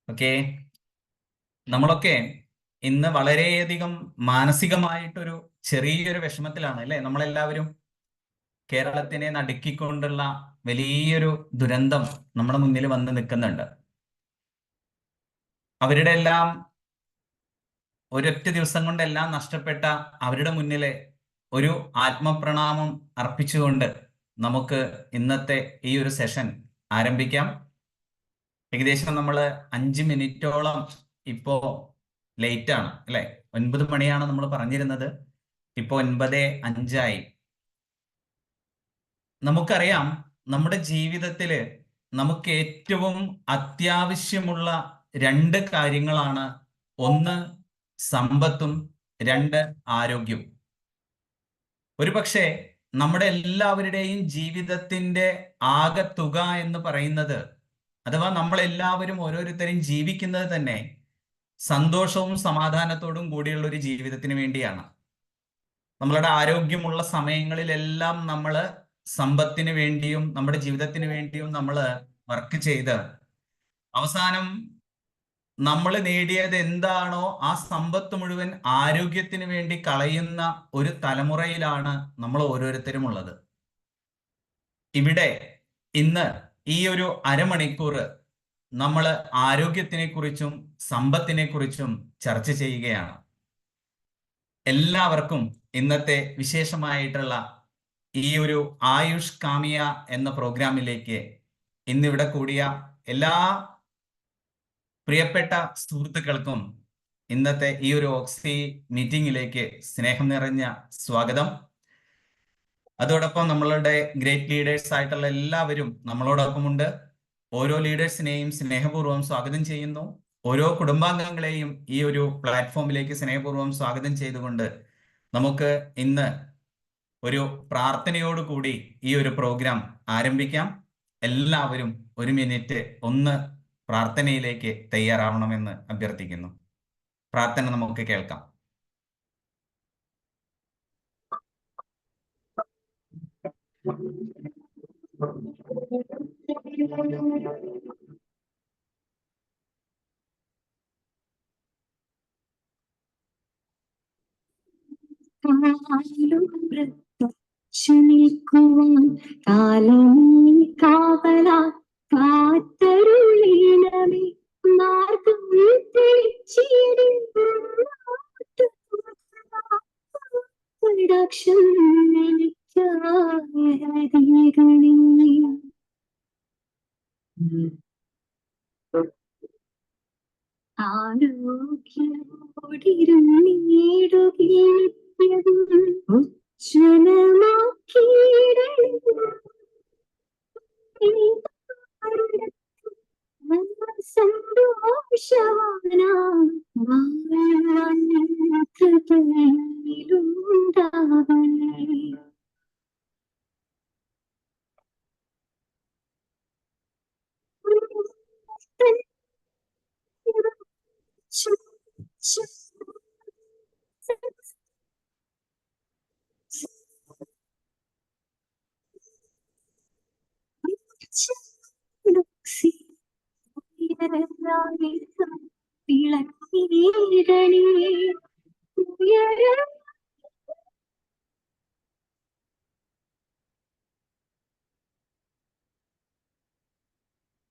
Okay. നമ്മളൊക്കെ ഇന്ന് വളരെയധികം മാനസികമായിട്ടൊരു ചെറിയൊരു വിഷമത്തിലാണ് അല്ലേ? നമ്മളെല്ലാവരും കേരളത്തിനെ നടുക്കിക്കൊണ്ടുള്ള വലിയൊരു ദുരന്തം നമ്മുടെ മുന്നിൽ വന്ന് നിൽക്കുന്നുണ്ട്. അവരുടെ എല്ലാം ഒരൊറ്റ ദിവസം കൊണ്ടെല്ലാം നഷ്ടപ്പെട്ട അവരുടെ മുന്നിലെ ഒരു ആത്മപ്രണാമം അർപ്പിച്ചുകൊണ്ട് നമുക്ക് ഇന്നത്തെ ഈ ഒരു സെഷൻ ആരംഭിക്കാം. ഏകദേശം നമ്മൾ 5 മിനിറ്റോളം ഇപ്പോ ലേറ്റ് ആണ് അല്ലെ? 9 മണിയാണ് നമ്മൾ പറഞ്ഞിരുന്നത്, ഇപ്പോ 9:05. നമുക്കറിയാം, നമ്മുടെ ജീവിതത്തില് നമുക്ക് ഏറ്റവും അത്യാവശ്യമുള്ള രണ്ട് കാര്യങ്ങളാണ്: ഒന്ന് സമ്പത്തും, രണ്ട് ആരോഗ്യം. ഒരുപക്ഷെ നമ്മുടെ എല്ലാവരുടെയും ജീവിതത്തിന്റെ ആകെത്തുക എന്ന് പറയുന്നത്, അഥവാ നമ്മളെല്ലാവരും ഓരോരുത്തരും ജീവിക്കുന്നത് തന്നെ സന്തോഷവും സമാധാനത്തോടും കൂടിയുള്ള ഒരു ജീവിതത്തിന് വേണ്ടിയാണ്. നമ്മളുടെ ആരോഗ്യമുള്ള സമയങ്ങളിലെല്ലാം നമ്മൾ സമ്പത്തിന് വേണ്ടിയും നമ്മുടെ ജീവിതത്തിന് വേണ്ടിയും നമ്മൾ വർക്ക് ചെയ്ത് അവസാനം നമ്മൾ നേടിയത് എന്താണോ ആ സമ്പത്ത് മുഴുവൻ ആരോഗ്യത്തിന് വേണ്ടി കളയുന്ന ഒരു തലമുറയിലാണ് നമ്മൾ ഓരോരുത്തരും ഉള്ളത്. ഇവിടെ ഇന്ന് ഈ ഒരു അരമണിക്കൂർ നമ്മൾ ആരോഗ്യത്തിനെ കുറിച്ചും സമ്പത്തിനെ കുറിച്ചും ചർച്ച ചെയ്യുകയാണ്. എല്ലാവർക്കും ഇന്നത്തെ വിശേഷമായിട്ടുള്ള ഈ ഒരു ആയുഷ് കാമിയ എന്ന പ്രോഗ്രാമിലേക്ക് ഇന്നിവിടെ കൂടിയ എല്ലാ പ്രിയപ്പെട്ട സുഹൃത്തുക്കൾക്കും ഇന്നത്തെ ഈ ഒരു ഓക്സി മീറ്റിംഗിലേക്ക് സ്നേഹം നിറഞ്ഞ സ്വാഗതം. അതോടൊപ്പം നമ്മളുടെ ഗ്രേറ്റ് ലീഡേഴ്സ് ആയിട്ടുള്ള എല്ലാവരും നമ്മളോടൊപ്പമുണ്ട്. ഓരോ ലീഡേഴ്സിനെയും സ്നേഹപൂർവ്വം സ്വാഗതം ചെയ്യുന്നു. ഓരോ കുടുംബാംഗങ്ങളെയും ഈ ഒരു പ്ലാറ്റ്ഫോമിലേക്ക് സ്നേഹപൂർവ്വം സ്വാഗതം ചെയ്തുകൊണ്ട് നമുക്ക് ഇന്ന് ഒരു പ്രാർത്ഥനയോടുകൂടി ഈ ഒരു പ്രോഗ്രാം ആരംഭിക്കാം. എല്ലാവരും 1 മിനിറ്റ് ഒന്ന് പ്രാർത്ഥനയിലേക്ക് തയ്യാറാവണമെന്ന് അഭ്യർത്ഥിക്കുന്നു. പ്രാർത്ഥന നമുക്ക് കേൾക്കാം. നിൽക്കുവാൻ കാലം കാവലാ കാത്തരുളീണമേ മാർഗം കടാക്ഷം ആരോഗ്യോടിരുന്നീടുകീഴും സന്തോഷവാനാ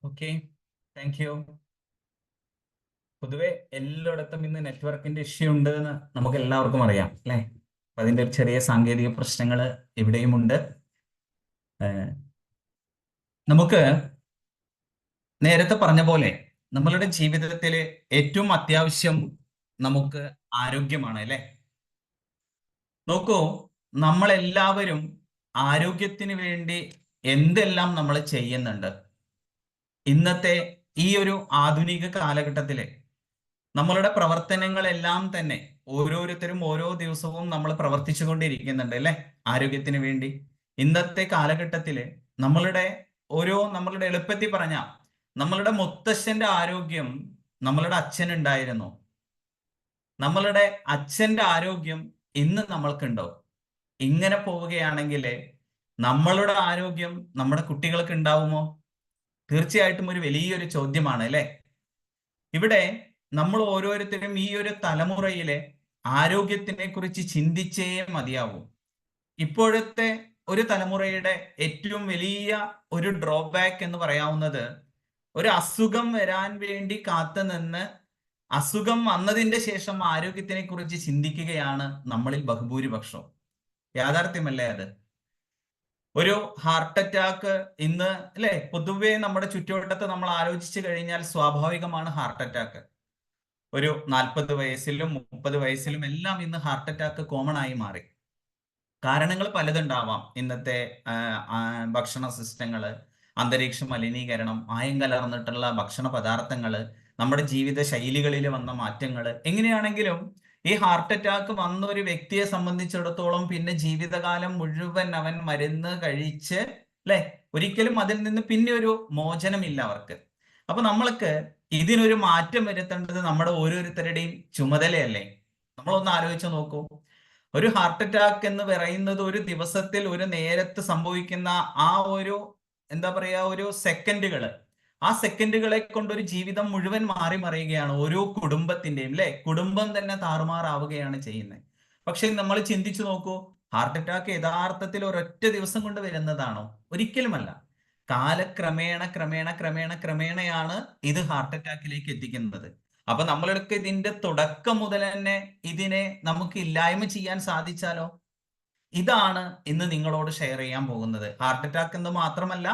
ഓക്കെ, താങ്ക് യു. പൊതുവെ എല്ലായിടത്തും ഇന്ന് നെറ്റ്വർക്കിന്റെ ഇഷ്യൂ ഉണ്ട് എന്ന് നമുക്ക് എല്ലാവർക്കും അറിയാം അല്ലെ? അതിന്റെ ഒരു ചെറിയ സാങ്കേതിക പ്രശ്നങ്ങൾ ഇവിടെയും ഉണ്ട്. നമുക്ക് നേരത്തെ പറഞ്ഞ പോലെ നമ്മളുടെ ജീവിതത്തിൽ ഏറ്റവും അത്യാവശ്യം നമുക്ക് ആരോഗ്യമാണ് അല്ലെ? നോക്കൂ, നമ്മളെല്ലാവരും ആരോഗ്യത്തിന് വേണ്ടി എന്തെല്ലാം നമ്മൾ ചെയ്യുന്നുണ്ട്. ഇന്നത്തെ ഈ ഒരു ആധുനിക കാലഘട്ടത്തില് നമ്മളുടെ പ്രവർത്തനങ്ങളെല്ലാം തന്നെ ഓരോരുത്തരും ഓരോ ദിവസവും നമ്മൾ പ്രവർത്തിച്ചു കൊണ്ടിരിക്കുന്നുണ്ട് അല്ലെ? ആരോഗ്യത്തിന് വേണ്ടി. ഇന്നത്തെ കാലഘട്ടത്തില് നമ്മളുടെ എളുപ്പത്തിൽ പറഞ്ഞ നമ്മളുടെ മുത്തശ്ശന്റെ ആരോഗ്യം നമ്മളുടെ അച്ഛനുണ്ടായിരുന്നു. നമ്മളുടെ അച്ഛന്റെ ആരോഗ്യം ഇന്ന് നമ്മൾക്കുണ്ടോ? ഇങ്ങനെ പോവുകയാണെങ്കിൽ നമ്മളുടെ ആരോഗ്യം നമ്മുടെ കുട്ടികൾക്ക് ഉണ്ടാവുമോ? തീർച്ചയായിട്ടും ഒരു വലിയൊരു ചോദ്യമാണ് അല്ലെ? ഇവിടെ നമ്മൾ ഓരോരുത്തരും ഈ ഒരു തലമുറയിലെ ആരോഗ്യത്തിനെ കുറിച്ച് ചിന്തിച്ചേ മതിയാവൂ. ഇപ്പോഴത്തെ ഒരു തലമുറയുടെ ഏറ്റവും വലിയ ഒരു ഡ്രോബാക്ക് എന്ന് പറയാവുന്നത്, ഒരു അസുഖം വരാൻ വേണ്ടി കാത്തുനിന്ന് അസുഖം വന്നതിന്റെ ശേഷം ആരോഗ്യത്തിനെ കുറിച്ച് ചിന്തിക്കുകയാണ് നമ്മളിൽ ബഹുഭൂരിപക്ഷവും. യാഥാർത്ഥ്യമല്ലേ അത്? ഒരു ഹാർട്ട് അറ്റാക്ക് ഇന്ന് അല്ലെ, പൊതുവെ നമ്മുടെ ചുറ്റുവട്ടത്ത് നമ്മൾ ആലോചിച്ചു കഴിഞ്ഞാൽ സ്വാഭാവികമാണ് ഹാർട്ട് അറ്റാക്ക്. ഒരു 40 വയസ്സിലും 30 വയസ്സിലും എല്ലാം ഇന്ന് ഹാർട്ട് അറ്റാക്ക് കോമൺ ആയി മാറി. കാരണങ്ങൾ പലതുണ്ടാവാം. ഇന്നത്തെ ഭക്ഷണ സിസ്റ്റങ്ങള്, അന്തരീക്ഷ മലിനീകരണം, മായം കലർന്നിട്ടുള്ള ഭക്ഷണ പദാർത്ഥങ്ങള്, നമ്മുടെ ജീവിത ശൈലികളിൽ വന്ന മാറ്റങ്ങള്, എങ്ങനെയാണെങ്കിലും ഈ ഹാർട്ട് അറ്റാക്ക് വന്ന ഒരു വ്യക്തിയെ സംബന്ധിച്ചിടത്തോളം പിന്നെ ജീവിതകാലം മുഴുവൻ അവൻ മരുന്ന് കഴിച്ച് അല്ലെ, ഒരിക്കലും അതിൽ നിന്ന് പിന്നെ ഒരു മോചനമില്ല അവർക്ക്. അപ്പൊ നമ്മൾക്ക് ഇതിനൊരു മാറ്റം വരുത്തേണ്ടത് നമ്മുടെ ഓരോരുത്തരുടെയും ചുമതലയല്ലേ? നമ്മളൊന്ന് ആലോചിച്ച് നോക്കൂ. ഒരു ഹാർട്ട് അറ്റാക്ക് എന്ന് പറയുന്നത് ഒരു ദിവസത്തിൽ ഒരു നേരത്ത് സംഭവിക്കുന്ന ആ ഒരു എന്താ പറയാ ഒരു സെക്കൻഡുകള്, ആ സെക്കൻഡുകളെ കൊണ്ട് ഒരു ജീവിതം മുഴുവൻ മാറി മറിയുകയാണ് ഓരോ കുടുംബത്തിന്റെയും അല്ലെ. കുടുംബം തന്നെ താറുമാറാവുകയാണ് ചെയ്യുന്നത്. പക്ഷെ നമ്മൾ ചിന്തിച്ചു നോക്കൂ, ഹാർട്ട് അറ്റാക്ക് യഥാർത്ഥത്തിൽ ഒരൊറ്റ ദിവസം കൊണ്ട് വരുന്നതാണോ? ഒരിക്കലുമല്ല. കാലക്രമേണ ക്രമേണ ക്രമേണ ക്രമേണയാണ് ഇത് ഹാർട്ട് അറ്റാക്കിലേക്ക് എത്തിക്കുന്നത്. അപ്പൊ നമ്മളൊക്കെ ഇതിന്റെ തുടക്കം മുതൽ തന്നെ ഇതിനെ നമുക്ക് ഇല്ലായ്മ ചെയ്യാൻ സാധിച്ചാലോ? ഇതാണ് ഇന്ന് നിങ്ങളോട് ഷെയർ ചെയ്യാൻ പോകുന്നത്. ഹാർട്ട് അറ്റാക്ക് എന്ന് മാത്രമല്ല,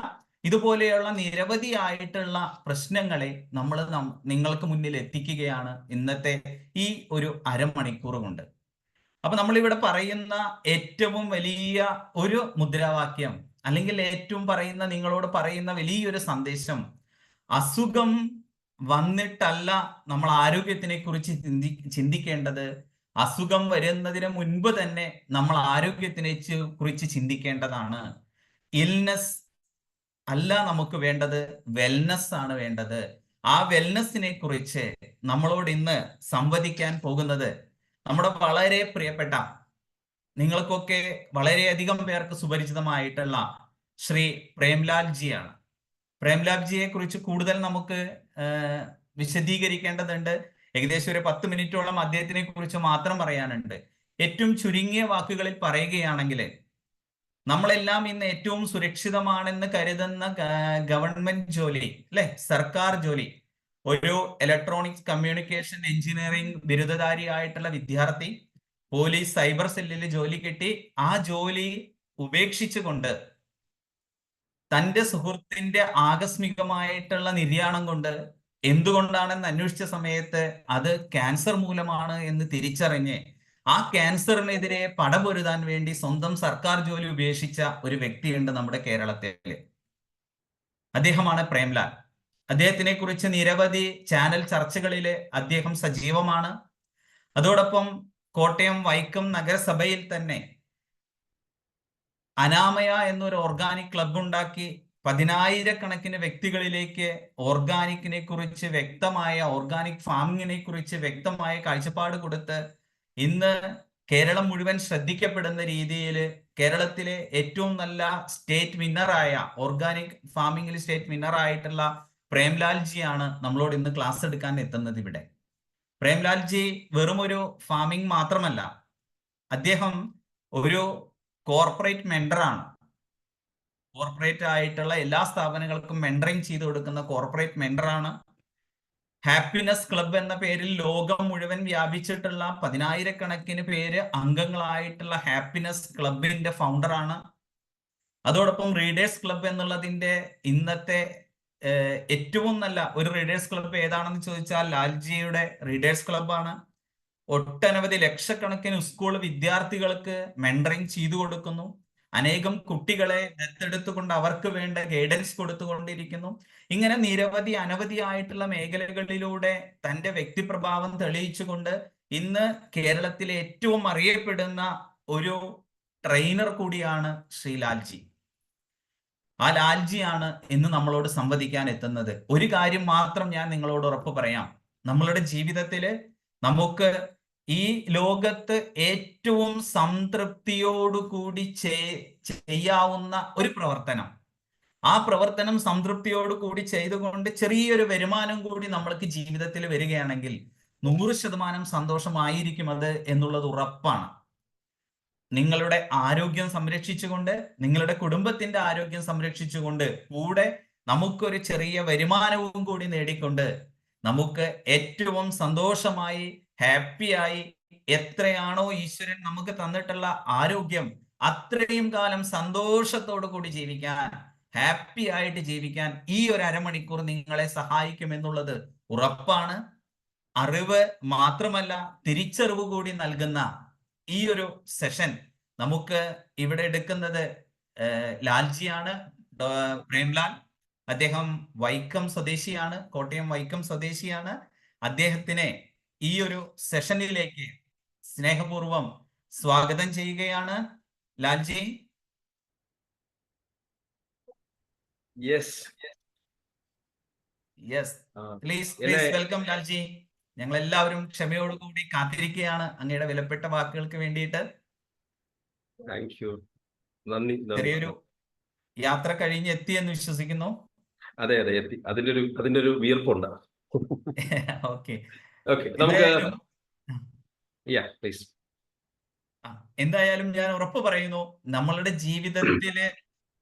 ഇതുപോലെയുള്ള നിരവധിയായിട്ടുള്ള പ്രശ്നങ്ങളെ നമ്മൾ നിങ്ങൾക്ക് മുന്നിൽ എത്തിക്കുകയാണ് ഇന്നത്തെ ഈ ഒരു അരമണിക്കൂർ കൊണ്ട്. അപ്പൊ നമ്മളിവിടെ പറയുന്ന ഏറ്റവും വലിയ ഒരു മുദ്രാവാക്യം, അല്ലെങ്കിൽ ഏറ്റവും നിങ്ങളോട് പറയുന്ന വലിയൊരു സന്ദേശം, അസുഖം വന്നിട്ടല്ല നമ്മൾ ആരോഗ്യത്തിനെ കുറിച്ച് ചിന്തിക്കേണ്ടത്. അസുഖം വരുന്നതിന് മുൻപ് തന്നെ നമ്മൾ ആരോഗ്യത്തിനെ കുറിച്ച് ചിന്തിക്കേണ്ടതാണ്. ഇൽനെസ് അല്ല നമുക്ക് വേണ്ടത്, വെൽനെസ് ആണ് വേണ്ടത്. ആ വെൽനെസ്സിനെ കുറിച്ച് നമ്മളോട് ഇന്ന് സംവദിക്കാൻ പോകുന്നത് നമ്മുടെ വളരെ പ്രിയപ്പെട്ട, നിങ്ങൾക്കൊക്കെ വളരെയധികം പേർക്ക് സുപരിചിതമായിട്ടുള്ള ശ്രീ പ്രേംലാൽ ജിയാണ്. പ്രേംലാൽ ജിയെ കുറിച്ച് കൂടുതൽ നമുക്ക് വിശദീകരിക്കേണ്ടതുണ്ട്. ഏകദേശം ഒരു 10 മിനിറ്റോളം അദ്ദേഹത്തിനെ കുറിച്ച് മാത്രം പറയാനുണ്ട്. ഏറ്റവും ചുരുങ്ങിയ വാക്കുകളിൽ പറയുകയാണെങ്കിൽ, നമ്മളെല്ലാം ഇന്ന് ഏറ്റവും സുരക്ഷിതമാണെന്ന് കരുതുന്ന ഗവൺമെന്റ് ജോലി അല്ലെ, സർക്കാർ ജോലി, ഒരു ഇലക്ട്രോണിക്സ് കമ്മ്യൂണിക്കേഷൻ എഞ്ചിനീയറിംഗ് ബിരുദധാരിയായിട്ടുള്ള വിദ്യാർത്ഥി പോലീസ് സൈബർ സെല്ലിൽ ജോലി കിട്ടി. ആ ജോലി ഉപേക്ഷിച്ചുകൊണ്ട് തന്റെ സുഹൃത്തിന്റെ ആകസ്മികമായിട്ടുള്ള നിര്യാണം കൊണ്ട്, എന്തുകൊണ്ടാണെന്ന് അന്വേഷിച്ച സമയത്ത് അത് ക്യാൻസർ മൂലമാണ് എന്ന് തിരിച്ചറിഞ്ഞ് ആ ക്യാൻസറിനെതിരെ പടപൊരുതാൻ വേണ്ടി സ്വന്തം സർക്കാർ ജോലി ഉപേക്ഷിച്ച ഒരു വ്യക്തിയുണ്ട് നമ്മുടെ കേരളത്തിൽ. അദ്ദേഹമാണ് പ്രേംലാൽ. അദ്ദേഹത്തിനെ കുറിച്ച് നിരവധി ചാനൽ ചർച്ചകളിൽ അദ്ദേഹം സജീവമാണ്. അതോടൊപ്പം കോട്ടയം വൈക്കം നഗരസഭയിൽ തന്നെ അനാമയ എന്നൊരു ഓർഗാനിക് ക്ലബ് ഉണ്ടാക്കി 10,000-കണക്കിന് വ്യക്തികളിലേക്ക് ഓർഗാനിക്കിനെ കുറിച്ച് വ്യക്തമായ, ഓർഗാനിക് ഫാമിങ്ങിനെ കുറിച്ച് വ്യക്തമായ കാഴ്ചപ്പാട് കൊടുത്ത് ഇന്ന് കേരളം മുഴുവൻ ശ്രദ്ധിക്കപ്പെടുന്ന രീതിയിൽ കേരളത്തിലെ ഏറ്റവും നല്ല സ്റ്റേറ്റ് വിന്നറായ, ഓർഗാനിക് ഫാമിങ്ങിൽ സ്റ്റേറ്റ് വിന്നറായിട്ടുള്ള പ്രേംലാൽ ജിയാണ് നമ്മളോട് ഇന്ന് ക്ലാസ് എടുക്കാൻ എത്തുന്നത് ഇവിടെ. പ്രേംലാൽ ജി വെറും ഒരു ഫാമിംഗ് മാത്രമല്ല, അദ്ദേഹം ഒരു കോർപ്പറേറ്റ് മെന്ററാണ്. കോർപ്പറേറ്റ് ആയിട്ടുള്ള എല്ലാ സ്ഥാപനങ്ങൾക്കും മെന്ററിങ് ചെയ്തു കൊടുക്കുന്ന കോർപ്പറേറ്റ് മെന്ററാണ്. ഹാപ്പിനെസ് ക്ലബ് എന്ന പേരിൽ ലോകം മുഴുവൻ വ്യാപിച്ചിട്ടുള്ള 10,000-കണക്കിന് പേര് അംഗങ്ങളായിട്ടുള്ള ഹാപ്പിനെസ് ക്ലബിന്റെ ഫൗണ്ടറാണ്. അതോടൊപ്പം റീഡേഴ്സ് ക്ലബ് എന്നുള്ളതിന്റെ ഇന്നത്തെ ഏറ്റവും നല്ല ഒരു റീഡേഴ്സ് ക്ലബ് ഏതാണെന്ന് ചോദിച്ചാൽ ലാൽജിയുടെ റീഡേഴ്സ് ക്ലബാണ്. ഒട്ടനവധി ലക്ഷക്കണക്കിന് സ്കൂൾ വിദ്യാർത്ഥികൾക്ക് മെന്ററിങ് ചെയ്തു കൊടുക്കുന്നു. അനേകം കുട്ടികളെ ദത്തെടുത്തുകൊണ്ട് അവർക്ക് വേണ്ട ഗൈഡൻസ് കൊടുത്തുകൊണ്ടിരിക്കുന്നു. ഇങ്ങനെ നിരവധി അനവധിയായിട്ടുള്ള മേഖലകളിലൂടെ തന്റെ വ്യക്തിപ്രഭാവം തെളിയിച്ചുകൊണ്ട് ഇന്ന് കേരളത്തിലെ ഏറ്റവും അറിയപ്പെടുന്ന ഒരു ട്രെയിനർ കൂടിയാണ് ശ്രീ ലാൽജി. ആ ലാൽജിയാണ് ഇന്ന് നമ്മളോട് സംവദിക്കാൻ എത്തുന്നത്. ഒരു കാര്യം മാത്രം ഞാൻ നിങ്ങളോട് ഉറപ്പ് പറയാം, നമ്മളുടെ ജീവിതത്തില് നമുക്ക് ഈ ലോകത്ത് ഏറ്റവും സംതൃപ്തിയോടുകൂടി ചെയ്യാവുന്ന ഒരു പ്രവർത്തനം, ആ പ്രവർത്തനം സംതൃപ്തിയോട് കൂടി ചെയ്തുകൊണ്ട് ചെറിയൊരു വരുമാനം കൂടി നമ്മൾക്ക് ജീവിതത്തിൽ വരികയാണെങ്കിൽ 100% സന്തോഷമായിരിക്കും അത് എന്നുള്ളത് ഉറപ്പാണ്. നിങ്ങളുടെ ആരോഗ്യം സംരക്ഷിച്ചുകൊണ്ട്, നിങ്ങളുടെ കുടുംബത്തിന്റെ ആരോഗ്യം സംരക്ഷിച്ചുകൊണ്ട്, കൂടെ നമുക്കൊരു ചെറിയ വരുമാനവും കൂടി നേടിക്കൊണ്ട് നമുക്ക് ഏറ്റവും സന്തോഷമായി, ഹാപ്പിയായി, എത്രയാണോ ഈശ്വരൻ നമുക്ക് തന്നിട്ടുള്ള ആരോഗ്യം അത്രയും കാലം സന്തോഷത്തോടു കൂടി ജീവിക്കാൻ, ഹാപ്പി ആയിട്ട് ജീവിക്കാൻ ഈ ഒരു അരമണിക്കൂർ നിങ്ങളെ സഹായിക്കും എന്നുള്ളത് ഉറപ്പാണ്. അറിവ് മാത്രമല്ല, തിരിച്ചറിവ് കൂടി നൽകുന്ന ഈ ഒരു സെഷൻ നമുക്ക് ഇവിടെ എടുക്കുന്നത് ലാൽജിയാണ്, പ്രേംലാൽ. അദ്ദേഹം വൈക്കം സ്വദേശിയാണ്, കോട്ടയം വൈക്കം സ്വദേശിയാണ്. അദ്ദേഹത്തിനെ ഈ ഒരു സെഷനിലേക്ക് സ്നേഹപൂർവം സ്വാഗതം ചെയ്യുകയാണ്. ലാൽജി, യെസ് യെസ്, പ്ലീസ് എന്നെ പ്ലീസ് വെൽക്കം ലാൽജി. ഞങ്ങൾ എല്ലാവരും ക്ഷമയോടുകൂടി കാത്തിരിക്കുകയാണ് അങ്ങയുടെ വിലപ്പെട്ട വാക്കുകൾക്ക് വേണ്ടിയിട്ട്. താങ്ക് യു, നന്ദി. ചെറിയൊരു യാത്ര കഴിഞ്ഞ് എത്തി എന്ന് വിശ്വസിക്കുന്നു. അതെ അതെ, എത്തി. അതിന്റെ ഒരു വിയർപ്പുണ്ട്. ഓക്കെ, ഓക്കെ, നമുക്ക് പ്ലീസ്. എന്തായാലും ഞാൻ ഉറപ്പ് പറയുന്നു, നമ്മളുടെ ജീവിതത്തില്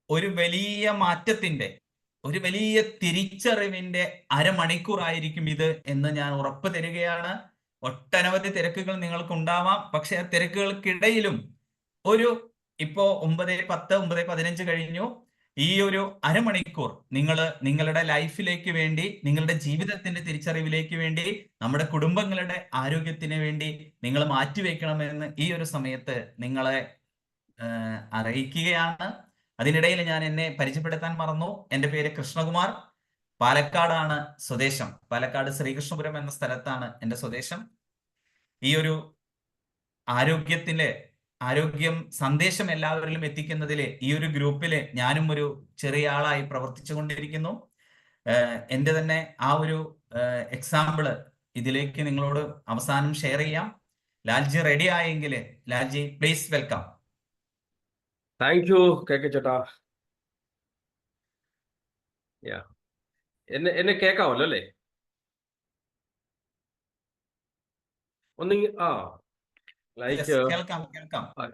ഒരു വലിയ മാറ്റത്തിന്റെ, ഒരു വലിയ തിരിച്ചറിവിന്റെ അരമണിക്കൂറായിരിക്കും ഇത് എന്ന് ഞാൻ ഉറപ്പ് തരികയാണ്. ഒട്ടനവധി തിരക്കുകൾ നിങ്ങൾക്ക് ഉണ്ടാവാം, പക്ഷെ ആ തിരക്കുകൾക്കിടയിലും ഇപ്പോ 9:10, 9:15 കഴിഞ്ഞു. ഈ ഒരു അരമണിക്കൂർ നിങ്ങളുടെ ലൈഫിലേക്ക് വേണ്ടി, നിങ്ങളുടെ ജീവിതത്തിന്റെ തിരിച്ചറിവിലേക്ക് വേണ്ടി, നമ്മുടെ കുടുംബങ്ങളുടെ ആരോഗ്യത്തിന് വേണ്ടി നിങ്ങൾ മാറ്റിവെക്കണമെന്ന് ഈ ഒരു സമയത്ത് നിങ്ങളെ അറിയിക്കുകയാണ്. അതിനിടയിൽ ഞാൻ എന്നെ പരിചയപ്പെടുത്താൻ മറന്നു. എൻ്റെ പേര് കൃഷ്ണകുമാർ. പാലക്കാടാണ് സ്വദേശം. പാലക്കാട് ശ്രീകൃഷ്ണപുരം എന്ന സ്ഥലത്താണ് എൻ്റെ സ്വദേശം. ഈ ഒരു ആരോഗ്യം സന്ദേശം എല്ലാവരിലും എത്തിക്കുന്നതില് ഈ ഒരു ഗ്രൂപ്പില് ഞാനും ഒരു ചെറിയ ആളായി പ്രവർത്തിച്ചു കൊണ്ടിരിക്കുന്നു. എൻ്റെ തന്നെ ആ ഒരു എക്സാമ്പിള് ഇതിലേക്ക് നിങ്ങളോട് അവസാനം ഷെയർ ചെയ്യാം. ലാൽജി റെഡി ആയെങ്കിൽ Lalji please welcome. Thank you K ചേട്ടാ. എന്നെ കേൾക്കാമല്ലോ അല്ലേ?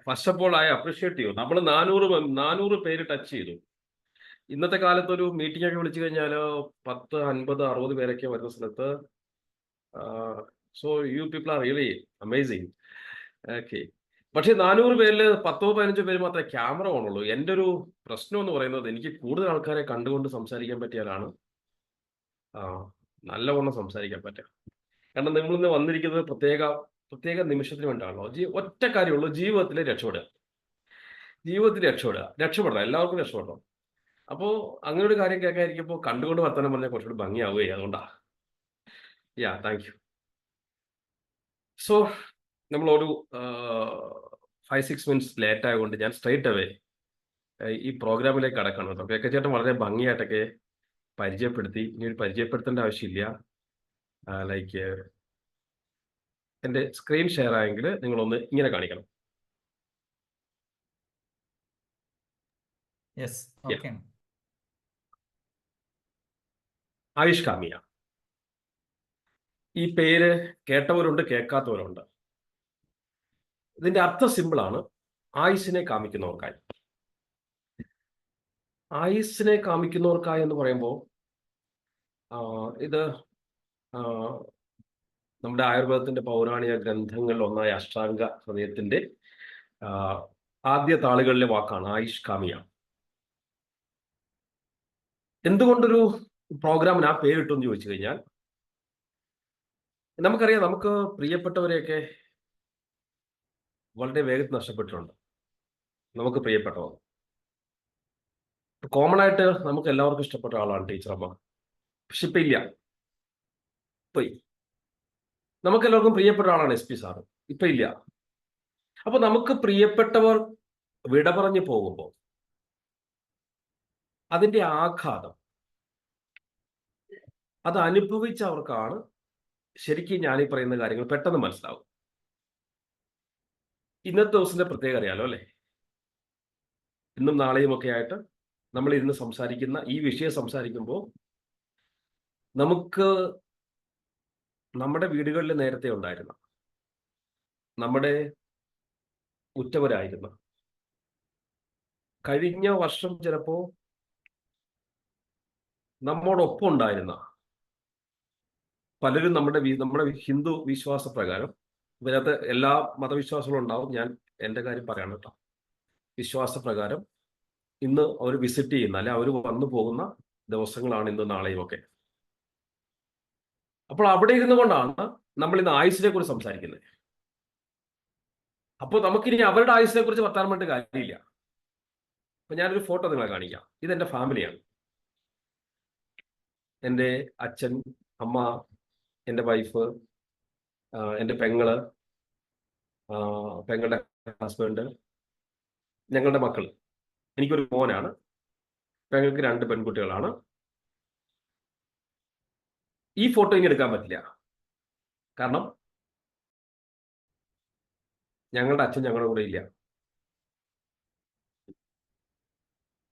First of all I appreciate you. നമ്മൾ 400 പേര് ടച്ച് ചെയ്തു. ഇന്നത്തെ കാലത്ത് ഒരു മീറ്റിംഗ് ഒക്കെ വിളിച്ചു കഴിഞ്ഞാൽ 10, 50, 60 പേരൊക്കെ വരുന്ന സ്ഥലത്ത് so you people are really amazing. Okay, പക്ഷെ 400 പേരിൽ 10, 15 പേര് മാത്രമേ ക്യാമറ ഓണുള്ളൂ. എൻ്റെ ഒരു പ്രശ്നം എന്ന് പറയുന്നത്, എനിക്ക് കൂടുതൽ ആൾക്കാരെ കണ്ടുകൊണ്ട് സംസാരിക്കാൻ പറ്റിയാലാണ് നല്ലവണ്ണം സംസാരിക്കാൻ പറ്റുക. കാരണം നിങ്ങളിന്ന് വന്നിരിക്കുന്നത് പ്രത്യേക നിമിഷത്തിന് വേണ്ടിയാണല്ലോ. ഒറ്റ കാര്യമുള്ളൂ, ജീവിതത്തിൽ രക്ഷപ്പെടുക. രക്ഷപ്പെടണം, എല്ലാവർക്കും രക്ഷപ്പെടണം. അപ്പോൾ അങ്ങനെ ഒരു കാര്യം കേൾക്കാതിരിക്കുമ്പോൾ കണ്ടുകൊണ്ട് വർത്തമാനം പറഞ്ഞാൽ കുറച്ചുകൂടി ഭംഗിയാവുകയെ. അതുകൊണ്ടാ. Thank you. സോ നമ്മളൊരു 5-6 മിനിറ്റ്സ് ലേറ്റ് ആയതുകൊണ്ട് ഞാൻ സ്ട്രൈറ്റ് അവേ ഈ പ്രോഗ്രാമിലേക്ക് കടക്കണം കേട്ടോ. കെ ചേട്ടൻ വളരെ ഭംഗിയായിട്ടൊക്കെ പരിചയപ്പെടുത്തി. ഇനി ഒരു പരിചയപ്പെടുത്തേണ്ട ആവശ്യമില്ല. ലൈക്ക് എൻ്റെ സ്ക്രീൻ ഷെയർ ആയെങ്കിൽ നിങ്ങളൊന്ന് ഇങ്ങനെ കാണിക്കണം. ആയുഷ് കാമിയ. ഈ പേര് കേട്ടവരുണ്ട്, കേൾക്കാത്തവരുണ്ട്. ഇതിന്റെ അർത്ഥം സിമ്പിളാണ്, ആയുസ്സിനെ കാമിക്കുന്നവർക്കായി. ആയുസ്സിനെ കാമിക്കുന്നവർക്കായി എന്ന് പറയുമ്പോൾ ഇത് നമ്മുടെ ആയുർവേദത്തിന്റെ പൗരാണിക ഗ്രന്ഥങ്ങളിൽ ഒന്നായ അഷ്ടാംഗ ഹൃദയത്തിന്റെ ആദ്യ താളുകളിലെ വാക്കാണ് ആയുഷ് കാമിയ. എന്തുകൊണ്ടൊരു പ്രോഗ്രാമിന് ആ പേരിട്ടു എന്ന് ചോദിച്ചു കഴിഞ്ഞാൽ, നമുക്കറിയാം, നമുക്ക് പ്രിയപ്പെട്ടവരെയൊക്കെ വളരെ വേഗത്തിൽ നഷ്ടപ്പെട്ടിട്ടുണ്ട്. നമുക്ക് പ്രിയപ്പെട്ടവർ കോമൺ ആയിട്ട് നമുക്ക് എല്ലാവർക്കും ഇഷ്ടപ്പെട്ട ആളാണ് ടീച്ചറമ്മ. പക്ഷെ ഇപ്പൊ ഇല്ല, പോയി. നമുക്ക് എല്ലാവർക്കും പ്രിയപ്പെട്ട ആളാണ് SP സാറ്, ഇപ്പൊ ഇല്ല. അപ്പൊ നമുക്ക് പ്രിയപ്പെട്ടവർ വിട പറഞ്ഞു പോകുമ്പോൾ അതിന്റെ ആഘാതം അത് അനുഭവിച്ചവർക്കാണ് ശരിക്കും ഞാനീ പറയുന്ന കാര്യങ്ങൾ പെട്ടെന്ന് മനസ്സിലാവും. ഇന്നത്തെ ദിവസത്തിന്റെ പ്രത്യേകത അറിയാലോ അല്ലെ? ഇന്നും നാളെയും ഒക്കെ ആയിട്ട് നമ്മൾ ഇരുന്ന് സംസാരിക്കുന്ന ഈ വിഷയം സംസാരിക്കുമ്പോൾ നമുക്ക് നമ്മുടെ വീടുകളിൽ നേരത്തെ ഉണ്ടായിരുന്ന, നമ്മുടെ ഉറ്റവരായിരുന്ന, കഴിഞ്ഞ വർഷം ചിലപ്പോ നമ്മോടൊപ്പം ഉണ്ടായിരുന്ന പലരും നമ്മുടെ ഹിന്ദു വിശ്വാസ പ്രകാരം, ഇതിനകത്ത് എല്ലാ മതവിശ്വാസങ്ങളും ഉണ്ടാവും, ഞാൻ എൻ്റെ കാര്യം പറയാണ് കേട്ടോ, വിശ്വാസപ്രകാരം ഇന്ന് അവർ വിസിറ്റ് ചെയ്യുന്ന, അല്ലെ അവർ വന്നു പോകുന്ന ദിവസങ്ങളാണ് ഇന്ന് നാളെയും ഒക്കെ. അപ്പോൾ അവിടെ ഇരുന്നു കൊണ്ടാണ് നമ്മൾ ഇന്ന് ആയുസിനെ കുറിച്ച് സംസാരിക്കുന്നത്. അപ്പോൾ നമുക്കിനി അവരുടെ ആയുസിനെ കുറിച്ച് വർത്താനം പറഞ്ഞിട്ട് കാര്യമില്ല. അപ്പൊ ഞാനൊരു ഫോട്ടോ നിങ്ങളെ കാണിക്കാം. ഇതെന്റെ ഫാമിലിയാണ്. എൻ്റെ അച്ഛൻ, അമ്മ, എൻ്റെ വൈഫ്, എൻ്റെ പെങ്ങള്, പെങ്ങളുടെ ഹസ്ബൻഡ്, ഞങ്ങളുടെ മക്കൾ. എനിക്കൊരു മോനാണ്, പെങ്ങൾക്ക് 2 പെൺകുട്ടികളാണ്. ഈ ഫോട്ടോ ഇനി എടുക്കാൻ പറ്റില്ല, കാരണം ഞങ്ങളുടെ അച്ഛൻ ഞങ്ങളുടെ കൂടെ ഇല്ല.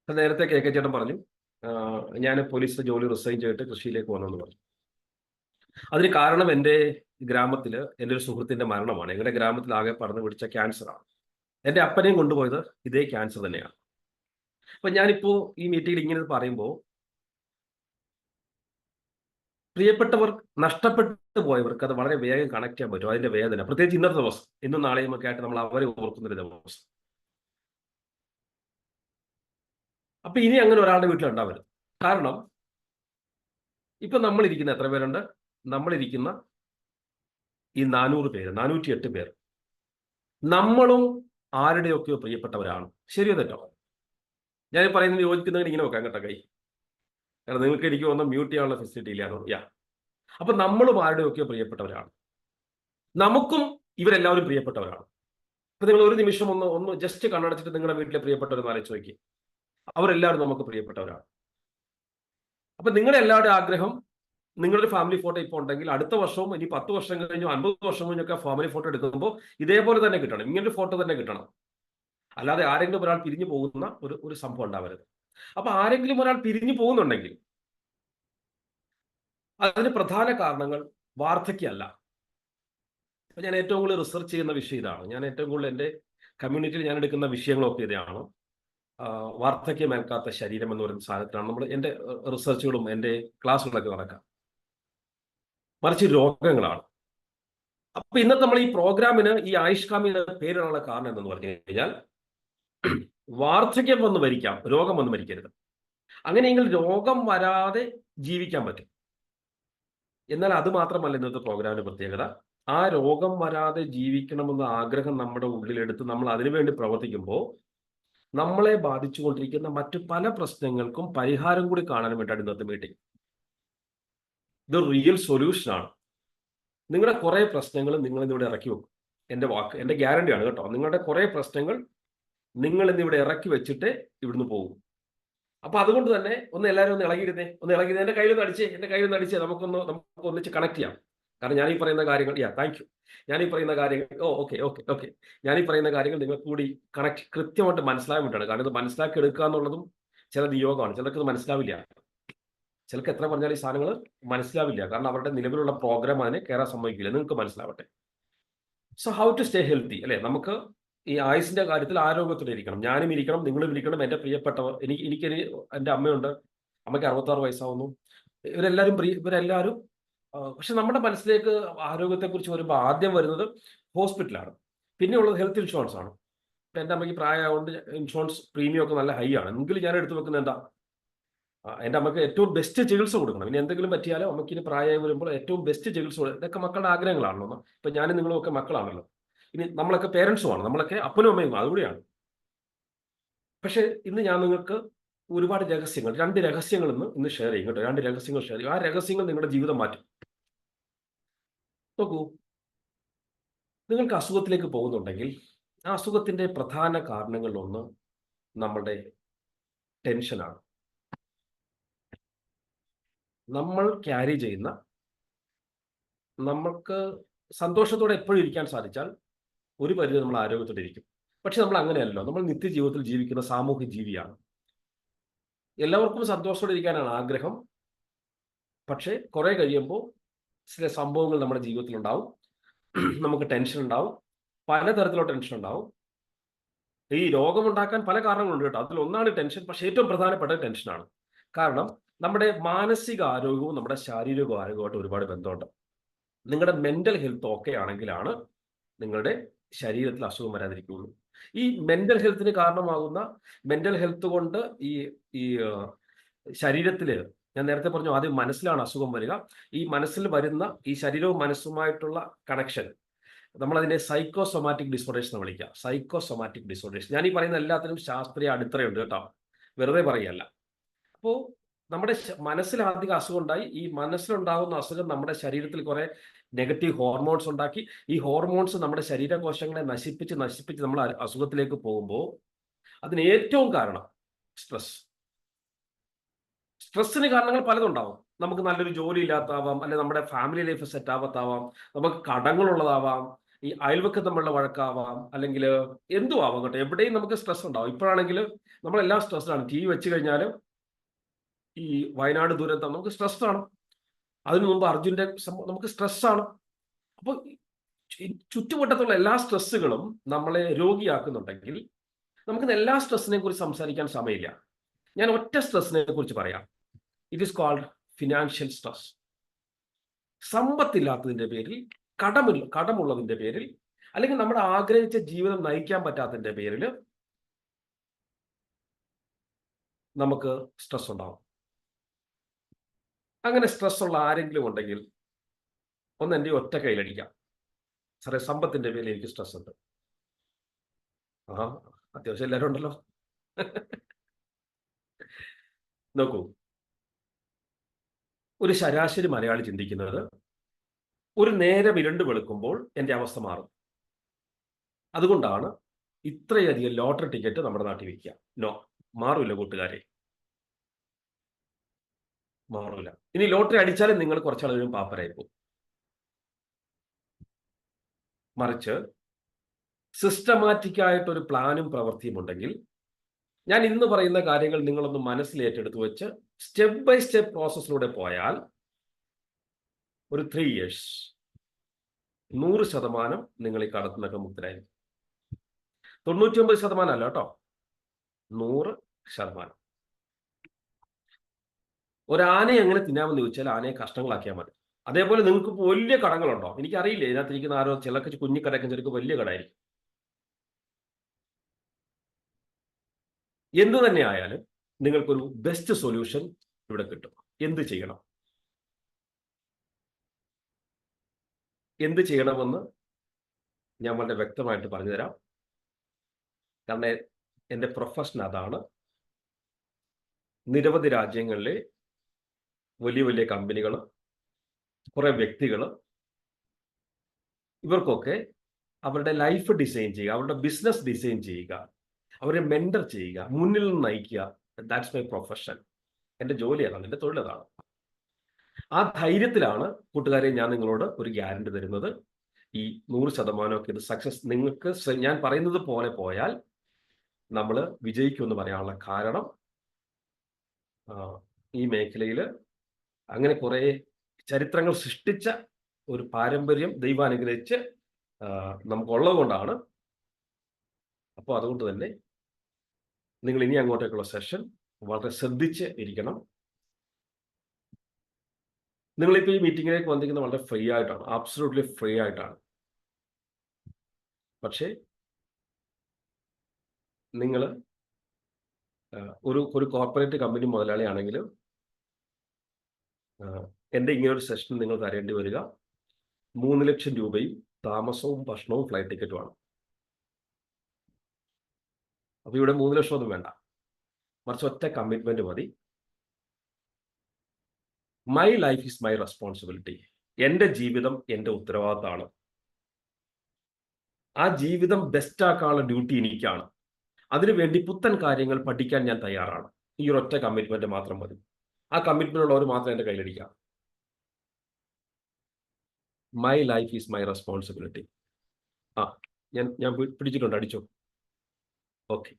നേരത്തെ കെ ചേട്ടൻ പറഞ്ഞു, ഞാൻ പോലീസിലെ ജോലി റിസൈൻ ചെയ്തിട്ട് കൃഷിയിലേക്ക് പോകണമെന്ന് പറഞ്ഞു. അതിന് കാരണം എൻ്റെ ഗ്രാമത്തിൽ എൻ്റെ ഒരു സുഹൃത്തിന്റെ മരണമാണ്. ഞങ്ങളുടെ ഗ്രാമത്തിൽ ആകെ പടർന്നു പിടിച്ച ക്യാൻസറാണ്. എൻ്റെ അപ്പനെയും കൊണ്ടുപോയത് ഇതേ ക്യാൻസർ തന്നെയാണ്. അപ്പൊ ഞാനിപ്പോ ഈ മീറ്റിംഗിൽ ഇങ്ങനെ പറയുമ്പോൾ, പ്രിയപ്പെട്ടവർ നഷ്ടപ്പെട്ടു പോയവർക്ക് അത് വളരെ വേഗം കണക്ട് ചെയ്യാൻ പറ്റും, അതിന്റെ വേദന. പ്രത്യേകിച്ച് ഇന്നത്തെ ദിവസം, ഇന്നും നാളെയും ഒക്കെ ആയിട്ട് നമ്മൾ അവരെ ഓർക്കുന്നൊരു ദിവസം. അപ്പൊ ഇനി അങ്ങനെ ഒരാളുടെ വീട്ടിലുണ്ടാവരുത്. കാരണം ഇപ്പൊ നമ്മളിരിക്കുന്ന എത്ര പേരുണ്ട്? നമ്മളിരിക്കുന്ന ഈ 400 പേര്, 408 പേർ, നമ്മളും ആരുടെയൊക്കെയോ പ്രിയപ്പെട്ടവരാണ്. ശരിയോ തെറ്റോ? ഞാൻ പറയുന്നത് യോജിക്കുന്നതിന് ഇങ്ങനെ വെക്കാം കേട്ടോ കൈ, കാരണം നിങ്ങൾക്ക് എനിക്ക് ഒന്നും മ്യൂട്ട് ചെയ്യാനുള്ള ഫെസിലിറ്റി ഇല്ലാന്നോ. അപ്പൊ നമ്മളും ആരുടെയൊക്കെയോ പ്രിയപ്പെട്ടവരാണ്, നമുക്കും ഇവരെല്ലാവരും പ്രിയപ്പെട്ടവരാണ്. അപ്പൊ നിങ്ങൾ ഒരു നിമിഷം ഒന്ന് ജസ്റ്റ് കണ്ണടച്ചിട്ട് നിങ്ങളുടെ വീട്ടിലെ പ്രിയപ്പെട്ടവരെന്ന് ആലോചിച്ച് നോക്കി. അവരെല്ലാവരും നമുക്ക് പ്രിയപ്പെട്ടവരാണ്. അപ്പൊ നിങ്ങളുടെ എല്ലാവരുടെ ആഗ്രഹം, നിങ്ങളുടെ ഫാമിലി ഫോട്ടോ ഇപ്പോൾ ഉണ്ടെങ്കിൽ അടുത്ത വർഷവും ഇനി 10 വർഷം കഴിഞ്ഞോ 50 വർഷം കഴിഞ്ഞൊക്കെ ഫാമിലി ഫോട്ടോ എടുക്കുമ്പോൾ ഇതേപോലെ തന്നെ കിട്ടണം, ഇങ്ങനൊരു ഫോട്ടോ തന്നെ കിട്ടണം. അല്ലാതെ ആരെങ്കിലും ഒരാൾ പിരിഞ്ഞു പോകുന്ന ഒരു സംഭവം ഉണ്ടാവരുത്. അപ്പൊ ആരെങ്കിലും ഒരാൾ പിരിഞ്ഞു പോകുന്നുണ്ടെങ്കിൽ അതിന് പ്രധാന കാരണങ്ങൾ വാർദ്ധക്യമല്ല. അപ്പൊ ഞാൻ ഏറ്റവും കൂടുതൽ റിസർച്ച് ചെയ്യുന്ന വിഷയം ഇതാണ്. ഞാൻ ഏറ്റവും കൂടുതൽ എൻ്റെ കമ്മ്യൂണിറ്റിയിൽ ഞാൻ എടുക്കുന്ന വിഷയങ്ങളൊക്കെ ഇതാണ്. വാർദ്ധക്യമേൽക്കാത്ത ശരീരം എന്ന് പറയുന്ന സാധനത്തിലാണ് നമ്മൾ എൻ്റെ റിസർച്ചുകളും എൻ്റെ ക്ലാസ്സുകളൊക്കെ നടക്കുക. മറിച്ച് രോഗങ്ങളാണ്. അപ്പൊ ഇന്നത്തെ നമ്മൾ ഈ പ്രോഗ്രാമിന് ഈ ആയുഷ്കാമി എന്ന പേരിനുള്ള കാരണം എന്തെന്ന് പറഞ്ഞു കഴിഞ്ഞാൽ, വാർദ്ധക്യം വന്ന് മരിക്കാം, രോഗം വന്ന് മരിക്കരുത്. അങ്ങനെയെങ്കിൽ രോഗം വരാതെ ജീവിക്കാൻ പറ്റും. എന്നാൽ അത് മാത്രമല്ല ഇന്നത്തെ പ്രോഗ്രാമിന്റെ പ്രത്യേകത. ആ രോഗം വരാതെ ജീവിക്കണമെന്ന ആഗ്രഹം നമ്മുടെ ഉള്ളിലെടുത്ത് നമ്മൾ അതിനുവേണ്ടി പ്രവർത്തിക്കുമ്പോൾ നമ്മളെ ബാധിച്ചുകൊണ്ടിരിക്കുന്ന മറ്റു പല പ്രശ്നങ്ങൾക്കും പരിഹാരം കൂടി കാണാൻ വേണ്ടിയാണ് ഇന്നത്തെ മീറ്റിംഗ്. ഇത് റിയൽ സൊല്യൂഷനാണ്. നിങ്ങളുടെ കുറെ പ്രശ്നങ്ങൾ നിങ്ങൾ ഇന്നിവിടെ ഇറക്കി വെക്കും. എൻ്റെ വാക്ക്, എൻ്റെ ഗ്യാരണ്ടിയാണ് കേട്ടോ. നിങ്ങളുടെ കുറെ പ്രശ്നങ്ങൾ നിങ്ങൾ ഇന്നിവിടെ ഇറക്കി വെച്ചിട്ട് ഇവിടുന്ന് പോകും. അപ്പൊ അതുകൊണ്ട് തന്നെ എല്ലാവരും ഒന്ന് ഇളകിയിരുന്നേ, എൻ്റെ കയ്യിൽ അടിച്ചേ, നമുക്ക് ഒന്നിച്ച് കണക്ട് ചെയ്യാം. കാരണം ഞാൻ ഈ പറയുന്ന കാര്യങ്ങൾ, താങ്ക് യു, ഞാൻ ഈ പറയുന്ന കാര്യങ്ങൾ, ഓക്കെ, ഞാൻ ഈ പറയുന്ന കാര്യങ്ങൾ നിങ്ങൾ കൂടി കൃത്യമായിട്ട് മനസ്സിലാകാൻ വേണ്ടിയാണ്. കാരണം ഇത് മനസ്സിലാക്കി എടുക്കുക എന്നുള്ളതും ചില നിയോഗമാണ്. ചിലർക്ക് ഇത് മനസ്സിലാവില്ല, ചിലർക്ക് എത്ര പറഞ്ഞാൽ ഈ സാധനങ്ങൾ മനസ്സിലാവില്ല. കാരണം അവരുടെ നിലവിലുള്ള പ്രോഗ്രാം അതിനെ കയറാൻ സമ്മതിക്കില്ല. നിങ്ങൾക്ക് മനസ്സിലാവട്ടെ. So how to stay healthy, അല്ലെ? നമുക്ക് ഈ ആയുസിന്റെ കാര്യത്തിൽ ആരോഗ്യത്തോടെ ഇരിക്കണം. ഞാനും ഇരിക്കണം, നിങ്ങളും ഇരിക്കണം. എൻ്റെ പ്രിയപ്പെട്ടവർ, എനിക്ക് എൻ്റെ അമ്മയുണ്ട്, അമ്മയ്ക്ക് 66 വയസ്സാവുന്നു. ഇവരെല്ലാവരും പക്ഷെ നമ്മുടെ മനസ്സിലേക്ക് ആരോഗ്യത്തെക്കുറിച്ച് വരുമ്പോൾ ആദ്യം വരുന്നത് ഹോസ്പിറ്റലാണ്, പിന്നെ ഉള്ളത് ഹെൽത്ത് ഇൻഷുറൻസ് ആണ്. എൻ്റെ അമ്മയ്ക്ക് പ്രായമായതുകൊണ്ട് ഇൻഷുറൻസ് പ്രീമിയം ഒക്കെ നല്ല ഹൈ ആണ്. എങ്കിലും ഞാൻ എടുത്തു വെക്കുന്നത് എന്താ, എൻ്റെ അമ്മയ്ക്ക് ഏറ്റവും ബെസ്റ്റ് ചികിത്സ കൊടുക്കണം. ഇനി എന്തെങ്കിലും പറ്റിയാലോ അമ്മയ്ക്കിന് പ്രായമായി വരുമ്പോൾ ഏറ്റവും ബെസ്റ്റ് ചികിത്സ കൊടുക്കണം. ഇതൊക്കെ മക്കളുടെ ആഗ്രഹങ്ങളാണല്ലോ. ഇപ്പൊ ഞാനും നിങ്ങളും ഒക്കെ മക്കളാണല്ലോ. ഇനി നമ്മളൊക്കെ പേരൻസുമാണ്, നമ്മളൊക്കെ അപ്പനും അമ്മയും അതുകൂടിയാണ്. പക്ഷെ ഇന്ന് ഞാൻ നിങ്ങൾക്ക് ഒരുപാട് രഹസ്യങ്ങൾ, 2 രഹസ്യങ്ങൾ ഇന്ന് ഷെയർ ചെയ്യും കേട്ടോ. 2 രഹസ്യങ്ങൾ ഷെയർ ചെയ്യും. ആ രഹസ്യങ്ങൾ നിങ്ങളുടെ ജീവിതം മാറ്റും. നോക്കൂ, നിങ്ങൾക്ക് അസുഖത്തിലേക്ക് പോകുന്നുണ്ടെങ്കിൽ ആ അസുഖത്തിന്റെ പ്രധാന കാരണങ്ങളിലൊന്ന് നമ്മുടെ ടെൻഷനാണ്. നമ്മൾ ക്യാരി ചെയ്യുന്ന, നമ്മൾക്ക് സന്തോഷത്തോടെ എപ്പോഴും ഇരിക്കാൻ സാധിച്ചാൽ ഒരു പരിധി നമ്മൾ ആരോഗ്യത്തോടെ ഇരിക്കും. പക്ഷെ നമ്മൾ അങ്ങനെയല്ലോ. നമ്മൾ നിത്യജീവിതത്തിൽ ജീവിക്കുന്ന സാമൂഹ്യ ജീവിയാണ്. എല്ലാവർക്കും സന്തോഷത്തോടെ ഇരിക്കാനാണ് ആഗ്രഹം. പക്ഷേ കുറെ കഴിയുമ്പോൾ ചില സംഭവങ്ങൾ നമ്മുടെ ജീവിതത്തിൽ ഉണ്ടാവും. നമുക്ക് ടെൻഷൻ ഉണ്ടാവും, പലതരത്തിലുള്ള ടെൻഷൻ ഉണ്ടാവും. ഈ രോഗമുണ്ടാക്കാൻ പല കാരണങ്ങളുണ്ട് കേട്ടോ. അതിലൊന്നാണ് ടെൻഷൻ. പക്ഷേ ഏറ്റവും പ്രധാനപ്പെട്ട ടെൻഷനാണ്. കാരണം നമ്മുടെ മാനസിക ആരോഗ്യവും നമ്മുടെ ശാരീരിക ആരോഗ്യവുമായിട്ട് ഒരുപാട് ബന്ധമുണ്ട്. നിങ്ങളുടെ മെന്റൽ ഹെൽത്ത് ഓക്കെ ആണെങ്കിലാണ് നിങ്ങളുടെ ശരീരത്തിൽ അസുഖം വരാതിരിക്കുകയുള്ളൂ. ഈ മെന്റൽ ഹെൽത്തിന് കാരണമാകുന്ന മെന്റൽ ഹെൽത്ത് കൊണ്ട് ഈ ഈ ശരീരത്തില്, ഞാൻ നേരത്തെ പറഞ്ഞു ആദ്യം മനസ്സിലാണ് അസുഖം വരിക. ഈ മനസ്സിൽ വരുന്ന ഈ ശരീരവും മനസ്സുമായിട്ടുള്ള കണക്ഷൻ നമ്മളതിനെ സൈക്കോസൊമാറ്റിക് ഡിസോർഡേഴ്സ് എന്ന് വിളിക്കുക. Psychosomatic disorders. ഞാൻ ഈ പറയുന്ന എല്ലാത്തിനും ശാസ്ത്രീയ അടിത്തറയുണ്ട് കേട്ടോ, വെറുതെ പറയല്ല. അപ്പോൾ നമ്മുടെ മനസ്സിൽ അധികം അസുഖം ഉണ്ടായി. ഈ മനസ്സിലുണ്ടാകുന്ന അസുഖം നമ്മുടെ ശരീരത്തിൽ കുറെ നെഗറ്റീവ് ഹോർമോൺസ് ഉണ്ടാക്കി. ഈ ഹോർമോൺസ് നമ്മുടെ ശരീരകോശങ്ങളെ നശിപ്പിച്ച് നമ്മൾ അസുഖത്തിലേക്ക് പോകുമ്പോൾ അതിന് ഏറ്റവും കാരണം സ്ട്രെസ്. സ്ട്രെസ്സിന് കാരണങ്ങൾ പലതുണ്ടാവും. നമുക്ക് നല്ലൊരു ജോലി ഇല്ലാത്താവാം, അല്ലെങ്കിൽ നമ്മുടെ ഫാമിലി ലൈഫ് സെറ്റ് ആവാത്താവാം, നമുക്ക് കടങ്ങളുള്ളതാവാം, ഈ അയൽവക്കത്ത് തമ്മിലുള്ള വഴക്കാവാം, അല്ലെങ്കിൽ എന്തും ആവാം കേട്ടോ. എവിടെയും നമുക്ക് സ്ട്രെസ് ഉണ്ടാവും. ഇപ്പോഴാണെങ്കിൽ നമ്മളെല്ലാം സ്ട്രെസ്ഡാണ്. ടി വി വെച്ച് കഴിഞ്ഞാൽ ഈ വയനാട് ദുരന്തം നമുക്ക് സ്ട്രെസ്സാണ്. അതിനു മുമ്പ് അർജുൻ്റെ നമുക്ക് സ്ട്രെസ്സാണ്. അപ്പോൾ ചുറ്റുവട്ടത്തുള്ള എല്ലാ സ്ട്രെസ്സുകളും നമ്മളെ രോഗിയാക്കുന്നുണ്ടെങ്കിൽ നമുക്ക് എല്ലാ സ്ട്രെസ്സിനെ കുറിച്ച് സംസാരിക്കാൻ സമയമില്ല. ഞാൻ ഒറ്റ സ്ട്രെസ്സിനെ കുറിച്ച് പറയാം. It is called financial stress. സമ്പത്തില്ലാത്തതിന്റെ പേരിൽ, കടമുള്ളതിന്റെ പേരിൽ, അല്ലെങ്കിൽ നമ്മുടെ ആഗ്രഹിച്ച ജീവിതം നയിക്കാൻ പറ്റാത്തതിന്റെ പേരിൽ നമുക്ക് സ്ട്രെസ് ഉണ്ടാവും. അങ്ങനെ സ്ട്രെസ് ഉള്ള ആരെങ്കിലും ഉണ്ടെങ്കിൽ ഒന്ന് എൻ്റെ ഒറ്റ കയ്യിലടിക്കാം. സാറേ, സമ്പത്തിന്റെ പേരിൽ എനിക്ക് സ്ട്രെസ് ഉണ്ട്. അത്യാവശ്യം എല്ലാവരും ഉണ്ടല്ലോ. നോക്കൂ, ഒരു ശരാശരി മലയാളി ചിന്തിക്കുന്നത് ഒരു നേരം ഇരുണ്ട് വെളുക്കുമ്പോൾ എൻ്റെ അവസ്ഥ മാറും. അതുകൊണ്ടാണ് ഇത്രയധികം ലോട്ടറി ടിക്കറ്റ് നമ്മുടെ നാട്ടിൽ വിൽക്കുക. നോ, മാറൂല കൂട്ടുകാരെ, മാറൂല. ഇനി ലോട്ടറി അടിച്ചാലും നിങ്ങൾ കുറച്ചാളുകളും പാപ്പരായി പോകും. മറിച്ച് സിസ്റ്റമാറ്റിക് ആയിട്ടൊരു പ്ലാനും പ്രവൃത്തിയും ഉണ്ടെങ്കിൽ, ഞാൻ ഇന്ന് പറയുന്ന കാര്യങ്ങൾ നിങ്ങളൊന്ന് മനസ്സിൽ ഏറ്റെടുത്ത് വെച്ച് സ്റ്റെപ്പ് ബൈ സ്റ്റെപ്പ് പ്രോസസ്സിലൂടെ പോയാൽ ഒരു 3 years 100% നിങ്ങൾ ഈ കടത്തുന്നൊക്കെ മുക്തരായിരിക്കും. 99% അല്ല കേട്ടോ, 100%. ഒരാനയെ എങ്ങനെ തിന്നാമെന്ന് ചോദിച്ചാൽ ആനയെ കഷ്ണങ്ങളാക്കിയാൽ മതി. അതേപോലെ നിങ്ങൾക്ക് വലിയ കടങ്ങളുണ്ടോ? എനിക്കറിയില്ല, ഇതിനകത്തിരിക്കുന്ന ആരോ ചിലക്ക് കുഞ്ഞിക്കടയൊക്കെ ചിലക്ക് വലിയ കടയായിരിക്കും. എന്തു തന്നെ ആയാലും നിങ്ങൾക്കൊരു ബെസ്റ്റ് സൊല്യൂഷൻ ഇവിടെ കിട്ടും. എന്ത് ചെയ്യണം, എന്ത് ചെയ്യണമെന്ന് ഞാൻ വളരെ വ്യക്തമായിട്ട് പറഞ്ഞുതരാം. കാരണം എൻ്റെ പ്രൊഫഷൻ അതാണ്. നിരവധി രാജ്യങ്ങളിലെ വലിയ വലിയ കമ്പനികൾ, കുറെ വ്യക്തികൾ, ഇവർക്കൊക്കെ അവരുടെ ലൈഫ് ഡിസൈൻ ചെയ്യുക, അവരുടെ ബിസിനസ് ഡിസൈൻ ചെയ്യുക, അവരെ മെന്റർ ചെയ്യുക, മുന്നിൽ നിന്ന് നയിക്കുക. That's my profession. എൻ്റെ ജോലി അതാണ്, എൻ്റെ തൊഴിൽ അതാണ്. ആ ധൈര്യത്തിലാണ് കൂട്ടുകാരെ ഞാൻ നിങ്ങളോട് ഒരു ഗ്യാരണ്ടി തരുന്നത്. ഈ 100% ഇത് സക്സസ്. നിങ്ങൾക്ക് ഞാൻ പറയുന്നത് പോലെ പോയാൽ നമ്മൾ വിജയിക്കുമെന്ന് പറയാനുള്ള കാരണം, ഈ മേഖലയിൽ അങ്ങനെ കുറെ ചരിത്രങ്ങൾ സൃഷ്ടിച്ച ഒരു പാരമ്പര്യം ദൈവം അനുഗ്രഹിച്ച് നമുക്കുള്ളത് കൊണ്ടാണ്. അപ്പോൾ അതുകൊണ്ട് തന്നെ നിങ്ങൾ ഇനി അങ്ങോട്ടേക്കുള്ള സെഷൻ വളരെ ശ്രദ്ധിച്ച് ഇരിക്കണം. നിങ്ങളിപ്പോൾ ഈ മീറ്റിങ്ങിലേക്ക് വന്നിരിക്കുന്നത് വളരെ ഫ്രീ ആയിട്ടാണ്, ആബ്സല്യൂട്ട്ലി ഫ്രീ ആയിട്ടാണ്. പക്ഷേ നിങ്ങൾ ഒരു കോർപ്പറേറ്റ് കമ്പനി മുതലാളിയാണെങ്കിലും എൻ്റെ ഇങ്ങനൊരു സെഷൻ നിങ്ങൾ തരേണ്ടി വരിക 3 ലക്ഷം രൂപയും താമസവും ഭക്ഷണവും ഫ്ലൈറ്റ് ടിക്കറ്റുമാണ്. അപ്പോൾ ഇവിടെ 3 ലക്ഷം ഒന്നും വേണ്ട, മറിച്ച് ഒറ്റ കമ്മിറ്റ്മെന്റ് മതി. My life is my responsibility. എൻ്റെ ജീവിതം എൻ്റെ ഉത്തരവാദിത്തമാണ്. ആ ജീവിതം ബെസ്റ്റ് ആക്കാനുള്ള ഡ്യൂട്ടി എനിക്കാണ്. അതിനുവേണ്ടി പുത്തൻ കാര്യങ്ങൾ പഠിക്കാൻ ഞാൻ തയ്യാറാണ്. ഈ ഒരൊറ്റ കമ്മിറ്റ്മെന്റ് മാത്രം മതി. ആ കമ്മിറ്റ്മെന്റ് ഉള്ളവർ മാത്രം എൻ്റെ കയ്യിലടിക്കാം. My life is my responsibility. ഞാൻ പിടിച്ചിട്ടുണ്ട്, അടിച്ചോ. ഓക്കെ.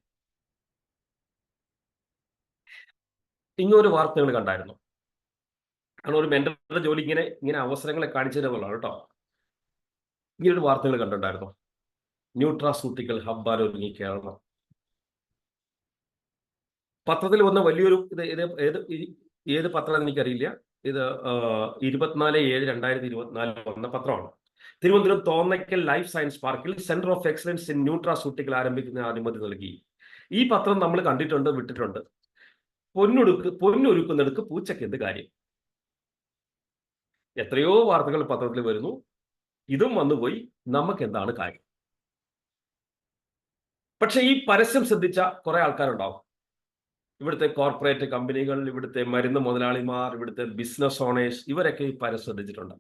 ഇങ്ങനൊരു വാർത്ത നിങ്ങൾ കണ്ടായിരുന്നു? കാരണം ഒരു മെന്ററുടെ ജോലി ഇങ്ങനെ അവസരങ്ങളെ കാണിച്ചു തരുന്നതാണ് കേട്ടോ. ഇങ്ങനൊരു വാർത്തകൾ കണ്ടിട്ടുണ്ടായിരുന്നു. ന്യൂട്രാസ്യൂട്ടിക്കൽ ഹബ്ബാൽ ഒരുങ്ങി കേരളം. പത്രത്തിൽ വന്ന വലിയൊരു ഏത് പത്രം എനിക്കറിയില്ല. ഇത് 24/7/2024 വന്ന പത്രമാണ്. തിരുവനന്തപുരം തോന്നയ്ക്കൽ ലൈഫ് സയൻസ് പാർക്കിൽ centre of excellence in nutraceutical ആരംഭിക്കുന്ന അനുമതി നൽകി. ഈ പത്രം നമ്മൾ കണ്ടിട്ടുണ്ട്, വിട്ടിട്ടുണ്ട്. പൊന്നൊരുക്കുന്നിടക്ക് പൂച്ചയ്ക്ക് എന്ത് കാര്യം? എത്രയോ വാർത്തകൾ പത്രത്തിൽ വരുന്നു, ഇതും വന്നുപോയി, നമുക്ക് എന്താണ് കാര്യം? പക്ഷെ ഈ പരസ്യം ശ്രദ്ധിച്ച കുറെ ആൾക്കാരുണ്ടാവും. ഇവിടുത്തെ കോർപ്പറേറ്റ് കമ്പനികൾ, ഇവിടുത്തെ മരുന്ന് മുതലാളിമാർ, ഇവിടുത്തെ ബിസിനസ് ഓണേഴ്സ്, ഇവരൊക്കെ ഈ പരസ്യം ശ്രദ്ധിച്ചിട്ടുണ്ട്.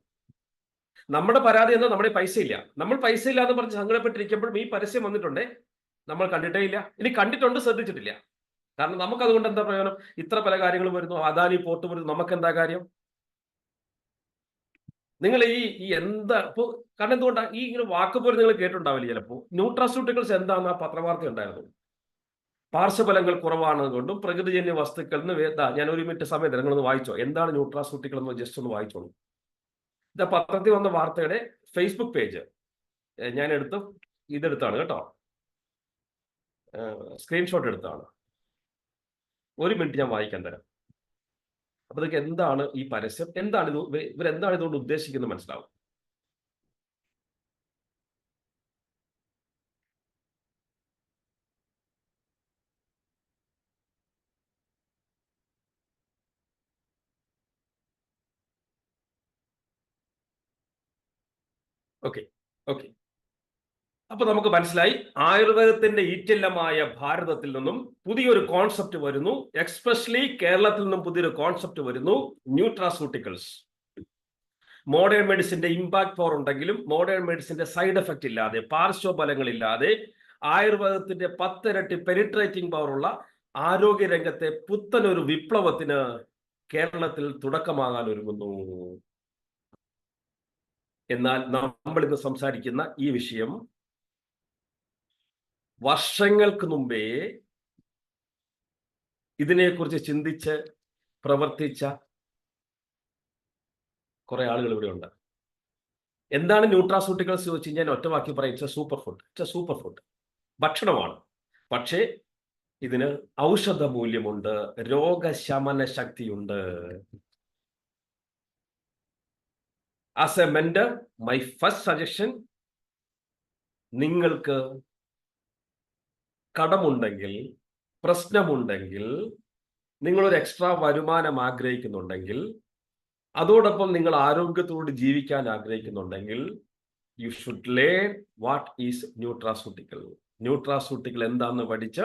നമ്മുടെ പരാതി എന്താ? നമ്മുടെ പൈസ ഇല്ല. നമ്മൾ പൈസ ഇല്ല എന്ന് പറഞ്ഞ് സങ്കടപ്പെട്ടിരിക്കുമ്പോഴും ഈ പരസ്യം വന്നിട്ടുണ്ടേ, നമ്മൾ കണ്ടിട്ടേ ഇല്ല. ഇനി കണ്ടിട്ടുണ്ട്, ശ്രദ്ധിച്ചിട്ടില്ല. കാരണം നമുക്ക് അതുകൊണ്ട് എന്താ പ്രയോജനം? ഇത്ര പല കാര്യങ്ങളും വരുന്നു, അദാനി പോർട്ട് വരുന്നു, നമുക്ക് എന്താ കാര്യം? നിങ്ങൾ ഈ എന്താ ഇപ്പോ? കാരണം എന്തുകൊണ്ടാ ഈ ഇങ്ങനെ വാക്കുപോലും നിങ്ങൾ കേട്ടിട്ടുണ്ടാവില്ല ചിലപ്പോൾ. ന്യൂട്രാസ്യൂട്ടിക്കൽസ് എന്താണെന്ന് ആ പത്രവാർത്ത ഉണ്ടായിരുന്നു. പാർശ്വഫലങ്ങൾ കുറവാണെന്നുകൊണ്ടും പ്രകൃതിജന്യ വസ്തുക്കളിൽ നിന്ന് ഞാൻ 1 മിനിറ്റ് സമയം നിങ്ങളൊന്ന് വായിച്ചോ. എന്താണ് ന്യൂട്രാസ്യൂട്ടിക്കൽ എന്ന് ജസ്റ്റ് ഒന്ന് വായിച്ചോളൂ. ഇത് പത്രത്തിൽ വന്ന വാർത്തയുടെ ഫേസ്ബുക്ക് പേജ് ഞാൻ ഇതെടുത്താണ് കേട്ടോ, സ്ക്രീൻഷോട്ട് എടുത്താണ്. 1 മിനിറ്റ് ഞാൻ വായിക്കാൻ തരാം. അപ്പൊ ഇതൊക്കെ എന്താണ് ഈ പരസ്യം, ഇവരെന്താണ് ഇതുകൊണ്ട് ഉദ്ദേശിക്കുന്നത് മനസ്സിലാവും. ഓക്കെ. അപ്പൊ നമുക്ക് മനസ്സിലായി, ആയുർവേദത്തിന്റെ ഈറ്റില്ലമായ ഭാരതത്തിൽ നിന്നും പുതിയൊരു കോൺസെപ്റ്റ് വരുന്നു. എക്സ്പെഷ്യലി കേരളത്തിൽ നിന്നും പുതിയൊരു കോൺസെപ്റ്റ് വരുന്നു, ന്യൂട്രാസ്യൂട്ടിക്കൽസ്. മോഡേൺ മെഡിസിന്റെ ഇമ്പാക്ട് പവർ ഉണ്ടെങ്കിലും മോഡേൺ മെഡിസിന്റെ സൈഡ് എഫക്റ്റ് ഇല്ലാതെ, പാർശ്വഫലങ്ങളില്ലാതെ, ആയുർവേദത്തിന്റെ 10 ഇരട്ടി പെനിട്രേറ്റിംഗ് പവർ ഉള്ള ആരോഗ്യ രംഗത്തെ പുത്തനൊരു വിപ്ലവത്തിന് കേരളത്തിൽ തുടക്കമാകാൻ ഒരുങ്ങുന്നു. എന്നാൽ നമ്മൾ ഇന്ന് സംസാരിക്കുന്ന ഈ വിഷയം വർഷങ്ങൾക്ക് മുമ്പേ ഇതിനെക്കുറിച്ച് ചിന്തിച്ച് പ്രവർത്തിച്ച കുറെ ആളുകൾ ഇവിടെ ഉണ്ട്. എന്താണ് ന്യൂട്രാസ്യൂട്ടിക്കൽസ് ചോദിച്ചു കഴിഞ്ഞാൽ ഒറ്റ വാക്കി പറയും, it's A super food. It's A super food, ഭക്ഷണമാണ്. പക്ഷേ ഇതിന് ഔഷധ മൂല്യമുണ്ട്, രോഗശമന ശക്തിയുണ്ട്. As A mentor, my first suggestion, നിങ്ങൾക്ക് കടമുണ്ടെങ്കിൽ, പ്രശ്നമുണ്ടെങ്കിൽ, നിങ്ങളൊരു എക്സ്ട്രാ വരുമാനം ആഗ്രഹിക്കുന്നുണ്ടെങ്കിൽ, അതോടൊപ്പം നിങ്ങൾ ആരോഗ്യത്തോട് ജീവിക്കാൻ ആഗ്രഹിക്കുന്നുണ്ടെങ്കിൽ, you should learn what is nutraceutical. Nutraceutical എന്താണെന്ന് പഠിച്ച്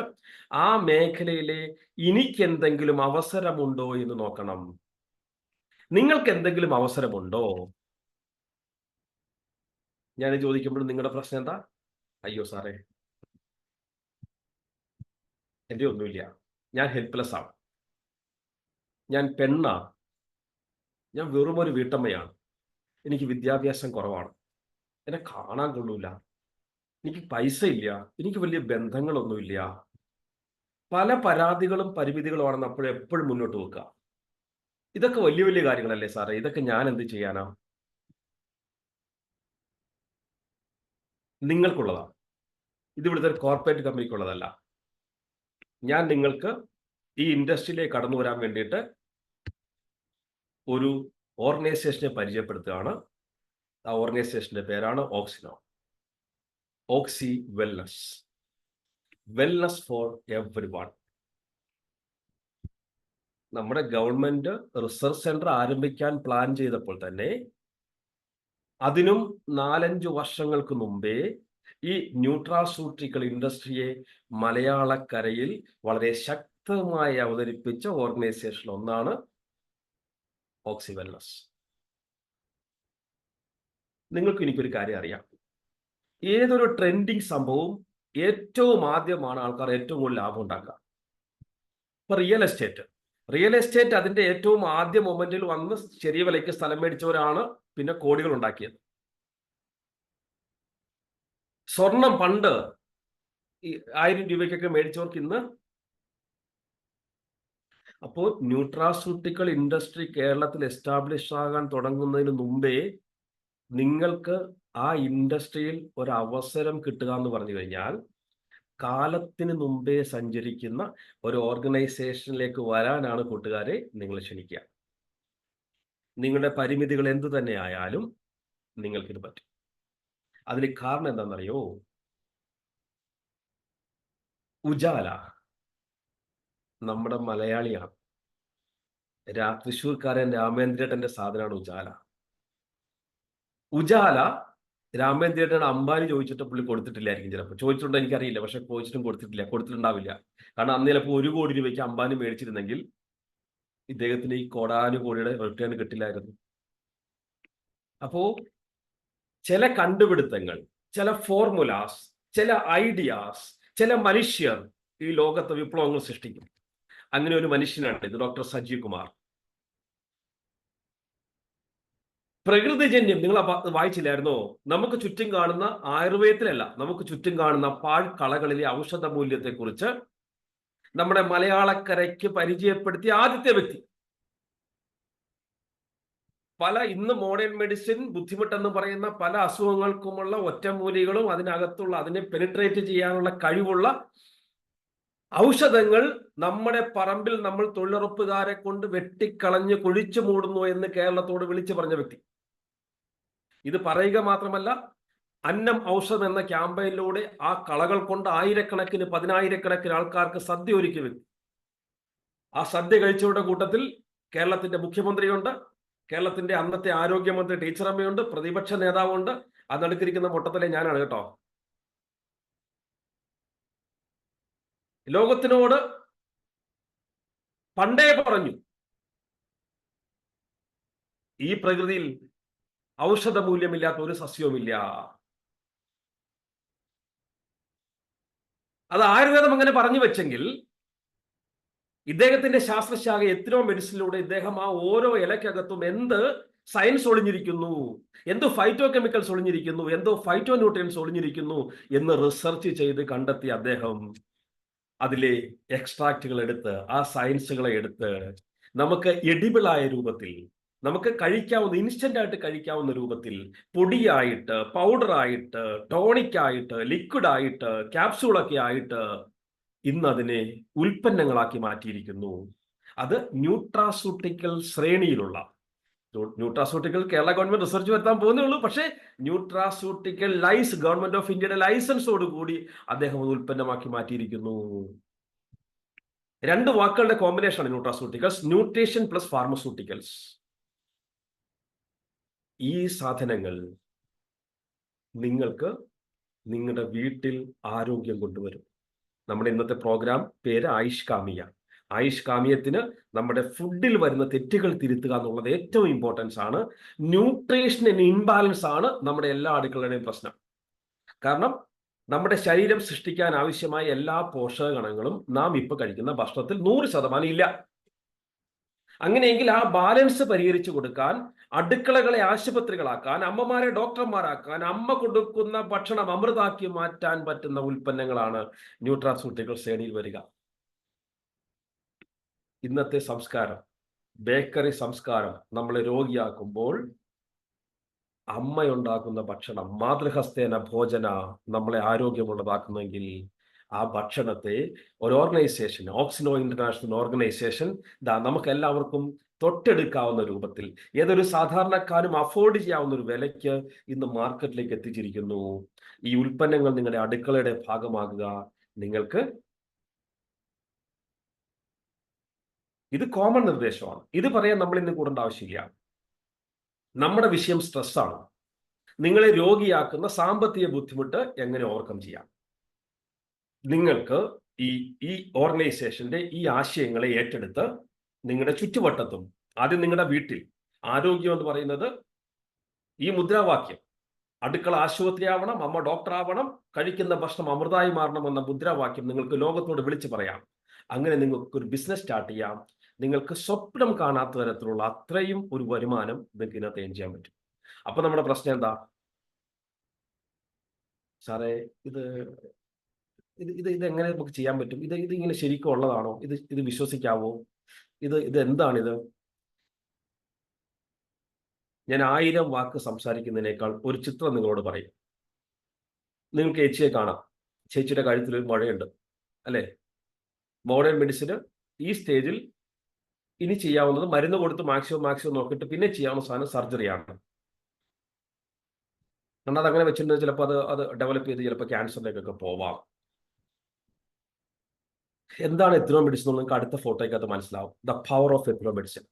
ആ മേഖലയിലെ എനിക്ക് എന്തെങ്കിലും അവസരമുണ്ടോ എന്ന് നോക്കണം. നിങ്ങൾക്ക് എന്തെങ്കിലും അവസരമുണ്ടോ? ഞാൻ ചോദിക്കുമ്പോൾ നിങ്ങളുടെ പ്രശ്നം എന്താ? അയ്യോ സാറേ, എൻ്റെ ഒന്നുമില്ല, ഞാൻ ഹെൽപ്ലെസ് ആണ്, ഞാൻ പെണ്ണാണ്, ഞാൻ വെറും ഒരു വീട്ടമ്മയാണ്, എനിക്ക് വിദ്യാഭ്യാസം കുറവാണ്, എന്നെ കാണാൻ കൊള്ളൂല, എനിക്ക് പൈസ ഇല്ല, എനിക്ക് വലിയ ബന്ധങ്ങളൊന്നുമില്ല. പല പരാതികളും പരിമിതികളുമാണെന്ന് എപ്പോഴും മുന്നോട്ട് വെക്കുക. ഇതൊക്കെ വലിയ വലിയ കാര്യങ്ങളല്ലേ സാറേ, ഇതൊക്കെ ഞാൻ എന്ത് ചെയ്യാനാ? നിങ്ങൾക്കുള്ളതാണ്. ഇത് ഇവിടുത്തെ ഒരു കോർപ്പറേറ്റ് കമ്പനിക്കുള്ളതല്ല. ഞാൻ നിങ്ങൾക്ക് ഈ ഇൻഡസ്ട്രിയിലേക്ക് കടന്നു വരാൻ വേണ്ടിയിട്ട് ഒരു ഓർഗനൈസേഷനെ പരിചയപ്പെടുത്തുകയാണ്. ആ ഓർഗനൈസേഷന്റെ പേരാണ് Oxino. Oxy wellness, wellness for everyone. നമ്മുടെ ഗവൺമെന്റ് റിസർച്ച് സെന്റർ ആരംഭിക്കാൻ പ്ലാൻ ചെയ്തപ്പോൾ തന്നെ അതിനും 4-5 വർഷങ്ങൾക്ക് മുമ്പേ ഈ ന്യൂട്രാസ്യൂട്ടിക്കൽ ഇൻഡസ്ട്രിയെ മലയാളക്കരയിൽ വളരെ ശക്തമായി അവതരിപ്പിച്ച ഓർഗനൈസേഷൻ ഒന്നാണ് ഓക്സി വെൽനസ്. നിങ്ങൾക്ക് എനിക്കൊരു കാര്യം അറിയാം, ഏതൊരു ട്രെൻഡിങ് സംഭവവും ഏറ്റവും ആദ്യമാണ് ആൾക്കാർ ഏറ്റവും കൂടുതൽ ലാഭം ഉണ്ടാക്കുക. ഇപ്പൊ റിയൽ എസ്റ്റേറ്റ് അതിന്റെ ഏറ്റവും ആദ്യ മൊമെന്റിൽ വന്ന് ചെറിയ വിലയ്ക്ക് സ്ഥലം മേടിച്ചവരാണ് പിന്നെ കോടികൾ ഉണ്ടാക്കിയത്. സ്വർണം പണ്ട് 1000 രൂപയ്ക്കൊക്കെ മേടിച്ചവർക്ക് ഇന്ന് അപ്പോൾ ന്യൂട്രാസ്യൂട്ടിക്കൽ ഇൻഡസ്ട്രി കേരളത്തിൽ എസ്റ്റാബ്ലിഷ് ആകാൻ തുടങ്ങുന്നതിന് മുമ്പേ നിങ്ങൾക്ക് ആ ഇൻഡസ്ട്രിയിൽ ഒരു അവസരം കിട്ടുക എന്ന് പറഞ്ഞു കഴിഞ്ഞാൽ കാലത്തിന് മുമ്പേ സഞ്ചരിക്കുന്ന ഒരു ഓർഗനൈസേഷനിലേക്ക് വരാനാണ് കൂട്ടുകാരെ നിങ്ങൾ ക്ഷണിക്കുക. നിങ്ങളുടെ പരിമിതികൾ എന്തു തന്നെ ആയാലും നിങ്ങൾക്കിത് പറ്റും. അതിന് കാരണം എന്താണെന്നറിയോ? ഉജാല നമ്മുടെ മലയാളിയാണ്. തൃശ്ശൂർക്കാരൻ രാമേന്ദ്രേട്ടന്റെ സാധനമാണ് ഉജാല. ഉജാല രാമേന്ദ്രേട്ടൻ അംബാനി ചോദിച്ചിട്ട് പുള്ളി കൊടുത്തിട്ടില്ലായിരിക്കും. ചിലപ്പോൾ ചോദിച്ചിട്ടുണ്ടോ എനിക്കറിയില്ല, പക്ഷെ ചോദിച്ചിട്ടും കൊടുത്തിട്ടുണ്ടാവില്ല. കാരണം അന്ന് ചിലപ്പോൾ 1 കോടി രൂപയ്ക്ക് അംബാനി മേടിച്ചിരുന്നെങ്കിൽ ഇദ്ദേഹത്തിന് ഈ കോടാനുകോടിയുടെ റിട്ടേൺ കിട്ടില്ലായിരുന്നു. അപ്പോ ചില കണ്ടുപിടുത്തങ്ങൾ, ചില ഫോർമുലാസ്, ചില ഐഡിയാസ്, ചില മനുഷ്യർ ഈ ലോകത്ത് വിപ്ലവങ്ങൾ സൃഷ്ടിക്കും. അങ്ങനെ ഒരു മനുഷ്യനാണ് ഇത് ഡോക്ടർ സജീവ് കുമാർ. പ്രകൃതിജന്യം നിങ്ങൾ വായിച്ചില്ലായിരുന്നോ? നമുക്ക് ചുറ്റും കാണുന്ന, ആയുർവേദത്തിലല്ല, നമുക്ക് ചുറ്റും കാണുന്ന പാഴ്കളകളിലെ ഔഷധ മൂല്യത്തെക്കുറിച്ച് നമ്മുടെ മലയാളക്കരയ്ക്ക് പരിചയപ്പെടുത്തിയ ആദ്യത്തെ വ്യക്തി. ഇന്ന് മോഡേൺ മെഡിസിൻ ബുദ്ധിമുട്ടെന്ന് പറയുന്ന പല അസുഖങ്ങൾക്കുമുള്ള ഒറ്റമൂലികളും അതിനകത്തുള്ള അതിനെ പെനിട്രേറ്റ് ചെയ്യാനുള്ള കഴിവുള്ള ഔഷധങ്ങൾ നമ്മുടെ പറമ്പിൽ നമ്മൾ തൊഴിലുറപ്പുകാരെ കൊണ്ട് വെട്ടിക്കളഞ്ഞ് കുഴിച്ചു മൂടുന്നു എന്ന് കേരളത്തോട് വിളിച്ചു പറഞ്ഞ വ്യക്തി. ഇത് പറയുക മാത്രമല്ല, അന്നം ഔഷധം എന്ന ക്യാമ്പയിനിലൂടെ ആ കളകൾ കൊണ്ട് ആയിരക്കണക്കിന് 10,000-കണക്കിന് ആൾക്കാർക്ക് സദ്യ ഒരുക്കിയ വ്യക്തി. ആ സദ്യ കഴിച്ചവരുടെ കൂട്ടത്തിൽ കേരളത്തിന്റെ മുഖ്യമന്ത്രിയുണ്ട്, കേരളത്തിന്റെ അന്നത്തെ ആരോഗ്യമന്ത്രി ടീച്ചറമ്മയുണ്ട്, പ്രതിപക്ഷ നേതാവുണ്ട്. അത് നടുക്കിരിക്കുന്ന മൊട്ടത്തിലെ ഞാനാണ് കേട്ടോ. ലോകത്തിനോട് പണ്ടേ പറഞ്ഞു, ഈ പ്രകൃതിയിൽ ഔഷധ മൂല്യമില്ലാത്ത ഒരു സസ്യവുമില്ല. അത് ആയുർവേദം അങ്ങനെ പറഞ്ഞു വെച്ചെങ്കിൽ ഇദ്ദേഹത്തിന്റെ ശാസ്ത്രശാഖ എത്രയോ മെഡിസിനിലൂടെ ഇദ്ദേഹം ആ ഓരോ ഇലക്കകത്തും എന്ത് സയൻസ് ഒളിഞ്ഞിരിക്കുന്നു, എന്തോ ഫൈറ്റോ കെമിക്കൽസ് ഒളിഞ്ഞിരിക്കുന്നു, എന്തോ ഫൈറ്റോ ന്യൂട്രിയൻസ് ഒളിഞ്ഞിരിക്കുന്നു എന്ന് റിസർച്ച് ചെയ്ത് കണ്ടെത്തി അദ്ദേഹം അതിലെ എക്സ്ട്രാക്റ്റുകൾ എടുത്ത്, ആ സയൻസുകളെ എടുത്ത് നമുക്ക് എഡിബിളായ രൂപത്തിൽ, നമുക്ക് കഴിക്കാവുന്ന, ഇൻസ്റ്റന്റ് ആയിട്ട് കഴിക്കാവുന്ന രൂപത്തിൽ, പൊടിയായിട്ട്, പൗഡറായിട്ട്, ടോണിക്കായിട്ട്, ലിക്വിഡായിട്ട്, ക്യാപ്സൂളൊക്കെ ആയിട്ട് ഇന്ന് അതിനെ ഉൽപ്പന്നങ്ങളാക്കി മാറ്റിയിരിക്കുന്നു. അത് ന്യൂട്രാസ്യൂട്ടിക്കൽ ശ്രേണിയിലുള്ള, ന്യൂട്രാസ്യൂട്ടിക്കൽ കേരള ഗവൺമെന്റ് റിസർച്ച് വരുത്താൻ പോകുന്നേ ഉള്ളൂ. പക്ഷേ ന്യൂട്രാസ്യൂട്ടിക്കൽ ഗവൺമെന്റ് ഓഫ് ഇന്ത്യയുടെ ലൈസൻസോടുകൂടി അദ്ദേഹം അത് ഉൽപ്പന്നമാക്കി മാറ്റിയിരിക്കുന്നു. 2 വാക്കുകളുടെ കോമ്പിനേഷനാണ് ന്യൂട്രാസ്യൂട്ടിക്കൽസ്, ന്യൂട്രീഷൻ പ്ലസ് ഫാർമസ്യൂട്ടിക്കൽസ്. ഈ സാധനങ്ങൾ നിങ്ങൾക്ക് നിങ്ങളുടെ വീട്ടിൽ ആരോഗ്യം കൊണ്ടുവരും. നമ്മുടെ ഇന്നത്തെ പ്രോഗ്രാം പേര് ആയുഷ് കാമിയ. ആയുഷ് കാമിയത്തിന് നമ്മുടെ ഫുഡിൽ വരുന്ന തെറ്റുകൾ തിരുത്തുക എന്നുള്ളത് ഏറ്റവും ഇമ്പോർട്ടൻസ് ആണ്. ന്യൂട്രീഷൻ ഇംബാലൻസ് ആണ് നമ്മുടെ എല്ലാ അടുക്കളയുടെയും പ്രശ്നം. കാരണം നമ്മുടെ ശരീരം സൃഷ്ടിക്കാൻ ആവശ്യമായ എല്ലാ പോഷക ഗണങ്ങളും നാം ഇപ്പൊ കഴിക്കുന്ന ഭക്ഷണത്തിൽ 100% ഇല്ല. അങ്ങനെയെങ്കിൽ ആ ബാലൻസ് പരിഹരിച്ചു കൊടുക്കാൻ, അടുക്കളകളെ ആശുപത്രികളാക്കാൻ, അമ്മമാരെ ഡോക്ടർമാരാക്കാൻ, അമ്മ കൊടുക്കുന്ന ഭക്ഷണം അമൃതാക്കി മാറ്റാൻ പറ്റുന്ന ഉൽപ്പന്നങ്ങളാണ് ന്യൂട്രാസ്യൂട്ടിക്കൽ ശ്രേണിയിൽ വരിക. ഇന്നത്തെ സംസ്കാരം, ബേക്കറി സംസ്കാരം നമ്മളെ രോഗിയാക്കുമ്പോൾ അമ്മയുണ്ടാക്കുന്ന ഭക്ഷണം, മാതൃഹസ്തേന ഭോജന, നമ്മളെ ആരോഗ്യമുള്ളതാക്കുന്നെങ്കിൽ ആ ഭക്ഷണത്തെ ഒരു ഓർഗനൈസേഷൻ, ഓക്സിനോ ഇന്റർനാഷണൽ ഓർഗനൈസേഷൻ നമുക്ക് എല്ലാവർക്കും തൊട്ടെടുക്കാവുന്ന രൂപത്തിൽ, ഏതൊരു സാധാരണക്കാരും അഫോർഡ് ചെയ്യാവുന്ന ഒരു വിലയ്ക്ക് ഇന്ന് മാർക്കറ്റിലേക്ക് എത്തിച്ചിരിക്കുന്നു. ഈ ഉൽപ്പന്നങ്ങൾ നിങ്ങളുടെ അടുക്കളയുടെ ഭാഗമാകുക. നിങ്ങൾക്ക് ഇത് കോമൺ നിർദ്ദേശമാണ്. ഇത് പറയാൻ നമ്മൾ ഇന്ന് കൂടേണ്ട ആവശ്യമില്ല. നമ്മുടെ വിഷയം സ്ട്രെസ്സാണ്. നിങ്ങളെ രോഗിയാക്കുന്ന സാമ്പത്തിക ബുദ്ധിമുട്ട് എങ്ങനെ ഓവർകം ചെയ്യാം? നിങ്ങൾക്ക് ഈ ഓർഗനൈസേഷന്റെ ഈ ആശയങ്ങളെ ഏറ്റെടുത്ത് നിങ്ങളുടെ ചുറ്റുവട്ടത്തും, ആദ്യം നിങ്ങളുടെ വീട്ടിൽ, ആരോഗ്യം എന്ന് പറയുന്നത് ഈ മുദ്രാവാക്യം, അടുക്കള ആശുപത്രി ആവണം, അമ്മ ഡോക്ടർ ആവണം, കഴിക്കുന്ന ഭക്ഷണം അമൃതായി മാറണം എന്ന മുദ്രാവാക്യം നിങ്ങൾക്ക് ലോകത്തോട് വിളിച്ചു പറയാം. അങ്ങനെ നിങ്ങൾക്ക് ഒരു ബിസിനസ് സ്റ്റാർട്ട് ചെയ്യാം. നിങ്ങൾക്ക് സ്വപ്നം കാണാത്ത തരത്തിലുള്ള അത്രയും ഒരു വരുമാനം നിങ്ങൾക്ക് ഇതിനകത്ത് ഏൺ ചെയ്യാൻ പറ്റും. അപ്പൊ നമ്മുടെ പ്രശ്നം എന്താ സാറേ? ഇത് എങ്ങനെ നമുക്ക് ചെയ്യാൻ പറ്റും? ഇത് ഇങ്ങനെ ശരിക്കും ഉള്ളതാണോ? ഇത് വിശ്വസിക്കാവോ? ഇത് എന്താണിത്? ഞാൻ 1000 വാക്ക് സംസാരിക്കുന്നതിനേക്കാൾ ഒരു ചിത്രം നിങ്ങളോട് പറയും. നിങ്ങൾക്ക് ചേച്ചിയെ കാണാം. ചേച്ചിയുടെ കഴുത്തിൽ ഒരു മുഴയുണ്ട് അല്ലേ? മോഡേൺ മെഡിസിന് ഈ സ്റ്റേജിൽ ഇനി ചെയ്യാവുന്നത് മരുന്ന് കൊടുത്ത് മാക്സിമം നോക്കിയിട്ട് പിന്നെ ചെയ്യാവുന്ന സാധനം സർജറിയാണ്. കാരണം അതങ്ങനെ വെച്ചിട്ടുണ്ടെങ്കിൽ ചിലപ്പോൾ അത് ഡെവലപ്പ് ചെയ്ത് ചിലപ്പോൾ ക്യാൻസറിലേക്കൊക്കെ പോവാം. എന്താണ് എത്നോ മെഡിസിൻ നിങ്ങൾക്ക് അടുത്ത ഫോട്ടോയ്ക്കകത്ത് മനസ്സിലാവും. The power of ethno medicine.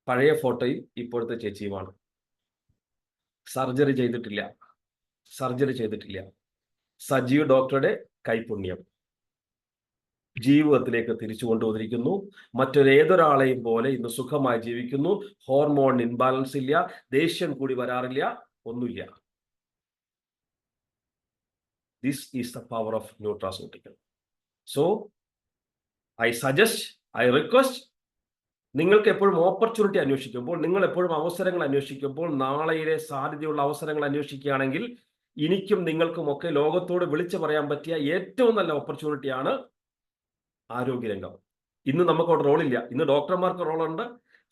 പഴയ ഫോട്ടോയും ഇപ്പോഴത്തെ ചേച്ചിയുമാണ്. സർജറി ചെയ്തിട്ടില്ല. സജീവ് ഡോക്ടറുടെ കൈപുണ്യം ജീവിതത്തിലേക്ക് തിരിച്ചു കൊണ്ടുവന്നിരിക്കുന്നു. മറ്റൊരേതൊരാളെയും പോലെ ഇന്ന് സുഖമായി ജീവിക്കുന്നു. ഹോർമോൺ ഇൻബാലൻസ് ഇല്ല, ദേഷ്യം കൂടി വരാറില്ല, ഒന്നുമില്ല. This is the power of nutraceutical. So I suggest, I request, നിങ്ങൾക്ക് എപ്പോഴും ഓപ്പർച്യൂണിറ്റി അന്വേഷിക്കുമ്പോൾ, നിങ്ങൾ എപ്പോഴും അവസരങ്ങൾ അന്വേഷിക്കുമ്പോൾ, നാളെയിലെ സാധ്യതയുള്ള അവസരങ്ങൾ അന്വേഷിക്കുകയാണെങ്കിൽ എനിക്കും നിങ്ങൾക്കുമൊക്കെ ലോകത്തോട് വിളിച്ചു പറയാൻ പറ്റിയ ഏറ്റവും നല്ല ഓപ്പർച്യൂണിറ്റിയാണ് ആരോഗ്യരംഗം. ഇന്ന് നമുക്ക് അവിടെ റോളില്ല. ഇന്ന് ഡോക്ടർമാർക്ക് റോളുണ്ട്,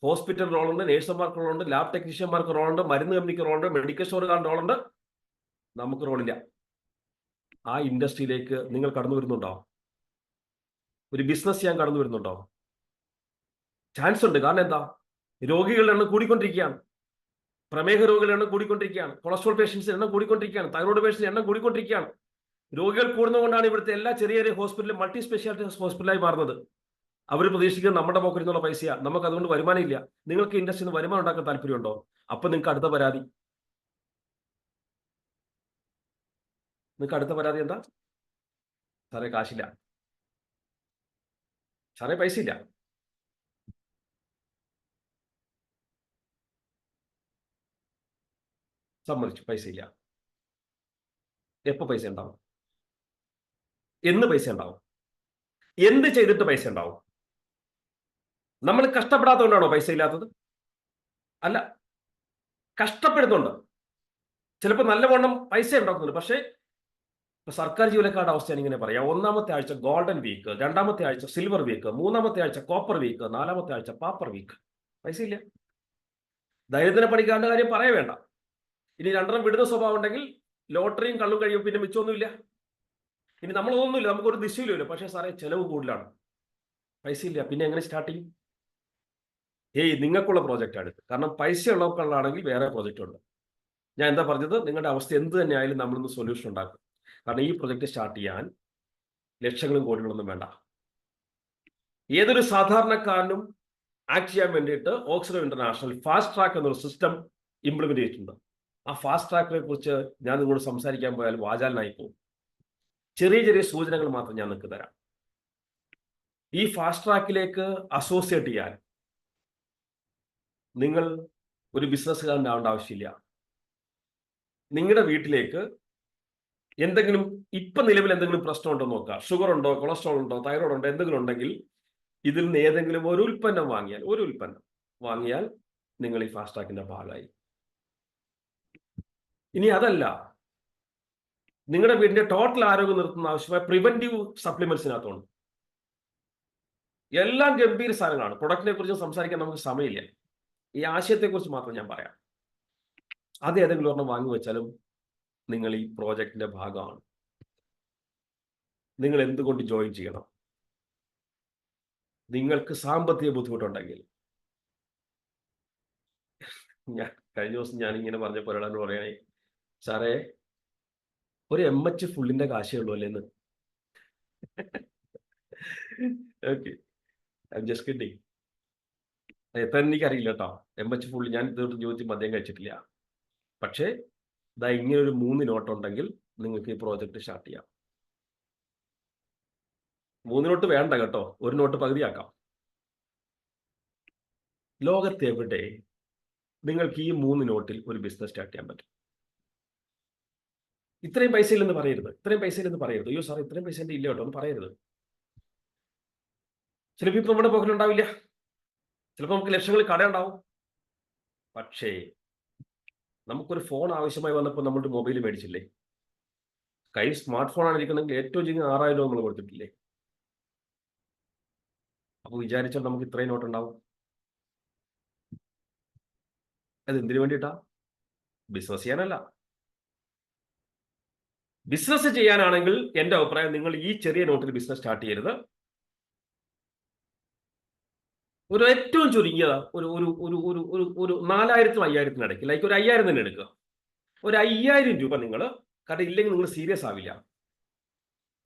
ഹോസ്പിറ്റൽ റോളുണ്ട്, നേഴ്സുമാർക്ക് റോളുണ്ട്, ലാബ് ടെക്നീഷ്യന്മാർക്ക് റോളുണ്ട്, മരുന്ന് കമ്പനിക്ക് റോളുണ്ട്, മെഡിക്കൽ സ്റ്റോറുകാരുടെ റോളുണ്ട്. നമുക്ക് റോളില്ല. ആ ഇൻഡസ്ട്രിയിലേക്ക് നിങ്ങൾ കടന്നു വരുന്നുണ്ടോ? ഒരു ബിസിനസ് ചെയ്യാൻ കടന്നു വരുന്നുണ്ടോ? ചാൻസ് ഉണ്ട്. കാരണം എന്താ? രോഗികളുടെ എണ്ണം കൂടിക്കൊണ്ടിരിക്കുകയാണ്. പ്രമേഹ രോഗികളുടെ എണ്ണം കൂടിക്കൊണ്ടിരിക്കുകയാണ്. കൊളസ്ട്രോൾ പേഷ്യൻസിന്റെ എണ്ണം കൂടിക്കൊണ്ടിരിക്കുകയാണ്. തൈറോയ്ഡ് പേഷ്യൻസിന്റെ എണ്ണം കൂടിക്കൊണ്ടിരിക്കുകയാണ്. രോഗികൾ കൂടുന്നതുകൊണ്ടാണ് ഇവിടുത്തെ എല്ലാ ചെറിയ ഹോസ്പിറ്റലും മൾട്ടി സ്പെഷ്യാലിറ്റി ഹോസ്പിറ്റലായി മാറുന്നത്. അവർ പ്രതീക്ഷിക്കുന്നത് നമ്മുടെ പോക്കറ്റിൽ നിന്നുള്ള പൈസയാണ്. നമുക്ക് അതുകൊണ്ട് വരുമാനം ഇല്ല. നിങ്ങൾക്ക് ഇൻഡസ്ട്രിയിൽ നിന്ന് വരുമാനം ഉണ്ടാക്കാൻ താല്പര്യമുണ്ടോ? അപ്പൊ നിങ്ങൾക്ക് അടുത്ത പരാതി എന്താ? സാറേ കാശില്ല, സാറേ പൈസ ഇല്ല. സമ്മതിച്ചു, പൈസ ഇല്ല. എപ്പോ പൈസ ഉണ്ടാവും? എന്ന് പൈസ ഉണ്ടാവും? എന്ത് ചെയ്തിട്ട് പൈസ ഉണ്ടാവും? നമ്മൾ കഷ്ടപ്പെടാത്തതുകൊണ്ടാണോ പൈസ ഇല്ലാത്തത്? അല്ല, കഷ്ടപ്പെടുന്നുണ്ട്. ചിലപ്പോൾ നല്ലവണ്ണം പൈസ ഉണ്ടാക്കുന്നുണ്ട്. പക്ഷേ സർക്കാർ ജീവനക്കാരുടെ അവസ്ഥ ഇങ്ങനെ പറയാം. 1-ാമത്തെ ആഴ്ച ഗോൾഡൻ വീക്ക്, 2-ാമത്തെ ആഴ്ച സിൽവർ വീക്ക്, 3-ാമത്തെ ആഴ്ച കോപ്പർ വീക്ക്, 4-ാമത്തെ ആഴ്ച പാപ്പർ വീക്ക്. പൈസ ഇല്ല. ദരിദ്ര പണിക്കാരുടെ കാര്യം പറയേ വേണ്ട. ഇനി 2 വിടുന്ന സ്വഭാവം ഉണ്ടെങ്കിൽ ലോട്ടറിയും കള്ളും കഴിയും, പിന്നെ മിച്ചമൊന്നുമില്ല. ഇനി നമ്മളൊന്നുമില്ല, നമുക്കൊരു ദിശയിലുമില്ല. പക്ഷേ സാറേ ചെലവ് കൂടുതലാണ്, പൈസ ഇല്ല. പിന്നെ എങ്ങനെ സ്റ്റാർട്ട് ചെയ്യും? നിങ്ങൾക്കുള്ള പ്രോജക്റ്റാണ് ഇത്. കാരണം പൈസ ഉള്ളവർക്കുള്ളതാണെങ്കിൽ വേറെ പ്രോജക്റ്റ് ഉണ്ട്. ഞാൻ എന്താ പറഞ്ഞത്? നിങ്ങളുടെ അവസ്ഥ എന്ത് തന്നെ ആയാലും നമ്മളൊന്ന് സൊല്യൂഷൻ ഉണ്ടാക്കും. കാരണം ഈ പ്രൊജക്ട് സ്റ്റാർട്ട് ചെയ്യാൻ ലക്ഷങ്ങളും കോടികളൊന്നും വേണ്ട. ഏതൊരു സാധാരണക്കാരനും ആക്ട് ചെയ്യാൻ വേണ്ടിയിട്ട് ഓക്സിഡോ ഇന്റർനാഷണൽ ഫാസ്റ്റ് ട്രാക്ക് എന്നൊരു സിസ്റ്റം ഇംപ്ലിമെന്റ് ചെയ്തിട്ടുണ്ട്. ആ ഫാസ്റ്റ് ട്രാക്കിനെ കുറിച്ച് ഞാൻ നിങ്ങളോട് സംസാരിക്കാൻ പോയാൽ വാചാലനായി പോകും. ചെറിയ സൂചനകൾ മാത്രം ഞാൻ നിങ്ങൾക്ക് തരാം. ഈ ഫാസ്റ്റ് ട്രാക്കിലേക്ക് അസോസിയേറ്റ് ചെയ്യാൻ നിങ്ങൾ ഒരു ബിസിനസ്സുകാരനാവേണ്ട ആവശ്യമില്ല. നിങ്ങളുടെ വീട്ടിലേക്ക് എന്തെങ്കിലും നിലവിൽ എന്തെങ്കിലും പ്രശ്നമുണ്ടോ നോക്കുക. ഷുഗർ ഉണ്ടോ, കൊളസ്ട്രോൾ ഉണ്ടോ, തൈറോയ്ഡ് ഉണ്ടോ, എന്തെങ്കിലും ഉണ്ടെങ്കിൽ ഇതിൽ നിന്ന് ഏതെങ്കിലും ഒരു ഉൽപ്പന്നം വാങ്ങിയാൽ നിങ്ങൾ ഈ ഫാസ്റ്റ് ട്രാക്കിന്റെ ഭാഗമായി. ഇനി അതല്ല, നിങ്ങളുടെ വീടിന്റെ ടോട്ടൽ ആരോഗ്യം നിർത്തുന്ന ആവശ്യമായ പ്രിവെന്റീവ് സപ്ലിമെന്റ്സിനകത്തുണ്ട്. എല്ലാം ഗംഭീര സാധനങ്ങളാണ്. പ്രൊഡക്റ്റിനെ കുറിച്ച് സംസാരിക്കാൻ നമുക്ക് സമയമില്ല. ഈ ആശയത്തെക്കുറിച്ച് മാത്രം ഞാൻ പറയാം. അത് ഏതെങ്കിലും ഒരെണ്ണം വാങ്ങി വെച്ചാലും നിങ്ങൾ ഈ പ്രോജക്റ്റിന്റെ ഭാഗമാണ്. നിങ്ങൾ എന്തുകൊണ്ട് ജോയിൻ ചെയ്യണം? നിങ്ങൾക്ക് സാമ്പത്തിക ബുദ്ധിമുട്ടുണ്ടെങ്കിൽ, കഴിഞ്ഞ ദിവസം ഞാനിങ്ങനെ പറഞ്ഞപ്പോൾ ഒരാളെന്ന് പറയണേ, സാറേ ഒരു MH ഫുള്ളിന്റെ കാശേ ഉള്ളൂ അല്ലേന്ന്. Okay, I'm just kidding. എത്ര എനിക്കറിയില്ല കേട്ടോ. MH ഫുള്ള് ഞാൻ ഇതുകൊണ്ട് ജീവിതത്തിൽ മദ്യം കഴിച്ചിട്ടില്ല. പക്ഷേ ഇങ്ങനെ ഒരു 3 നോട്ട് ഉണ്ടെങ്കിൽ നിങ്ങൾക്ക് ഈ പ്രോജക്റ്റ് സ്റ്റാർട്ട് ചെയ്യാം. 3 നോട്ട് വേണ്ട കേട്ടോ, 1 നോട്ട് പകുതിയാക്കാം. ലോകത്തെവിടെ നിങ്ങൾക്ക് ഈ 3 നോട്ടിൽ ഒരു ബിസിനസ് സ്റ്റാർട്ട് ചെയ്യാൻ പറ്റും? ഇത്രയും പൈസ ഇല്ലെന്ന് പറയരുത്. അയ്യോ സാർ ഇത്രയും പൈസ ഇല്ല കേട്ടോ എന്ന് പറയരുത്. ചിലപ്പോൾ ഇപ്പം നമ്മുടെ പോക്കറ്റിലുണ്ടാവില്ല. ചിലപ്പോൾ നമുക്ക് ലക്ഷങ്ങളിൽ കടയുണ്ടാവും. പക്ഷേ നമുക്കൊരു ഫോൺ ആവശ്യമായി വന്നപ്പോൾ നമ്മുടെ മൊബൈൽ മേടിച്ചില്ലേ? കയ്യിൽ സ്മാർട്ട് ഫോൺ ആണ് ഇരിക്കണമെങ്കിൽ ഏറ്റവും ചുരുങ്ങി 6000 രൂപ നമ്മൾ കൊടുത്തിട്ടില്ലേ? അപ്പൊ വിചാരിച്ചാൽ നമുക്ക് ഇത്രയും നോട്ട് ഉണ്ടാവും. അത് എന്തിനു വേണ്ടിയിട്ടാ? ബിസിനസ് ചെയ്യാനല്ല. ബിസിനസ് ചെയ്യാനാണെങ്കിൽ എന്റെ അഭിപ്രായം, നിങ്ങൾ ഈ ചെറിയ നോട്ടിൽ ബിസിനസ് സ്റ്റാർട്ട് ചെയ്യരുത്. ഒരു ഏറ്റവും ചുരുങ്ങിയ ഒരു ഒരു ഒരു ഒരു ഒരു ഒരു 4000-നും 5000-നും ഇടയ്ക്ക്, ലൈക്ക് ഒരു 5000 തന്നെ എടുക്കുക. ഒരു 5000 രൂപ നിങ്ങൾ, കാരണം ഇല്ലെങ്കിൽ നിങ്ങൾ സീരിയസ് ആവില്ല.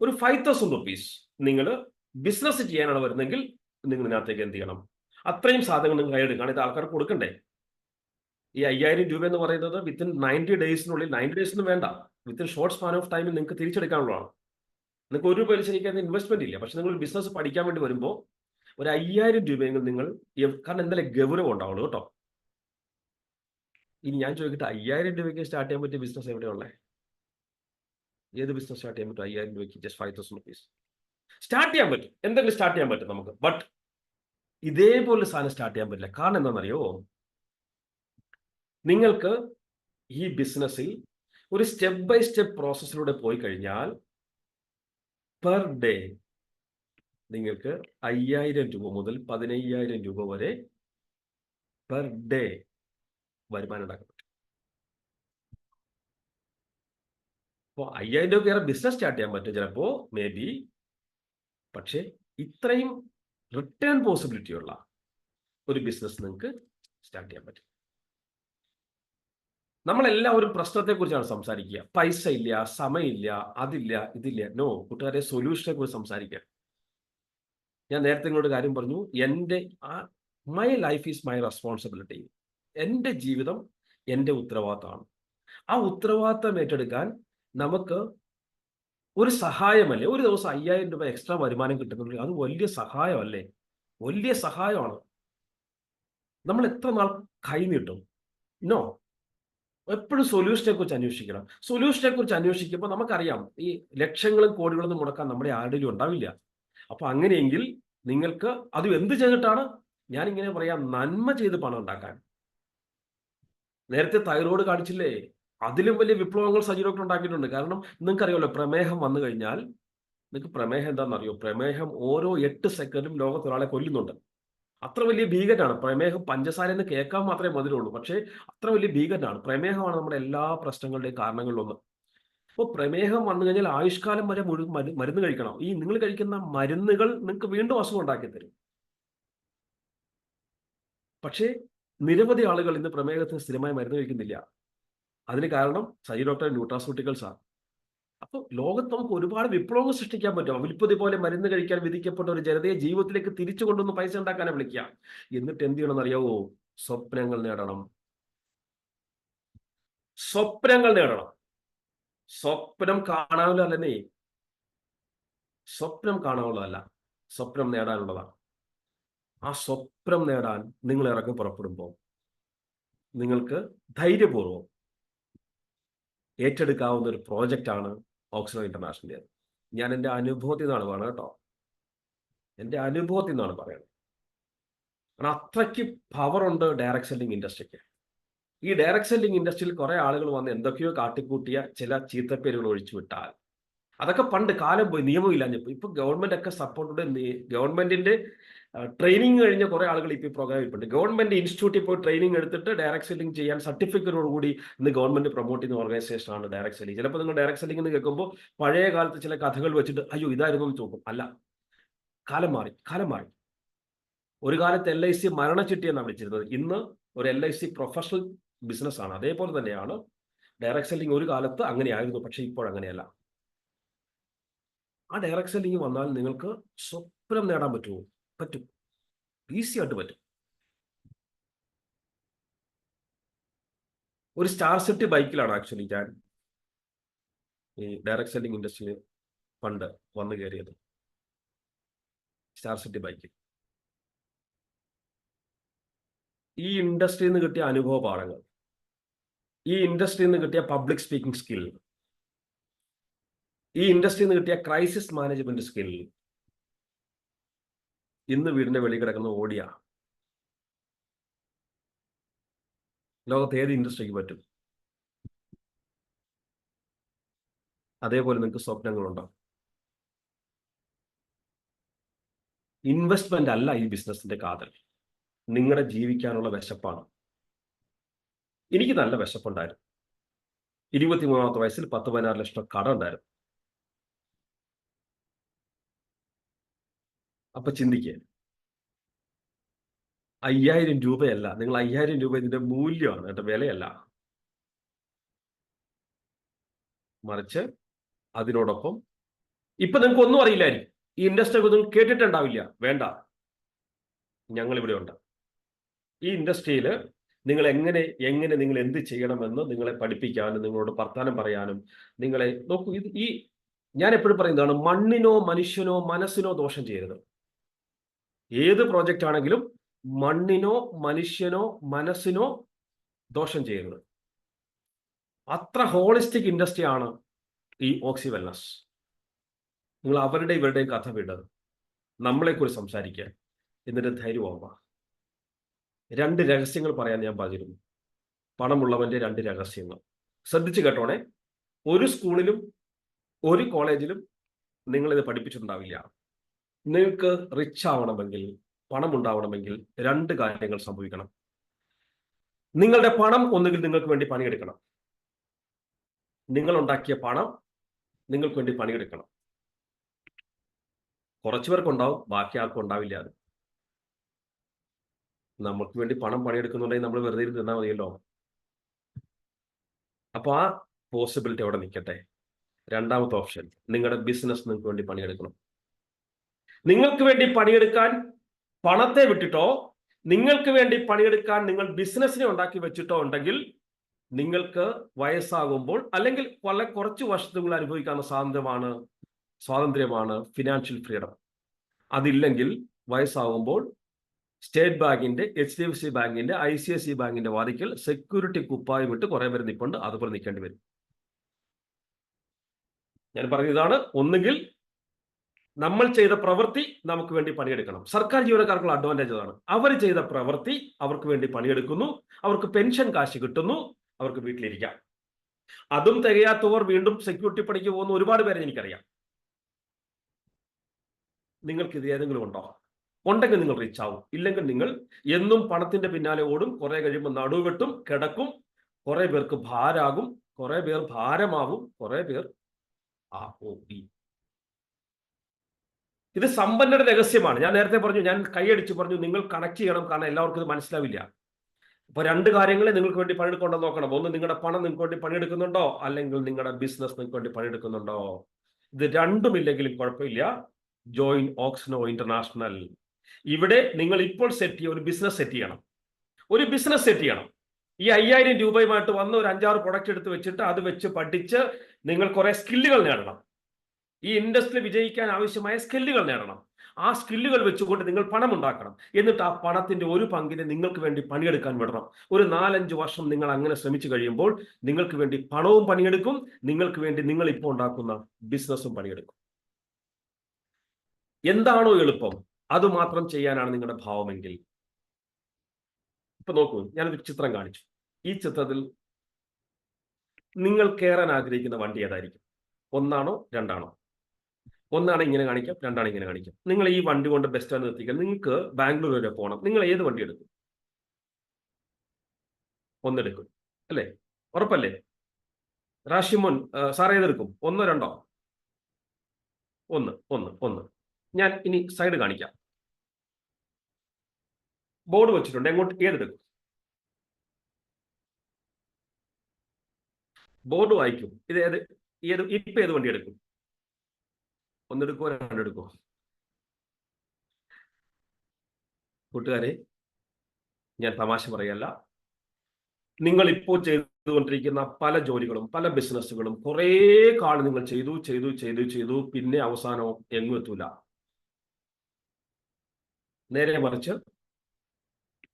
ഒരു 5000 റുപ്പീസ് നിങ്ങൾ ബിസിനസ് ചെയ്യാനാണ് വരുന്നെങ്കിൽ നിങ്ങൾ ഇതിനകത്തേക്ക് എന്ത് ചെയ്യണം? അത്രയും സാധനങ്ങൾ നിങ്ങൾ കൈയെടുക്കുകയാണ്. ഇത് ആൾക്കാർക്ക് കൊടുക്കണ്ടേ? ഈ 5000 രൂപ എന്ന് പറയുന്നത് വിത്തിൻ 90 ഡേയ്സിനുള്ളിൽ, 90 ഡേയ്സിനും വേണ്ട, വിത്തിൻ ഷോർട്ട് സ്പാൻ ഓഫ് ടൈമിൽ നിങ്ങൾക്ക് തിരിച്ചെടുക്കാനുള്ളതാണ്. നിങ്ങൾക്ക് ഒരു പലിശയ്ക്ക് ഇൻവെസ്റ്റ്മെന്റ് ഇല്ല. പക്ഷെ നിങ്ങൾ ബിസിനസ് പഠിക്കാൻ വേണ്ടി വരുമ്പോൾ ഒരു 5000 രൂപയെങ്കിലും നിങ്ങൾ, കാരണം എന്തായാലും ഗൗരവം ഉണ്ടാവുള്ളൂ കേട്ടോ. ഇനി ഞാൻ ചോദിക്കട്ടെ, 5000 രൂപയ്ക്ക് സ്റ്റാർട്ട് ചെയ്യാൻ പറ്റിയ ബിസിനസ് എവിടെയുള്ളത്? ഏത് ബിസിനസ് സ്റ്റാർട്ട് ചെയ്യാൻ പറ്റും 5000 രൂപയ്ക്ക്? ജസ്റ്റ് 5000 റുപ്പീസ് സ്റ്റാർട്ട് ചെയ്യാൻ പറ്റും, എന്തെങ്കിലും സ്റ്റാർട്ട് ചെയ്യാൻ പറ്റും നമുക്ക്. ബട്ട് ഇതേപോലെ സാധനം സ്റ്റാർട്ട് ചെയ്യാൻ പറ്റില്ല. കാരണം എന്താണെന്നറിയോ? നിങ്ങൾക്ക് ഈ ബിസിനസ്സിൽ ഒരു സ്റ്റെപ്പ് ബൈ സ്റ്റെപ്പ് പ്രോസസ്സിലൂടെ പോയി കഴിഞ്ഞാൽ പെർ ഡേ നിങ്ങൾക്ക് 5000 രൂപ മുതൽ 15000 രൂപ വരെ പെർ ഡേ വരുമാനം ഉണ്ടാക്കാൻ പറ്റും. അപ്പോൾ 5000 രൂപ കയറി ബിസിനസ് സ്റ്റാർട്ട് ചെയ്യാൻ പറ്റും ചിലപ്പോൾ, മേ ബി. പക്ഷേ ഇത്രയും റിട്ടേൺ പോസിബിലിറ്റി ഉള്ള ഒരു ബിസിനസ് നിങ്ങൾക്ക് സ്റ്റാർട്ട് ചെയ്യാൻ പറ്റും. നമ്മളെല്ലാവരും പ്രശ്നത്തെക്കുറിച്ചാണ് സംസാരിക്കുക. പൈസ ഇല്ല, സമയമില്ല, അതില്ല, ഇതില്ല. നോ കൂട്ടുകാരെ, സൊല്യൂഷനെ കുറിച്ച് സംസാരിക്കുക. ഞാൻ നേരത്തെ നിങ്ങളോട് കാര്യം പറഞ്ഞു, my life is my responsibility. എൻ്റെ ജീവിതം എൻ്റെ ഉത്തരവാദിത്തമാണ്. ആ ഉത്തരവാദിത്തം ഏറ്റെടുക്കാൻ നമുക്ക് ഒരു സഹായമല്ലേ? ഒരു ദിവസം 5000 രൂപ എക്സ്ട്രാ വരുമാനം കിട്ടുന്നുണ്ടെങ്കിൽ അത് വലിയ സഹായമല്ലേ? വലിയ സഹായമാണ്. നമ്മൾ എത്ര നാൾ കൈ നീട്ടും? നോ. എപ്പോഴും സൊല്യൂഷനെ കുറിച്ച് അന്വേഷിക്കണം. സൊല്യൂഷനെ കുറിച്ച് അന്വേഷിക്കുമ്പോൾ നമുക്കറിയാം ഈ ലക്ഷങ്ങളും കോടികളൊന്നും മുടക്കാൻ നമ്മുടെ ആരുടെയും ഉണ്ടാവില്ല. അപ്പൊ അങ്ങനെയെങ്കിൽ നിങ്ങൾക്ക് അത് എന്ത് ചെയ്തിട്ടാണ്? ഞാനിങ്ങനെ പറയാം, നന്മ ചെയ്ത് പണം ഉണ്ടാക്കാൻ. നേരത്തെ തൈറോയ്ഡ് കാണിച്ചില്ലേ? അതിലും വലിയ വിപ്ലവങ്ങൾ സജി ഡോക്ടർ ഉണ്ടാക്കിയിട്ടുണ്ട്. കാരണം നിങ്ങൾക്കറിയാമല്ലോ, പ്രമേഹം വന്നു കഴിഞ്ഞാൽ, നിങ്ങൾക്ക് പ്രമേഹം എന്താണെന്നറിയോ? പ്രമേഹം ഓരോ 8 സെക്കൻഡും ലോകത്ത് ഒരാളെ കൊല്ലുന്നുണ്ട്. അത്ര വലിയ ഭീകരനാണ് പ്രമേഹം. പഞ്ചസാര എന്ന് കേൾക്കാൻ മാത്രമേ മധുരമുള്ളൂ, പക്ഷേ അത്ര വലിയ ഭീകരനാണ്. പ്രമേഹമാണ് നമ്മുടെ എല്ലാ പ്രശ്നങ്ങളുടെയും കാരണങ്ങളിലൊന്ന്. അപ്പോൾ പ്രമേഹം വന്നു കഴിഞ്ഞാൽ ആയുഷ്കാലം വരെ മരുന്ന് കഴിക്കണം. ഈ നിങ്ങൾ കഴിക്കുന്ന മരുന്നുകൾ നിങ്ങൾക്ക് വീണ്ടും അസുഖം ഉണ്ടാക്കി തരും. പക്ഷേ നിരവധി ആളുകൾ ഇന്ന് പ്രമേഹത്തിന് സ്ഥിരമായി മരുന്ന് കഴിക്കുന്നില്ല. അതിന് കാരണം സജി ഡോക്ടർ ന്യൂട്രാസ്യൂട്ടിക്കൽസ് ആണ്. അപ്പോൾ ലോകത്ത് നമുക്ക് ഒരുപാട് വിപ്ലവങ്ങൾ സൃഷ്ടിക്കാൻ പറ്റും. അവിൽപ്പതി പോലെ മരുന്ന് കഴിക്കാൻ വിധിക്കപ്പെട്ട ഒരു ജനതയെ ജീവിതത്തിലേക്ക് തിരിച്ചു കൊണ്ടുവന്ന് പൈസ ഉണ്ടാക്കാനെ വിളിക്കുക. എന്നിട്ട് എന്ത് ചെയ്യണമെന്ന് അറിയാവോ? സ്വപ്നങ്ങൾ നേടണം. സ്വപ്നങ്ങൾ നേടണം. സ്വപ്നം കാണാനുള്ളതല്ലേ? സ്വപ്നം കാണാനുള്ളതല്ല, സ്വപ്നം നേടാനുള്ളതാണ്. ആ സ്വപ്നം നേടാൻ നിങ്ങൾ ഇറങ്ങി പുറപ്പെടുമ്പോൾ നിങ്ങൾക്ക് ധൈര്യപൂർവ്വം ഏറ്റെടുക്കാവുന്ന ഒരു പ്രോജക്റ്റാണ് ഓക്സിജൻ ഇന്റർനാഷണൽ. ഞാൻ എൻ്റെ അനുഭവത്തിൽ നിന്നാണ് പറയുന്നത് കേട്ടോ. എൻ്റെ അനുഭവത്തിൽ നിന്നാണ് പറയുന്നത്. കാരണം അത്രയ്ക്ക് പവറുണ്ട് ഡയറക്ട് സെല്ലിംഗ് ഇൻഡസ്ട്രിക്ക്. ഈ ഡയറക്ട് സെല്ലിംഗ് ഇൻഡസ്ട്രിയിൽ കുറെ ആളുകൾ വന്ന് എന്തൊക്കെയോ കാട്ടിക്കൂട്ടിയ ചില ചീത്തപ്പേരുകൾ ഒഴിച്ചു വിട്ടാൽ, അതൊക്കെ പണ്ട് കാലം പോയി, നിയമമില്ലാഞ്ഞപ്പോൾ. ഇപ്പൊ ഗവൺമെന്റ് ഒക്കെ സപ്പോർട്ടോടെ, ഗവൺമെന്റിന്റെ ട്രെയിനിങ് കഴിഞ്ഞ കുറെ ആളുകൾ ഇപ്പോൾ ഈ പ്രോഗ്രാമിൽ ഉണ്ട്. ഗവൺമെന്റ് ഇൻസ്റ്റിറ്റ്യൂട്ടിൽ പോയി ട്രെയിനിങ് എടുത്തിട്ട് ഡയറക്ട് സെല്ലിംഗ് ചെയ്യാൻ സർട്ടിഫിക്കറ്റോടുകൂടി ഇന്ന് ഗവൺമെന്റ് പ്രൊമോട്ട് ചെയ്യുന്ന ഓർഗനൈസേഷനാണ് ഡയറക്ട് സെല്ലിംഗ്. ചിലപ്പോൾ നിങ്ങൾ ഡയറക്ട് സെല്ലിംഗ് എന്ന് കേൾക്കുമ്പോൾ പഴയ കാലത്ത് ചില കഥകൾ വെച്ചിട്ട് അയ്യോ ഇതായിരുന്നു എന്ന് തോന്നും. അല്ല, കാലം മാറി, കാലം മാറി. ഒരു കാലത്ത് LIC മരണച്ചിട്ടി എന്നാണ് വിളിച്ചിരുന്നത്. ഇന്ന് ഒരു LIC പ്രൊഫഷണൽ ബിസിനസ് ആണ്. അതേപോലെ തന്നെയാണ് ഡയറക്ട് സെല്ലിംഗ്. ഒരു കാലത്ത് അങ്ങനെയായിരുന്നു, പക്ഷെ ഇപ്പോൾ അങ്ങനെയല്ല. ആ ഡയറക്ട് സെല്ലിംഗ് വന്നാൽ നിങ്ങൾക്ക് സ്വപ്നം നേടാൻ പറ്റുമോ? പറ്റും, ഈസി ആയിട്ട് പറ്റും. ഒരു സ്റ്റാർ സിറ്റി ബൈക്കിലാണ് ആക്ച്വലി ഞാൻ ഈ ഡയറക്ട് സെല്ലിംഗ് ഇൻഡസ്ട്രിയിൽ പണ്ട് വന്നു കയറിയത്. സ്റ്റാർ സിറ്റി ബൈക്കിൽ ഈ ഇൻഡസ്ട്രിയിൽ നിന്ന് കിട്ടിയ അനുഭവ പാഠങ്ങൾ, ഈ ഇൻഡസ്ട്രിയിൽ നിന്ന് കിട്ടിയ പബ്ലിക് സ്പീക്കിംഗ് സ്കിൽ, ഈ ഇൻഡസ്ട്രിയിൽ നിന്ന് കിട്ടിയ ക്രൈസിസ് മാനേജ്മെന്റ് സ്കിൽ ഇന്ന് വീടിന്റെ വെളിയിൽ കിടക്കുന്ന ഓടിയ. ലോകത്ത് ഏത് ഇൻഡസ്ട്രിക്ക് പറ്റും? അതേപോലെ നിങ്ങൾക്ക് സ്വപ്നങ്ങളുണ്ടോ? ഇൻവെസ്റ്റ്മെന്റ് അല്ല ഈ ബിസിനസിന്റെ കാതൽ. നിങ്ങളുടെ ജീവിക്കാനുള്ള വിശപ്പാണ്. എനിക്ക് നല്ല വിശപ്പുണ്ടായിരുന്നു. 23-ാമത്തെ വയസ്സിൽ 10-16 ലക്ഷം കടം ഉണ്ടായിരുന്നു. അപ്പൊ ചിന്തിക്കുക, 5000 രൂപയല്ല, നിങ്ങൾ 5000 രൂപ ഇതിന്റെ മൂല്യമാണ്, എന്റെ വിലയല്ല. മറിച്ച് അതിനോടൊപ്പം ഇപ്പൊ നിങ്ങൾക്ക് ഒന്നും അറിയില്ലായിരിക്കും, ഈ ഇൻഡസ്ട്രിയെ കുറിച്ച് നിങ്ങൾ കേട്ടിട്ടുണ്ടാവില്ല. വേണ്ട, ഞങ്ങൾ ഇവിടെ ഉണ്ട്. ഈ ഇൻഡസ്ട്രിയിൽ നിങ്ങൾ എങ്ങനെ നിങ്ങൾ എന്ത് ചെയ്യണമെന്ന് നിങ്ങളെ പഠിപ്പിക്കാനും നിങ്ങളോട് വർത്താനം പറയാനും നിങ്ങളെ നോക്കൂ. ഈ ഞാൻ എപ്പോഴും പറയുന്നതാണ്, മണ്ണിനോ മനുഷ്യനോ മനസ്സിനോ ദോഷം ചെയ്യരുത്. ഏത് പ്രോജക്റ്റ് ആണെങ്കിലും മണ്ണിനോ മനുഷ്യനോ മനസ്സിനോ ദോഷം ചെയ്യരുത്. അത്ര ഹോളിസ്റ്റിക് ഇൻഡസ്ട്രിയാണ് ഈ ഓക്സി വെൽനസ്. നിങ്ങൾ അവരുടെ ഇവരുടെയും കഥ വിടരുത്, നമ്മളെക്കുറിച്ച് സംസാരിക്കുക, എന്നിട്ട് ധൈര്യമാവുക. 2 രഹസ്യങ്ങൾ പറയാൻ ഞാൻ പറഞ്ഞിരുന്നു. പണമുള്ളവന്റെ 2 രഹസ്യങ്ങൾ ശ്രദ്ധിച്ചു കേട്ടോണേ. ഒരു സ്കൂളിലും ഒരു കോളേജിലും നിങ്ങളിത് പഠിപ്പിച്ചിട്ടുണ്ടാവില്ല. നിങ്ങൾക്ക് റിച്ച് ആവണമെങ്കിൽ, പണം ഉണ്ടാവണമെങ്കിൽ 2 കാര്യങ്ങൾ സംഭവിക്കണം. നിങ്ങളുടെ പണം ഒന്നുകിൽ നിങ്ങൾക്ക് വേണ്ടി പണിയെടുക്കണം. നിങ്ങൾ ഉണ്ടാക്കിയ പണം നിങ്ങൾക്ക് വേണ്ടി പണിയെടുക്കണം. കുറച്ചു പേർക്കുണ്ടാവും, ബാക്കി ആർക്കും ഉണ്ടാവില്ല. അത് നമുക്ക് വേണ്ടി പണം പണിയെടുക്കുന്നുണ്ടെങ്കിൽ നമ്മൾ വെറുതെ ഇരുന്നാൽ മതിയല്ലോ. അപ്പൊ ആ പോസിബിലിറ്റി അവിടെ നിൽക്കട്ടെ. 2ാമത്തെ ഓപ്ഷൻ, നിങ്ങളുടെ ബിസിനസ് നിങ്ങൾക്ക് വേണ്ടി പണിയെടുക്കണം. നിങ്ങൾക്ക് വേണ്ടി പണിയെടുക്കാൻ പണത്തെ വിട്ടിട്ടോ, നിങ്ങൾക്ക് വേണ്ടി പണിയെടുക്കാൻ നിങ്ങൾ ബിസിനസ്സിനെ ഉണ്ടാക്കി വെച്ചിട്ടോ ഉണ്ടെങ്കിൽ നിങ്ങൾക്ക് വയസ്സാകുമ്പോൾ അല്ലെങ്കിൽ കുറച്ച് വർഷങ്ങൾ അനുഭവിക്കാവുന്ന സ്വാതന്ത്ര്യമാണ് ഫിനാൻഷ്യൽ ഫ്രീഡം. അതില്ലെങ്കിൽ വയസ്സാകുമ്പോൾ സ്റ്റേറ്റ് ബാങ്കിന്റെ, HDFC ബാങ്കിന്റെ, ICICI ബാങ്കിന്റെ വാതിക്കൽ സെക്യൂരിറ്റി കുപ്പായി വിട്ട് കുറെ പേര് നിൽപ്പുണ്ട്, അതുപോലെ നിൽക്കേണ്ടി വരും. ഞാൻ പറഞ്ഞതാണ്, ഒന്നുകിൽ നമ്മൾ ചെയ്ത പ്രവൃത്തി നമുക്ക് വേണ്ടി പണിയെടുക്കണം. സർക്കാർ ജീവനക്കാർക്കുള്ള അഡ്വാൻറ്റേജ് ആണ്, അവർ ചെയ്ത പ്രവൃത്തി അവർക്ക് വേണ്ടി പണിയെടുക്കുന്നു, അവർക്ക് പെൻഷൻ കാശ് കിട്ടുന്നു, അവർക്ക് വീട്ടിലിരിക്കാം. അതും തികയാത്തവർ വീണ്ടും സെക്യൂരിറ്റി പണിക്ക് പോകുന്ന ഒരുപാട് പേരെ എനിക്കറിയാം. നിങ്ങൾക്ക് ഇത് ഏതെങ്കിലും ഉണ്ടോ? ഉണ്ടെങ്കിൽ നിങ്ങൾ റിച്ച് ആവും. ഇല്ലെങ്കിൽ നിങ്ങൾ എന്നും പണത്തിന്റെ പിന്നാലെ ഓടും. കുറെ കഴിയുമ്പോൾ നടുവെട്ടും, കിടക്കും. കുറെ പേർക്ക് ഭാരാകും, കുറെ പേർ ഭാരമാവും, കുറെ പേർ ഇത് സമ്പന്നരുടെ രഹസ്യമാണ്. ഞാൻ നേരത്തെ പറഞ്ഞു, ഞാൻ കൈയടിച്ച് പറഞ്ഞു, നിങ്ങൾ കണക്ട് ചെയ്യണം, കാരണം എല്ലാവർക്കും ഇത് മനസ്സിലാവില്ല. അപ്പൊ 2 കാര്യങ്ങളെ നിങ്ങൾക്ക് വേണ്ടി പണിയെടുക്കൊണ്ടെന്ന് നോക്കണം. ഒന്ന്, നിങ്ങളുടെ പണം നിങ്ങൾക്ക് വേണ്ടി പണിയെടുക്കുന്നുണ്ടോ, അല്ലെങ്കിൽ നിങ്ങളുടെ ബിസിനസ് നിങ്ങൾക്ക് വേണ്ടി പണിയെടുക്കുന്നുണ്ടോ. ഇത് രണ്ടുമില്ലെങ്കിലും കുഴപ്പമില്ല, ജോയിൻ ഓക്സിനോ ഇന്റർനാഷണൽ. ഇവിടെ നിങ്ങൾ ഇപ്പോൾ സെറ്റ് ചെയ്യുക, ഒരു ബിസിനസ് സെറ്റ് ചെയ്യണം. ഈ 5000 രൂപയുമായിട്ട് വന്ന് ഒരു 5-6 പ്രൊഡക്റ്റ് എടുത്ത് വെച്ചിട്ട് അത് വെച്ച് പഠിച്ച് നിങ്ങൾ കുറെ സ്കില്ലുകൾ നേടണം. ഈ ഇൻഡസ്ട്രി വിജയിക്കാൻ ആവശ്യമായ സ്കില്ലുകൾ നേടണം. ആ സ്കില്ലുകൾ വെച്ചുകൊണ്ട് നിങ്ങൾ പണം ഉണ്ടാക്കണം. എന്നിട്ട് ആ പണത്തിന്റെ ഒരു പങ്കിനെ നിങ്ങൾക്ക് വേണ്ടി പണിയെടുക്കാൻ വിടണം. ഒരു 4-5 വർഷം നിങ്ങൾ അങ്ങനെ ശ്രമിച്ചു കഴിയുമ്പോൾ നിങ്ങൾക്ക് വേണ്ടി പണവും പണിയെടുക്കും, നിങ്ങൾക്ക് വേണ്ടി നിങ്ങൾ ഇപ്പോൾ ഉണ്ടാക്കുന്ന ബിസിനസ്സും പണിയെടുക്കും. എന്താണോ എളുപ്പം അത് മാത്രം ചെയ്യാനാണ് നിങ്ങളുടെ ഭാവമെങ്കിൽ, ഇപ്പൊ നോക്കൂ, ഞാനൊരു ചിത്രം കാണിച്ചു. ഈ ചിത്രത്തിൽ നിങ്ങൾ കയറാൻ ആഗ്രഹിക്കുന്ന വണ്ടി ഏതായിരിക്കും? 1 ആണോ 2 ആണോ? 1 ഇങ്ങനെ കാണിക്കാം, 2 ഇങ്ങനെ കാണിക്കാം. നിങ്ങൾ ഈ വണ്ടി കൊണ്ട് ബസ് സ്റ്റാൻഡ് നിർത്തിക്കാൻ, നിങ്ങൾക്ക് ബാംഗ്ലൂർ വരെ പോകണം, നിങ്ങൾ ഏത് വണ്ടി എടുക്കും? 1 എടുക്കും അല്ലേ? ഉറപ്പല്ലേ? റാഷിമോൻ സാർ ഏതെടുക്കും? 1 2? 1. ഞാൻ ഇനി സൈഡ് കാണിക്കാം. ബോർഡ് വെച്ചിട്ടുണ്ട്, എങ്ങോട്ട് ഏതെടുക്കും? ബോർഡ് വായിക്കും. ഇത് ഇപ്പൊ ഏത് വണ്ടി എടുക്കും? 1 എടുക്കുമോ 2 എടുക്കുമോ? കൂട്ടുകാരെ, ഞാൻ തമാശ പറയല്ല. നിങ്ങൾ ഇപ്പോൾ ചെയ്തുകൊണ്ടിരിക്കുന്ന പല ജോലികളും പല ബിസിനസ്സുകളും കുറെ കാൾ നിങ്ങൾ ചെയ്തു, പിന്നെ അവസാനം എങ്ങും എത്തൂല. നേരെ മറിച്ച്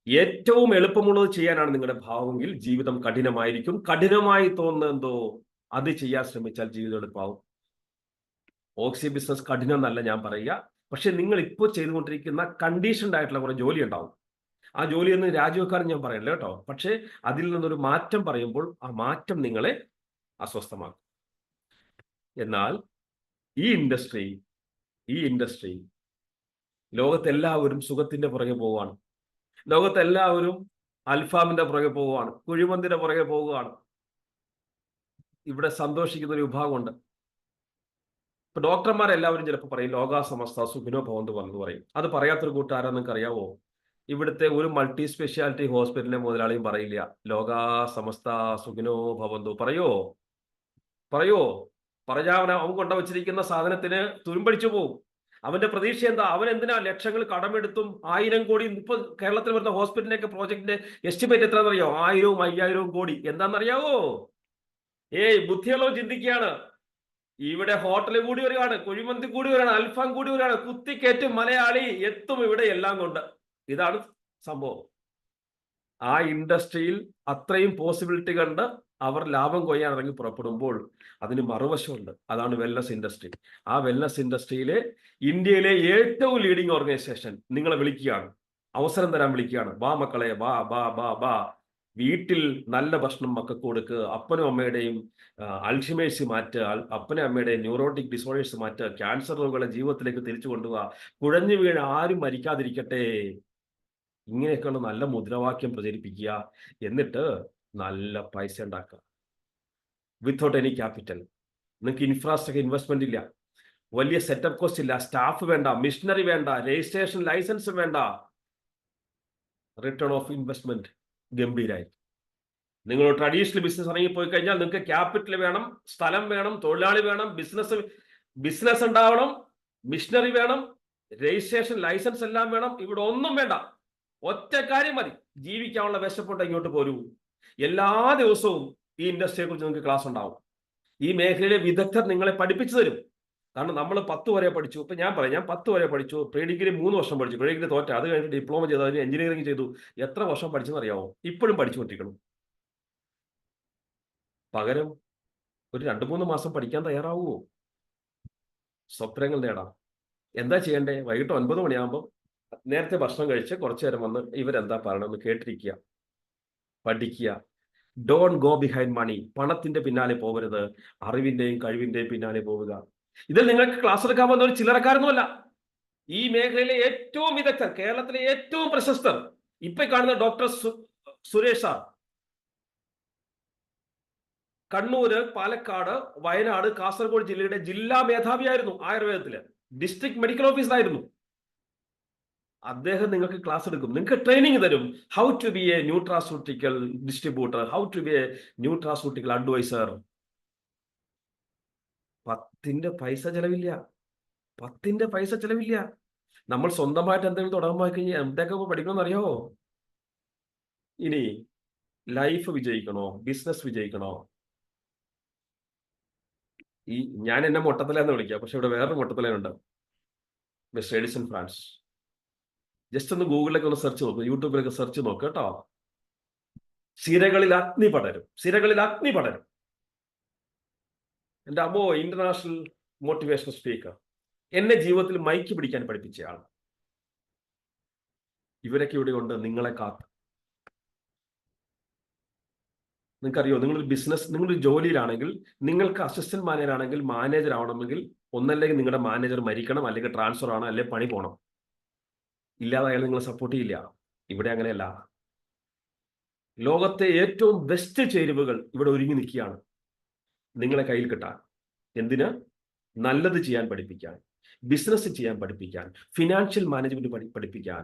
ഏറ്റവും എളുപ്പമുള്ളത് ചെയ്യാനാണ് നിങ്ങളുടെ ഭാവമെങ്കിൽ ജീവിതം കഠിനമായിരിക്കും. കഠിനമായി തോന്നുന്ന എന്തോ അത് ചെയ്യാൻ ശ്രമിച്ചാൽ ജീവിതം എളുപ്പമാവും. ഓക്സി ബിസിനസ് കഠിനം എന്നല്ല ഞാൻ പറയുക, പക്ഷെ നിങ്ങൾ ഇപ്പോൾ ചെയ്തുകൊണ്ടിരിക്കുന്ന കണ്ടീഷൻഡ് ആയിട്ടുള്ള കുറെ ജോലി ഉണ്ടാവും. ആ ജോലിയൊന്നും രാജിവെക്കാനും ഞാൻ പറയല്ല കേട്ടോ. പക്ഷെ അതിൽ നിന്നൊരു മാറ്റം പറയുമ്പോൾ ആ മാറ്റം നിങ്ങളെ അസ്വസ്ഥമാക്കും. എന്നാൽ ഈ ഇൻഡസ്ട്രി ലോകത്തെല്ലാവരും സുഖത്തിന്റെ പുറകെ പോവുകയാണ്. ലോകത്തെല്ലാവരും അൽഫാമിന്റെ പുറകെ പോവുകയാണ്, കുഴിമന്തിന്റെ പുറകെ പോവുകയാണ്. ഇവിടെ സന്തോഷിക്കുന്ന ഒരു വിഭാഗമുണ്ട്. ഇപ്പൊ ഡോക്ടർമാരെല്ലാവരും ചിലപ്പോൾ പറയും ലോകാ സമസ്ത സുഖിനോ ഭവന്തു എന്ന് പറയും. അത് പറയാത്തൊരു കൂട്ടുകാരാ നിങ്ങൾക്ക് അറിയാവോ? ഇവിടുത്തെ ഒരു മൾട്ടി സ്പെഷ്യാലിറ്റി ഹോസ്പിറ്റലിലെ മുതലാളിയും പറയില്ല ലോകാ സമസ്ത സുഖിനോ ഭവന്തു. പറയോ? അവൻ കൊണ്ട വെച്ചിരിക്കുന്ന സാധനത്തിന് തുരുമ്പടിച്ചു പോവും. അവന്റെ പ്രതീക്ഷ എന്താ? അവൻ എന്തിനാ ലക്ഷങ്ങൾ കടമെടുത്തും 1000 കോടി ഇപ്പൊ കേരളത്തിൽ വരുന്ന ഹോസ്പിറ്റലിന്റെ പ്രോജക്ടിന്റെ എസ്റ്റിമേറ്റ് എത്രയെന്നറിയോ? 1000 5000 കോടി. എന്താണെന്നറിയാവോ? ബുദ്ധിയുള്ളവർ ചിന്തിക്കുകയാണ്. ഇവിടെ ഹോട്ടൽ കൂടി വരികയാണ്, കുഴിമന്തി കൂടി വരികയാണ്, അൽഫാം കൂടി വരികയാണ്, കുത്തിക്കേറ്റും മലയാളി എത്തും ഇവിടെ എല്ലാം കൊണ്ട്. ഇതാണ് സംഭവം. ആ ഇൻഡസ്ട്രിയിൽ അത്രയും പോസിബിലിറ്റി കണ്ട് അവർ ലാഭം കൊയ്യാൻ ഇറങ്ങി പുറപ്പെടുമ്പോൾ അതിന് മറുവശമുണ്ട്. അതാണ് വെൽനസ് ഇൻഡസ്ട്രി. ആ വെൽനസ് ഇൻഡസ്ട്രിയിലെ ഇന്ത്യയിലെ ഏറ്റവും ലീഡിംഗ് ഓർഗനൈസേഷൻ നിങ്ങളെ വിളിക്കുകയാണ്, അവസരം തരാൻ വിളിക്കുകയാണ്. വാ മക്കളെ, വാ ബാ ബാ ബാ വീട്ടിൽ നല്ല ഭക്ഷണം മക്കൾക്ക് കൊടുക്കുക. അപ്പനും അമ്മയുടെയും അൾഷിമേഴ്സ് മാറ്റുക, അപ്പനും അമ്മയുടെയും ന്യൂറോട്ടിക് ഡിസോർഡേഴ്സ് മാറ്റുക, ക്യാൻസർ രോഗികളെ ജീവിതത്തിലേക്ക് തിരിച്ചു കൊണ്ടുപോവുക, കുഴഞ്ഞു വീണ് ആരും മരിക്കാതിരിക്കട്ടെ, ഇങ്ങനെയൊക്കെയുള്ള നല്ല മുദ്രാവാക്യം പ്രചരിപ്പിക്കുക. എന്നിട്ട് നല്ല പൈസ ഉണ്ടാക്കുക വിത്തൗട്ട് എനി ക്യാപിറ്റൽ. നിങ്ങൾക്ക് ഇൻഫ്രാസ്ട്രക്ചർ ഇൻവെസ്റ്റ്മെന്റ് ഇല്ല, വലിയ സെറ്റപ്പ് കോസ്റ്റ് ഇല്ല, സ്റ്റാഫ് വേണ്ട, മിഷനറി വേണ്ട, രജിസ്ട്രേഷൻ ലൈസൻസ് വേണ്ട. റിട്ടേൺ ഓഫ് ഇൻവെസ്റ്റ്മെന്റ് ഗംഭീരായി. നിങ്ങൾ ട്രഡീഷണൽ ബിസിനസ് ഇറങ്ങിപ്പോയി കഴിഞ്ഞാൽ നിങ്ങൾക്ക് ക്യാപിറ്റൽ വേണം, സ്ഥലം വേണം, തൊഴിലാളി വേണം, ബിസിനസ് ഉണ്ടാവണം, മിഷനറി വേണം, രജിസ്ട്രേഷൻ ലൈസൻസ് എല്ലാം വേണം. ഇവിടെ ഒന്നും വേണ്ട, ഒറ്റ കാര്യം മതി, ജീവിക്കാനുള്ള വിശപ്പുണ്ട്, ഇങ്ങോട്ട് പോരൂ. എല്ലാ ദിവസവും ഈ ഇൻഡസ്ട്രിയെ കുറിച്ച് നിങ്ങൾക്ക് ക്ലാസ് ഉണ്ടാവും. ഈ മേഖലയിലെ വിദഗ്ധർ നിങ്ങളെ പഠിപ്പിച്ചു തരും. കാരണം നമ്മൾ 10 വരെ പഠിച്ചു. ഇപ്പൊ ഞാൻ 10 വരെ പഠിച്ചു, പ്രീ ഡിഗ്രി 3 വർഷം പഠിച്ചു, പ്രീ ഡിഗ്രി തോറ്റ, അത് കഴിഞ്ഞിട്ട് ഡിപ്ലോമ ചെയ്തു, അതിന് എഞ്ചിനീയറിംഗ് ചെയ്തു. എത്ര വർഷം പഠിച്ചെന്ന് അറിയാമോ? ഇപ്പോഴും പഠിച്ചുകൊണ്ടിരിക്കണം. പകരം ഒരു 2-3 മാസം പഠിക്കാൻ തയ്യാറാവുമോ? സ്വപ്നങ്ങൾ നേടാം. എന്താ ചെയ്യണ്ടേ? വൈകിട്ട് 9 മണിയാകുമ്പോൾ നേരത്തെ ഭക്ഷണം കഴിച്ച് കുറച്ചു നേരം വന്ന് ഇവരെന്താ പറയണമെന്ന് കേട്ടിരിക്കുക, പഠിക്കുക. ഡോൺ ഗോ ബിഹൈൻഡ് മണി. പണത്തിന്റെ പിന്നാലെ പോകരുത്, അറിവിന്റെയും കഴിവിന്റെയും പിന്നാലെ പോവുക. ഇതിൽ നിങ്ങൾക്ക് ക്ലാസ് എടുക്കാൻ വന്ന ഒരു ചില്ലറക്കാരൊന്നുമല്ല. ഈ മേഖലയിലെ ഏറ്റവും വിദഗ്ധർ, കേരളത്തിലെ ഏറ്റവും പ്രശസ്തർ. ഇപ്പൊ കാണുന്ന ഡോക്ടർ സുരേഷ് സാർ കണ്ണൂര്, പാലക്കാട്, വയനാട്, കാസർഗോഡ് ജില്ലയുടെ ജില്ലാ മേധാവിയായിരുന്നു. ആയുർവേദത്തില് ഡിസ്ട്രിക്ട് മെഡിക്കൽ ഓഫീസറായിരുന്നു. അദ്ദേഹം നിങ്ങൾക്ക് ക്ലാസ് എടുക്കും, നിങ്ങൾക്ക് ട്രെയിനിങ് തരും. How to be a nutraceutical distributor, how to be a nutraceutical advisor. 10 പൈസ ചെലവില്ല, 10 പൈസ ചെലവില്ല. നമ്മൾ സ്വന്തമായിട്ട് എന്തെങ്കിലും തുടങ്ങാൻ പോയി കഴിഞ്ഞാൽ എന്തൊക്കെ പഠിക്കണമെന്ന് അറിയാമോ? ഇനി ലൈഫ് വിജയിക്കണോ, ബിസിനസ് വിജയിക്കണോ? ഞാൻ എന്നെ മൊട്ടത്തലെന്ന് വിളിക്കാം, പക്ഷെ ഇവിടെ വേറൊരു മൊട്ടത്തലുണ്ട്, മിസ്റ്റർ എഡിസൺ ഫ്രാൻസ്. ജസ്റ്റ് ഒന്ന് ഗൂഗിളിലൊക്കെ ഒന്ന് സെർച്ച് നോക്കും, യൂട്യൂബിലൊക്കെ സെർച്ച് നോക്കുക കേട്ടോ. സിരകളിൽ അഗ്നി പടരും, സിരകളിൽ അഗ്നി പടരും. എൻ്റെ അമ്മോ, ഇന്റർനാഷണൽ മോട്ടിവേഷണൽ സ്പീക്കർ, എന്നെ ജീവിതത്തിൽ മൈക്ക് പിടിക്കാൻ പഠിപ്പിച്ചയാൾ. ഇവരൊക്കെ ഇവിടെ ഉണ്ട് നിങ്ങളെ കാത്ത്. നിങ്ങൾക്കറിയോ, നിങ്ങളൊരു ബിസിനസ്, നിങ്ങളൊരു ജോലിയിലാണെങ്കിൽ, നിങ്ങൾക്ക് അസിസ്റ്റന്റ് മാനേജർ ആണെങ്കിൽ, മാനേജർ ആവണമെങ്കിൽ ഒന്നല്ലെങ്കിൽ നിങ്ങളുടെ മാനേജർ മരിക്കണം, അല്ലെങ്കിൽ ട്രാൻസ്ഫർ ആണ്, അല്ലെങ്കിൽ പണി പോകണം. ഇല്ലാതെ അയാൾ നിങ്ങളെ സപ്പോർട്ട് ചെയ്യില്ല. ഇവിടെ അങ്ങനെയല്ല. ലോകത്തെ ഏറ്റവും ബെസ്റ്റ് ചേരുവകൾ ഇവിടെ ഒരുങ്ങി നിൽക്കുകയാണ് നിങ്ങളെ കയ്യിൽ കിട്ടാൻ. എന്തിന്? നല്ലത് ചെയ്യാൻ പഠിപ്പിക്കാൻ, ബിസിനസ് ചെയ്യാൻ പഠിപ്പിക്കാൻ, ഫിനാൻഷ്യൽ മാനേജ്മെന്റ് പഠിപ്പിക്കാൻ,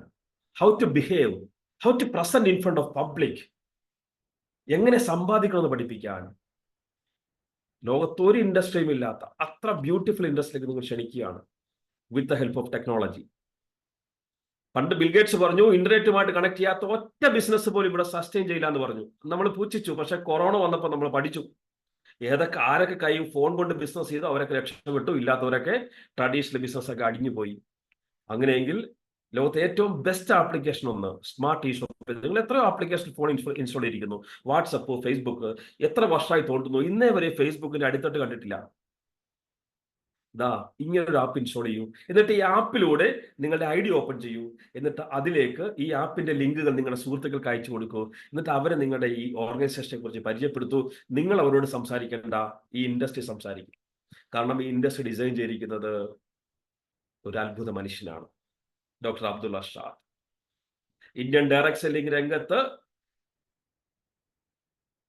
how to behave, how to present in front of public, എങ്ങനെ സമ്പാദിക്കണമെന്ന് പഠിപ്പിക്കാൻ. ലോകത്തൊരു ഇൻഡസ്ട്രിയും ഇല്ലാത്ത അത്ര ബ്യൂട്ടിഫുൾ ഇൻഡസ്ട്രിയിലേക്ക് നിങ്ങൾ ക്ഷണിക്കുകയാണ് with the help of technology. പണ്ട് ബിൽഗേറ്റ്സ് പറഞ്ഞു ഇന്റർനെറ്റുമായിട്ട് കണക്ട് ചെയ്യാത്ത ഒറ്റ ബിസിനസ് പോലും ഇവിടെ സസ്റ്റെയിൻ ചെയ്യില്ല എന്ന് പറഞ്ഞു. നമ്മൾ പൂച്ഛിച്ചു. പക്ഷെ കൊറോണ വന്നപ്പോൾ നമ്മൾ പഠിച്ചു. ആരൊക്കെ കൈയും ഫോൺ കൊണ്ട് ബിസിനസ് ചെയ്തു അവരൊക്കെ രക്ഷപ്പെട്ടു, ഇല്ലാത്തവരൊക്കെ ട്രഡീഷണൽ ബിസിനസ് ഒക്കെ അടിഞ്ഞു പോയി. അങ്ങനെയെങ്കിൽ ലോകത്തെ ഏറ്റവും ബെസ്റ്റ് ആപ്ലിക്കേഷൻ ഒന്ന് സ്മാർട്ട് ഈ ഷോപ്പ്. നിങ്ങൾ എത്രയോ ആപ്ലിക്കേഷൻ ഫോൺ ഇൻസ്റ്റാൾ ചെയ്തിരിക്കുന്നു. വാട്സപ്പ്, ഫേസ്ബുക്ക്, എത്ര വർഷമായി തോണ്ടുന്നു, ഇന്നേ വരെ ഫേസ്ബുക്കിന്റെ അടിത്തട്ട് കണ്ടിട്ടില്ല. ഇങ്ങനൊരു ആപ്പ് ഇൻസ്റ്റാൾ ചെയ്യൂ. എന്നിട്ട് ഈ ആപ്പിലൂടെ നിങ്ങളുടെ ID ഓപ്പൺ ചെയ്യൂ. എന്നിട്ട് അതിലേക്ക് ഈ ആപ്പിന്റെ ലിങ്കുകൾ നിങ്ങളുടെ സുഹൃത്തുക്കൾക്ക് അയച്ചു കൊടുക്കൂ. എന്നിട്ട് അവരെ നിങ്ങളുടെ ഈ ഓർഗനൈസേഷനെ കുറിച്ച് പരിചയപ്പെടുത്തൂ. നിങ്ങൾ അവരോട് സംസാരിക്കേണ്ട, ഈ ഇൻഡസ്ട്രി സംസാരിക്കും. കാരണം ഈ ഇൻഡസ്ട്രി ഡിസൈൻ ചെയ്തിരിക്കുന്നത് ഒരു അത്ഭുത മനുഷ്യനാണ്. Doctor Abdul Arshad. Indian direct selling രംഗത്ത്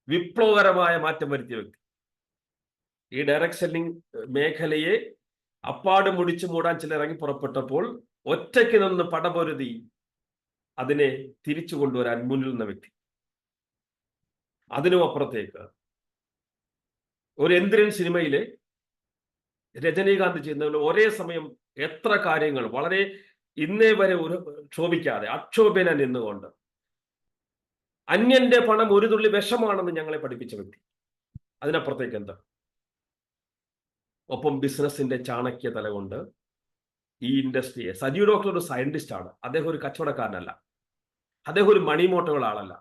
വിപ്ലവകരമായ മാറ്റം വരുത്തിയ വ്യക്തി. ഈ ഡയറക്ട് സെല്ലിംഗ് മേഖലയെ അപ്പാട് മുടിച്ചു മൂടാൻ ചിലർ ഇറങ്ങി പുറപ്പെട്ടപ്പോൾ ഒറ്റയ്ക്ക് നിന്ന് പടപൊരുതി അതിനെ തിരിച്ചു കൊണ്ടുവരാൻ മുന്നിൽ നിന്ന വ്യക്തി. അതിനും അപ്പുറത്തേക്ക് ഒരു എന്തിരൻ സിനിമയിലെ രജനീകാന്ത് ചെയ്യുന്ന ഒരേ സമയം എത്ര കാര്യങ്ങൾ വളരെ ഇന്നേ വരെ ഒരു ക്ഷോഭിക്കാതെ അക്ഷോഭ്യന നിന്നുകൊണ്ട് അന്യന്റെ പണം ഒരു തുള്ളി വിഷമാണെന്ന് ഞങ്ങളെ പഠിപ്പിച്ച വ്യക്തി. അതിനപ്പുറത്തേക്ക് എന്താ? ഒപ്പം ബിസിനസിന്റെ ചാണക്യ തല കൊണ്ട് ഈ ഇൻഡസ്ട്രിയെ, സജീവ് ഡോക്ടർ ഒരു സയന്റിസ്റ്റ് ആണ്, അദ്ദേഹം ഒരു കച്ചവടക്കാരനല്ല, അദ്ദേഹം ഒരു മണി മോട്ടോകൾ ആളല്ല,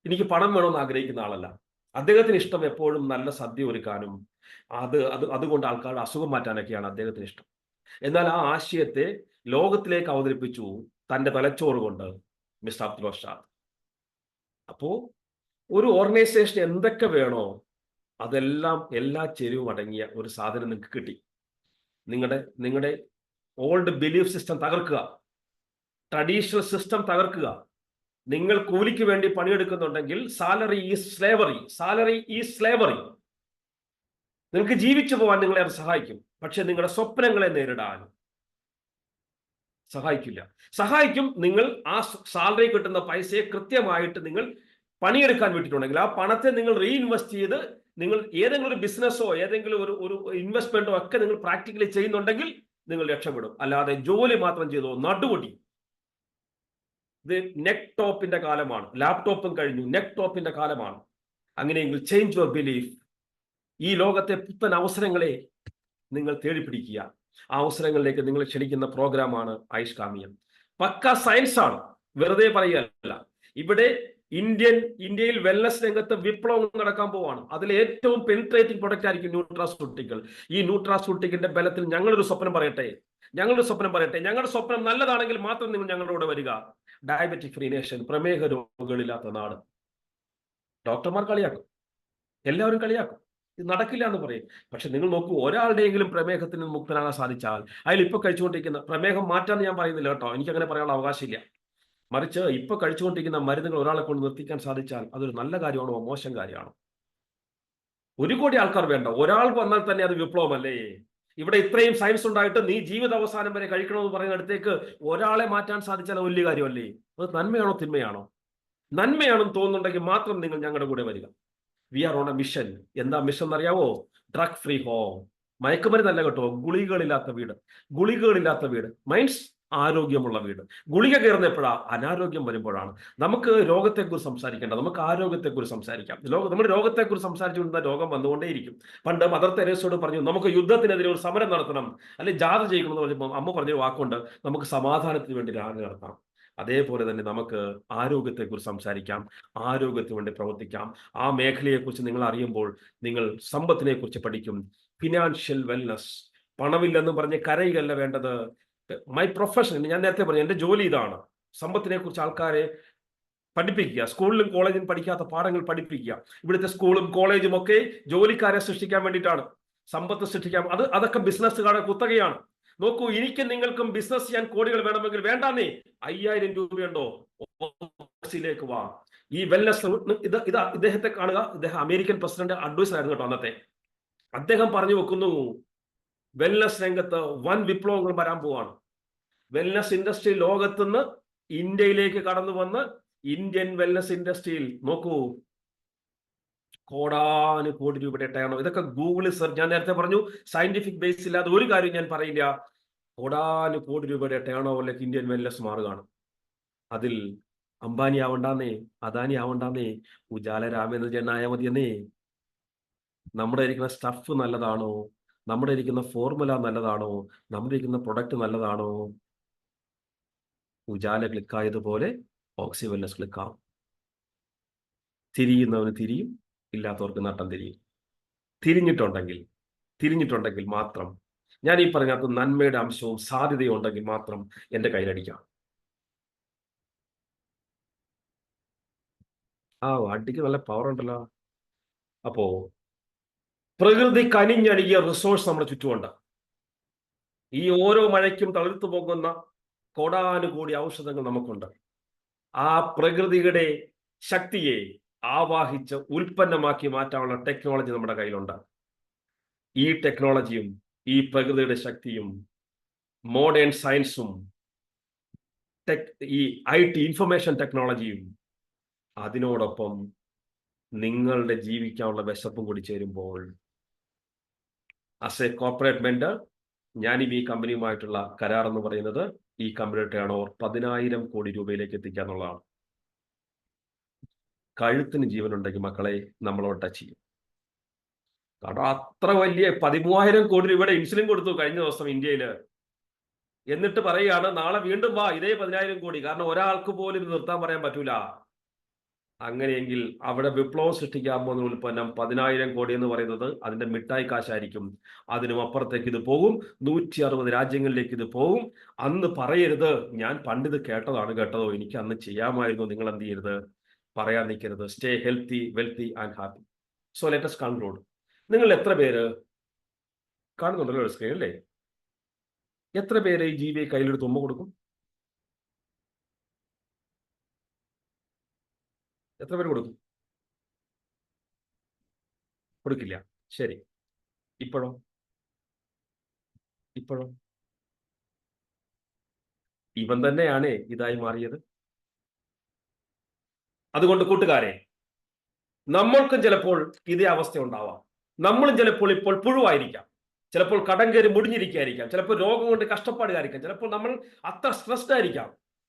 എനിക്ക് പണം വേണമെന്ന് ആഗ്രഹിക്കുന്ന ആളല്ല. അദ്ദേഹത്തിന് ഇഷ്ടം എപ്പോഴും നല്ല സദ്യ ഒരുക്കാനും അതുകൊണ്ട് ആൾക്കാരുടെ അസുഖം മാറ്റാനൊക്കെയാണ് അദ്ദേഹത്തിന് ഇഷ്ടം. എന്നാൽ ആ ആശയത്തെ ലോകത്തിലേക്ക് അവതരിപ്പിച്ചു തന്റെ തലച്ചോറ് കൊണ്ട് മിസ്റ്റർ അബ്ദുൾ അർഷാദ്. അപ്പോ ഒരു ഓർഗനൈസേഷൻ എന്തൊക്കെ വേണോ അതെല്ലാം എല്ലാ ചെരുവും അടങ്ങിയ ഒരു സാധനം നിങ്ങൾക്ക് കിട്ടി. നിങ്ങളുടെ ഓൾഡ് ബിലീഫ് സിസ്റ്റം തകർക്കുക, ട്രഡീഷണൽ സിസ്റ്റം തകർക്കുക. നിങ്ങൾ കൂലിക്ക് വേണ്ടി പണിയെടുക്കുന്നുണ്ടെങ്കിൽ salary is slavery, salary is slavery. നിങ്ങൾക്ക് ജീവിച്ചു പോകാൻ നിങ്ങളെ അത് സഹായിക്കും, പക്ഷെ നിങ്ങളുടെ സ്വപ്നങ്ങളെ നേരിടാൻ സഹായിക്കില്ല. സഹായിക്കും നിങ്ങൾ ആ സാലറി കിട്ടുന്ന പൈസയെ കൃത്യമായിട്ട് നിങ്ങൾ പണിയെടുക്കാൻ വിട്ടിട്ടുണ്ടെങ്കിൽ ആ പണത്തെ നിങ്ങൾ റീഇൻവെസ്റ്റ് ചെയ്ത് നിങ്ങൾ ഏതെങ്കിലും ഒരു ബിസിനസ്സോ ഏതെങ്കിലും ഒരു ഇൻവെസ്റ്റ്മെന്റോ ഒക്കെ നിങ്ങൾ പ്രാക്ടിക്കലി ചെയ്യുന്നുണ്ടെങ്കിൽ നിങ്ങൾ രക്ഷപ്പെടും. അല്ലാതെ ജോലി മാത്രം ചെയ്തോ നടുപൊടി. ഇത് നെക്ക് ടോപ്പിന്റെ കാലമാണ്, ലാപ്ടോപ്പും കഴിഞ്ഞു, നെക്ക് ടോപ്പിന്റെ കാലമാണ്. അങ്ങനെയെങ്കിൽ ചേഞ്ച് യുവർ ബിലീഫ്. ഈ ലോകത്തെ പുത്തൻ അവസരങ്ങളെ നിങ്ങൾ തേടിപ്പിടിക്കുക. ആ അവസരങ്ങളിലേക്ക് നിങ്ങൾ ക്ഷണിക്കുന്ന പ്രോഗ്രാമാണ് ആയുഷ് കാമിയം. പക്ക സയൻസ് ആണ്, വെറുതെ പറയുകയല്ല. ഇവിടെ ഇന്ത്യയിൽ വെൽനസ് രംഗത്ത് വിപ്ലവം നടക്കാൻ പോവാണ്. അതിൽ ഏറ്റവും പെനിട്രേറ്റിംഗ് പ്രൊഡക്റ്റ് ആയിരിക്കും ന്യൂട്രാസ്യൂട്ടിക്കൽ. ഈ ന്യൂട്രാസ്യൂട്ടിക്കിന്റെ ബലത്തിൽ ഞങ്ങളുടെ സ്വപ്നം പറയട്ടെ. ഞങ്ങളുടെ സ്വപ്നം നല്ലതാണെങ്കിൽ മാത്രം നിങ്ങൾ ഞങ്ങളുടെ കൂടെ വരിക. ഡയബറ്റിക് ഫ്രീ നേഷൻ, പ്രമേഹ രോഗങ്ങളില്ലാത്ത നാട്. ഡോക്ടർമാർ കളിയാക്കും, എല്ലാവരും കളിയാക്കും, ഇത് നടക്കില്ല എന്ന് പറയും. പക്ഷെ നിങ്ങൾ നോക്കൂ, ഒരാളുടെയെങ്കിലും പ്രമേഹത്തിൽ നിന്ന് മുക്തനാകാൻ സാധിച്ചാൽ അതിൽ ഇപ്പൊ കഴിച്ചുകൊണ്ടിരിക്കുന്ന പ്രമേഹം മാറ്റാന്ന് ഞാൻ പറയുന്നില്ല കേട്ടോ, എനിക്ക് അങ്ങനെ പറയാനുള്ള അവകാശമില്ല. മറിച്ച് ഇപ്പൊ കഴിച്ചുകൊണ്ടിരിക്കുന്ന മരുന്നുകൾ ഒരാളെ കൊണ്ട് നിർത്തിക്കാൻ സാധിച്ചാൽ അതൊരു നല്ല കാര്യമാണോ മോശം കാര്യമാണോ? 1 കോടി ആൾക്കാർ വേണ്ട, ഒരാൾ വന്നാൽ തന്നെ അത് വിപ്ലവമല്ലേ? ഇവിടെ ഇത്രയും സയൻസ് ഉണ്ടായിട്ട് നീ ജീവിത അവസാനം വരെ കഴിക്കണമെന്ന് പറയുന്നിടത്തേക്ക് ഒരാളെ മാറ്റാൻ സാധിച്ചാൽ വലിയ കാര്യമല്ലേ? അത് നന്മയാണോ തിന്മയാണോ? നന്മയാണെന്ന് തോന്നുന്നുണ്ടെങ്കിൽ മാത്രം നിങ്ങൾ ഞങ്ങളുടെ കൂടെ വരിക. We are on a mission. എന്താ മിഷൻ എന്നറിയാവോ? Drug free home. മയക്കുമരുന്നല്ല കേട്ടോ, ഗുളികകളില്ലാത്ത വീട് മൈൻസ് ആരോഗ്യമുള്ള വീട്. ഗുളിക കയറുന്ന എപ്പോഴാ? അനാരോഗ്യം വരുമ്പോഴാണ്. നമുക്ക് രോഗത്തെക്കുറിച്ച് സംസാരിക്കേണ്ട, നമുക്ക് ആരോഗ്യത്തെക്കുറിച്ച് സംസാരിക്കാം. നമ്മൾ രോഗത്തെക്കുറിച്ച് സംസാരിച്ചുകൊണ്ടിരുന്ന രോഗം വന്നുകൊണ്ടേയിരിക്കും. പണ്ട് മദർ തെരേസയോട് പറഞ്ഞു നമുക്ക് യുദ്ധത്തിനെതിരെ ഒരു സമരം നടത്തണം, അല്ലെങ്കിൽ ജാഥ ചെയ്യണം എന്ന് പറഞ്ഞപ്പോൾ അമ്മ പറഞ്ഞൊരു വാക്കുണ്ട്, നമുക്ക് സമാധാനത്തിന് വേണ്ടി റാലി നടത്താം. അതേപോലെ തന്നെ നമുക്ക് ആരോഗ്യത്തെക്കുറിച്ച് സംസാരിക്കാം, ആരോഗ്യത്തിന് വേണ്ടി പ്രവർത്തിക്കാം. ആ മേഖലയെക്കുറിച്ച് നിങ്ങൾ അറിയുമ്പോൾ നിങ്ങൾ സമ്പത്തിനെ കുറിച്ച് പഠിക്കും. Financial wellness. പണമില്ലെന്ന് പറഞ്ഞ് കരയുകയല്ല വേണ്ടത്. മൈ പ്രൊഫഷൻ, ഞാൻ നേരത്തെ പറഞ്ഞു എൻ്റെ ജോലി ഇതാണ്. സമ്പത്തിനെ കുറിച്ച് ആൾക്കാരെ പഠിപ്പിക്കുക, സ്കൂളിലും കോളേജിലും പഠിക്കാത്ത പാഠങ്ങൾ പഠിപ്പിക്കുക. ഇവിടുത്തെ സ്കൂളും കോളേജും ഒക്കെ ജോലിക്കാരെ സൃഷ്ടിക്കാൻ വേണ്ടിയിട്ടാണ്, സമ്പത്ത് സൃഷ്ടിക്കാൻ. അതൊക്കെ ബിസിനസ്സുകാരുടെ കുത്തകയാണ്. നോക്കൂ, എനിക്കും നിങ്ങൾക്കും ബിസിനസ് ചെയ്യാൻ കോടികൾ വേണമെങ്കിൽ വേണ്ടാന്നേ, 5000 രൂപയുണ്ടോ ഓക്സിലേക്ക് വാ. ഈ വെൽനസ് ഇദ്ദേഹത്തെ കാണുക. ഇദ്ദേഹം അമേരിക്കൻ പ്രസിഡന്റ് അഡ്വൈസർ ആയിരുന്നു കേട്ടോ അന്നത്തെ. അദ്ദേഹം പറഞ്ഞു വെക്കുന്നു, വെൽനസ് രംഗത്ത് വൻ വിപ്ലവങ്ങൾ വരാൻ പോവാണ്. വെൽനസ് ഇൻഡസ്ട്രി ലോകത്തുനിന്ന് ഇന്ത്യയിലേക്ക് കടന്നു വന്ന് ഇന്ത്യൻ വെൽനസ് ഇൻഡസ്ട്രിയിൽ നോക്കൂ, കോടാനുകോടി രൂപയുടെ ടേൺ. ഇതൊക്കെ ഗൂഗിളിൽ സെർച്ച്. ഞാൻ നേരത്തെ പറഞ്ഞു സയന്റിഫിക് ബേസ് ഇല്ലാതെ ഒരു കാര്യം ഞാൻ പറയില്ല. കോടാനുകോടി രൂപയുടെ ടേൺ ഓവറിലേക്ക് ഇന്ത്യൻ വെൽനസ് മാറുകയാണ്. അതിൽ അംബാനി ആവണ്ടാന്നേ, അദാനി ആവണ്ടാന്നേ, ഉജാല രാമേന്ദ്ര ജനായ മതിയെന്നേ. നമ്മുടെ ഇരിക്കുന്ന സ്റ്റഫ് നല്ലതാണോ? നമ്മുടെ ഇരിക്കുന്ന ഫോർമുല നല്ലതാണോ? നമ്മുടെ ഇരിക്കുന്ന പ്രൊഡക്റ്റ് നല്ലതാണോ? ഉജാല ക്ലിക്കായതുപോലെ ഓക്സി വെൽനസ് ക്ലിക്കാവും. തിരിയുന്നവന് തിരിയും, ഇല്ലാത്തവർക്ക് നട്ടം തിരിയും. തിരിഞ്ഞിട്ടുണ്ടെങ്കിൽ മാത്രം, ഞാൻ ഈ പറഞ്ഞത് നന്മയുടെ അംശവും സാധ്യതയും ഉണ്ടെങ്കിൽ മാത്രം എൻ്റെ കയ്യിലടിക്കാം. അടിക്ക് നല്ല പവർ ഉണ്ടല്ലോ. അപ്പോ പ്രകൃതി കനിഞ്ഞണിയ റിസോഴ്സ് നമ്മുടെ ചുറ്റുമുണ്ട്. ഈ ഓരോ മഴയ്ക്കും തളിർത്തു പോകുന്ന കോടാനുകോടി ഔഷധങ്ങൾ നമുക്കുണ്ട്. ആ പ്രകൃതിയുടെ ശക്തിയെ ആവാഹിച്ച് ഉൽപ്പന്നമാക്കി മാറ്റാനുള്ള ടെക്നോളജി നമ്മുടെ കയ്യിലുണ്ട്. ഈ ടെക്നോളജിയും ഈ പ്രകൃതിയുടെ ശക്തിയും മോഡേൺ സയൻസും ഈ IT ഇൻഫർമേഷൻ ടെക്നോളജിയും അതിനോടൊപ്പം നിങ്ങളുടെ ജീവിക്കാനുള്ള വിശപ്പും കൂടി ചേരുമ്പോൾ ആസ് എ കോർപ്പറേറ്റ് മെന്റർ ഞാനും ഈ കമ്പനിയുമായിട്ടുള്ള കരാർ എന്ന് പറയുന്നത് ഈ കമ്പനിയുടെ ടേൺ ഓവർ 10,000 കോടി രൂപയിലേക്ക് എത്തിക്കുക എന്നുള്ളതാണ്. കഴുത്തിന് ജീവനുണ്ടെങ്കിൽ മക്കളെ നമ്മളോട് ടച്ച് ചെയ്യും. കാരണം അത്ര വലിയ 13,000 കോടി രൂപയുടെ ഇൻസുലിൻ കൊടുത്തു കഴിഞ്ഞ ദിവസം ഇന്ത്യയിൽ. എന്നിട്ട് പറയുകയാണ് നാളെ വീണ്ടും വാ ഇതേ 10,000 കോടി. കാരണം ഒരാൾക്ക് പോലും ഇത് നിർത്താൻ പറയാൻ പറ്റൂല. അങ്ങനെയെങ്കിൽ അവിടെ വിപ്ലവം സൃഷ്ടിക്കാൻ പോകുന്ന ഉൽപ്പന്നം 10,000 കോടി എന്ന് പറയുന്നത് അതിന്റെ മിഠായി കാശായിരിക്കും. അതിനും അപ്പുറത്തേക്ക് ഇത് പോകും. 160 രാജ്യങ്ങളിലേക്ക് ഇത് പോകും. അന്ന് പറയരുത് ഞാൻ പണ്ടിത് കേട്ടതോ എനിക്ക് അന്ന് ചെയ്യാമായിരുന്നു. നിങ്ങൾ എന്ത് ചെയ്യരുത്, പറയാൻ നിൽക്കരുത്. Stay healthy, wealthy and happy. So let us conclude. നിങ്ങൾ എത്ര പേര് കാണുന്നുണ്ടല്ലോ സ്ക്രീൻ അല്ലേ? എത്ര പേര് ഈ ജീവിയെ കയ്യിലെടുത്ത് ഉമ്മ കൊടുക്കും? എത്ര പേര് കൊടുക്കും? കൊടുക്കില്ല. ശരി. ഇപ്പോഴോ? ഇവൻ തന്നെയാണ് ഇതായി മാറിയത്. അതുകൊണ്ട് കൂട്ടുകാരെ, നമ്മൾക്കും ചിലപ്പോൾ ഇതേ അവസ്ഥ ഉണ്ടാവാം. നമ്മളും ചിലപ്പോൾ ഇപ്പോൾ പുഴുവായിരിക്കാം, ചിലപ്പോൾ കടം കയറി മുടിഞ്ഞിരിക്കായിരിക്കാം, ചിലപ്പോൾ രോഗം കൊണ്ട് കഷ്ടപ്പാടുകാരിക്കാം, ചിലപ്പോൾ നമ്മൾ അത്ര സ്ട്രെസ്ഡ് ആയിരിക്കാം.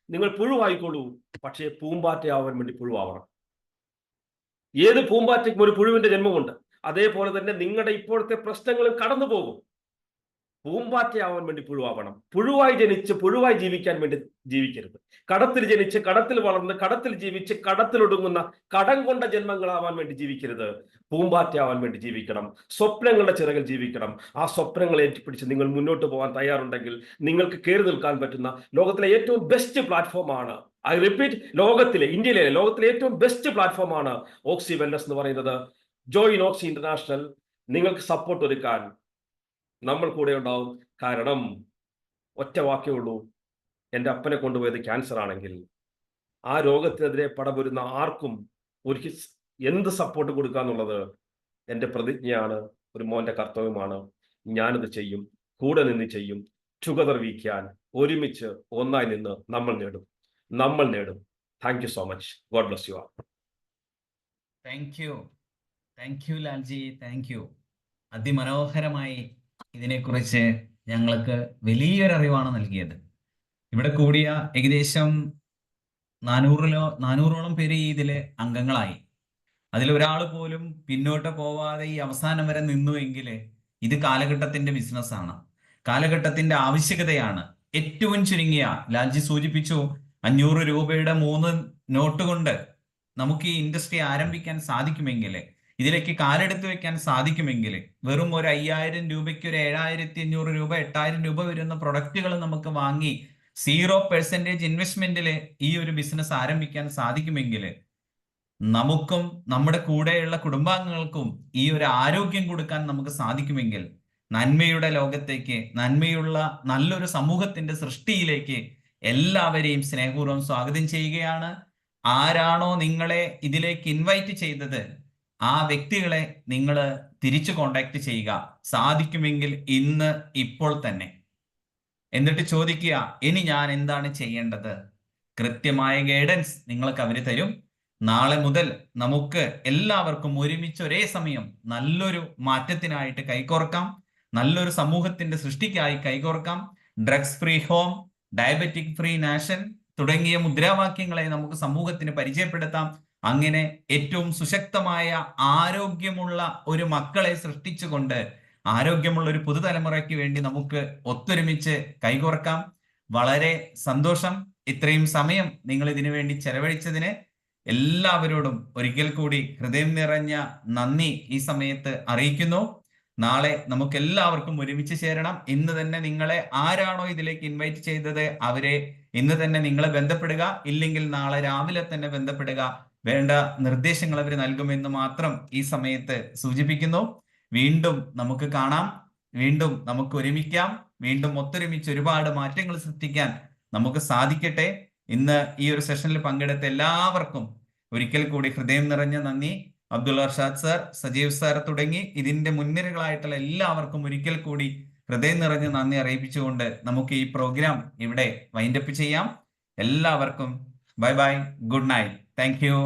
നിങ്ങൾ പുഴുവായിക്കോളൂ, പക്ഷേ പൂമ്പാറ്റയാവാൻ വേണ്ടി പുഴുവാവണം. ഏത് പൂമ്പാറ്റയ്ക്കും ഒരു പുഴുവിന്റെ ജന്മമുണ്ട്. അതേപോലെ തന്നെ നിങ്ങളുടെ ഇപ്പോഴത്തെ പ്രശ്നങ്ങളും കടന്നു പോകും. പൂമ്പാറ്റയാവാൻ വേണ്ടി പുഴുവാവണം. പുഴുവായി ജനിച്ച് പുഴുവായി ജീവിക്കാൻ വേണ്ടി ജീവിക്കരുത്. കടത്തിൽ ജനിച്ച് കടത്തിൽ വളർന്ന് കടത്തിൽ ജീവിച്ച് കടത്തിലൊടുങ്ങുന്ന കടം കൊണ്ട ജന്മങ്ങളാവാൻ വേണ്ടി ജീവിക്കരുത്. പൂമ്പാറ്റയാവാൻ വേണ്ടി ജീവിക്കണം. സ്വപ്നങ്ങളുടെ ചിറകിൽ ജീവിക്കണം. ആ സ്വപ്നങ്ങളെ ഏറ്റുപിടിച്ച് നിങ്ങൾ മുന്നോട്ട് പോകാൻ തയ്യാറുണ്ടെങ്കിൽ നിങ്ങൾക്ക് കയറി നിൽക്കാൻ പറ്റുന്ന ലോകത്തിലെ ഏറ്റവും ബെസ്റ്റ് പ്ലാറ്റ്ഫോമാണ്, ഐ റിപ്പീറ്റ്, ഇന്ത്യയിലെ ലോകത്തിലെ ഏറ്റവും ബെസ്റ്റ് പ്ലാറ്റ്ഫോമാണ് ഓക്സി വെൽനസ് എന്ന് പറയുന്നത്. ജോയിൻ ഓക്സി ഇന്റർനാഷണൽ. നിങ്ങൾക്ക് സപ്പോർട്ട് ഒരുക്കാൻ നമ്മൾ കൂടെ ഉണ്ടാവും. കാരണം ഒറ്റ വാക്കേ ഉള്ളൂ, എൻ്റെ അപ്പനെ കൊണ്ടുപോയത് ക്യാൻസർ ആണെങ്കിൽ ആ രോഗത്തിനെതിരെ പടപൊരുന്ന ആർക്കും ഒരിക്കൽ എന്ത് സപ്പോർട്ട് കൊടുക്കുക എന്നുള്ളത് എൻ്റെ പ്രതിജ്ഞയാണ്, ഒരു മോൻ്റെ കർത്തവ്യമാണ്. ഞാനത് ചെയ്യും, കൂടെ നിന്ന് ചെയ്യും. Together we can. ഒരുമിച്ച് ഒന്നായി നിന്ന് നമ്മൾ നേടും. Thank you so much. God bless you all. Thank you Lalji, thank you. അതിമനോഹരമായി ഇതിനെക്കുറിച്ച് ഞങ്ങൾക്ക് വലിയൊരറിവാണ് നൽകിയത്. ഇവിടെ കൂടിയ ഏകദേശം 400ഓളം പേര് ഇതില് അംഗങ്ങളായി. അതിലൊരാൾ പോലും പിന്നോട്ട് പോവാതെ ഈ അവസാനം വരെ നിന്നുവെങ്കിൽ ഇത് കാലഘട്ടത്തിന്റെ ബിസിനസ്സാണ്, കാലഘട്ടത്തിന്റെ ആവശ്യകതയാണ്. ഏറ്റവും ചുരുങ്ങിയ ലാൽജി സൂചിപ്പിച്ചു 500 രൂപയുടെ 3 നോട്ട് കൊണ്ട് നമുക്ക് ഈ ഇൻഡസ്ട്രി ആരംഭിക്കാൻ സാധിക്കുമെങ്കിൽ, ഇതിലേക്ക് കാലെടുത്ത് വെക്കാൻ സാധിക്കുമെങ്കിൽ, വെറും ഒരു 5,000 രൂപയ്ക്ക് ഒരു 7,500 രൂപ 8,000 രൂപ വരുന്ന പ്രൊഡക്റ്റുകൾ നമുക്ക് വാങ്ങി 0% ഇൻവെസ്റ്റ്മെന്റിൽ ഈ ഒരു ബിസിനസ് ആരംഭിക്കാൻ സാധിക്കുമെങ്കിൽ, നമുക്കും നമ്മുടെ കൂടെയുള്ള കുടുംബാംഗങ്ങൾക്കും ഈ ഒരു ആരോഗ്യം കൊടുക്കാൻ നമുക്ക് സാധിക്കുമെങ്കിൽ, നന്മയുടെ ലോകത്തേക്ക്, നന്മയുള്ള നല്ലൊരു സമൂഹത്തിന്റെ സൃഷ്ടിയിലേക്ക് എല്ലാവരെയും സ്നേഹപൂർവ്വം സ്വാഗതം ചെയ്യുകയാണ്. ആരാണോ നിങ്ങളെ ഇതിലേക്ക് ഇൻവൈറ്റ് ചെയ്തത് ആ വ്യക്തികളെ നിങ്ങൾ തിരിച്ചു കോണ്ടാക്ട് ചെയ്യുക, സാധിക്കുമെങ്കിൽ ഇന്ന് ഇപ്പോൾ തന്നെ. എന്നിട്ട് ചോദിക്കുക, ഇനി ഞാൻ എന്താണ് ചെയ്യേണ്ടത്? കൃത്യമായ ഗൈഡൻസ് നിങ്ങൾക്ക് അവർ തരും. നാളെ മുതൽ നമുക്ക് എല്ലാവർക്കും ഒരുമിച്ച് ഒരേ സമയം നല്ലൊരു മാറ്റത്തിനായിട്ട് കൈകോർക്കാം, നല്ലൊരു സമൂഹത്തിന്റെ സൃഷ്ടിക്കായി കൈകോർക്കാം. Drugs free home, diabetic free nation തുടങ്ങിയ മുദ്രാവാക്യങ്ങളെ നമുക്ക് സമൂഹത്തിന് പരിചയപ്പെടുത്താം. അങ്ങനെ ഏറ്റവും സുശക്തമായ ആരോഗ്യമുള്ള ഒരു മക്കളെ സൃഷ്ടിച്ചുകൊണ്ട് ആരോഗ്യമുള്ള ഒരു പുതുതലമുറയ്ക്ക് വേണ്ടി നമുക്ക് ഒത്തൊരുമിച്ച് കൈകോർക്കാം. വളരെ സന്തോഷം. ഇത്രയും സമയം നിങ്ങൾ ഇതിനു വേണ്ടി ചെലവഴിച്ചതിന് എല്ലാവരോടും ഒരിക്കൽ കൂടി ഹൃദയം നിറഞ്ഞ നന്ദി ഈ സമയത്ത് അറിയിക്കുന്നു. നാളെ നമുക്ക് എല്ലാവർക്കും ഒരുമിച്ച് ചേരണം. ഇന്ന് തന്നെ നിങ്ങളെ ആരാണോ ഇതിലേക്ക് ഇൻവൈറ്റ് ചെയ്തത് അവരെ ഇന്ന് തന്നെ നിങ്ങളെ ബന്ധപ്പെടുക, ഇല്ലെങ്കിൽ നാളെ രാവിലെ തന്നെ ബന്ധപ്പെടുക. വേണ്ട നിർദ്ദേശങ്ങൾ അവർ നൽകുമെന്ന് മാത്രം ഈ സമയത്ത് സൂചിപ്പിക്കുന്നു. വീണ്ടും നമുക്ക് കാണാം, വീണ്ടും നമുക്ക് ഒരുമിക്കാം, വീണ്ടും ഒത്തൊരുമിച്ച് ഒരുപാട് മാറ്റങ്ങൾ സൃഷ്ടിക്കാൻ നമുക്ക് സാധിക്കട്ടെ. ഇന്ന് ഈ ഒരു സെഷനിൽ പങ്കെടുത്ത എല്ലാവർക്കും ഒരിക്കൽ കൂടി ഹൃദയം നിറഞ്ഞ നന്ദി. അബ്ദുൾ അർഷാദ് സർ, സജീവ് സാർ തുടങ്ങി ഇതിന്റെ മുൻനിരകളായിട്ടുള്ള എല്ലാവർക്കും ഒരിക്കൽ കൂടി ഹൃദയം നിറഞ്ഞ നന്ദി അറിയിപ്പിച്ചുകൊണ്ട് നമുക്ക് ഈ പ്രോഗ്രാം ഇവിടെ വൈൻഡപ്പ് ചെയ്യാം. എല്ലാവർക്കും bye bye, good night, thank you.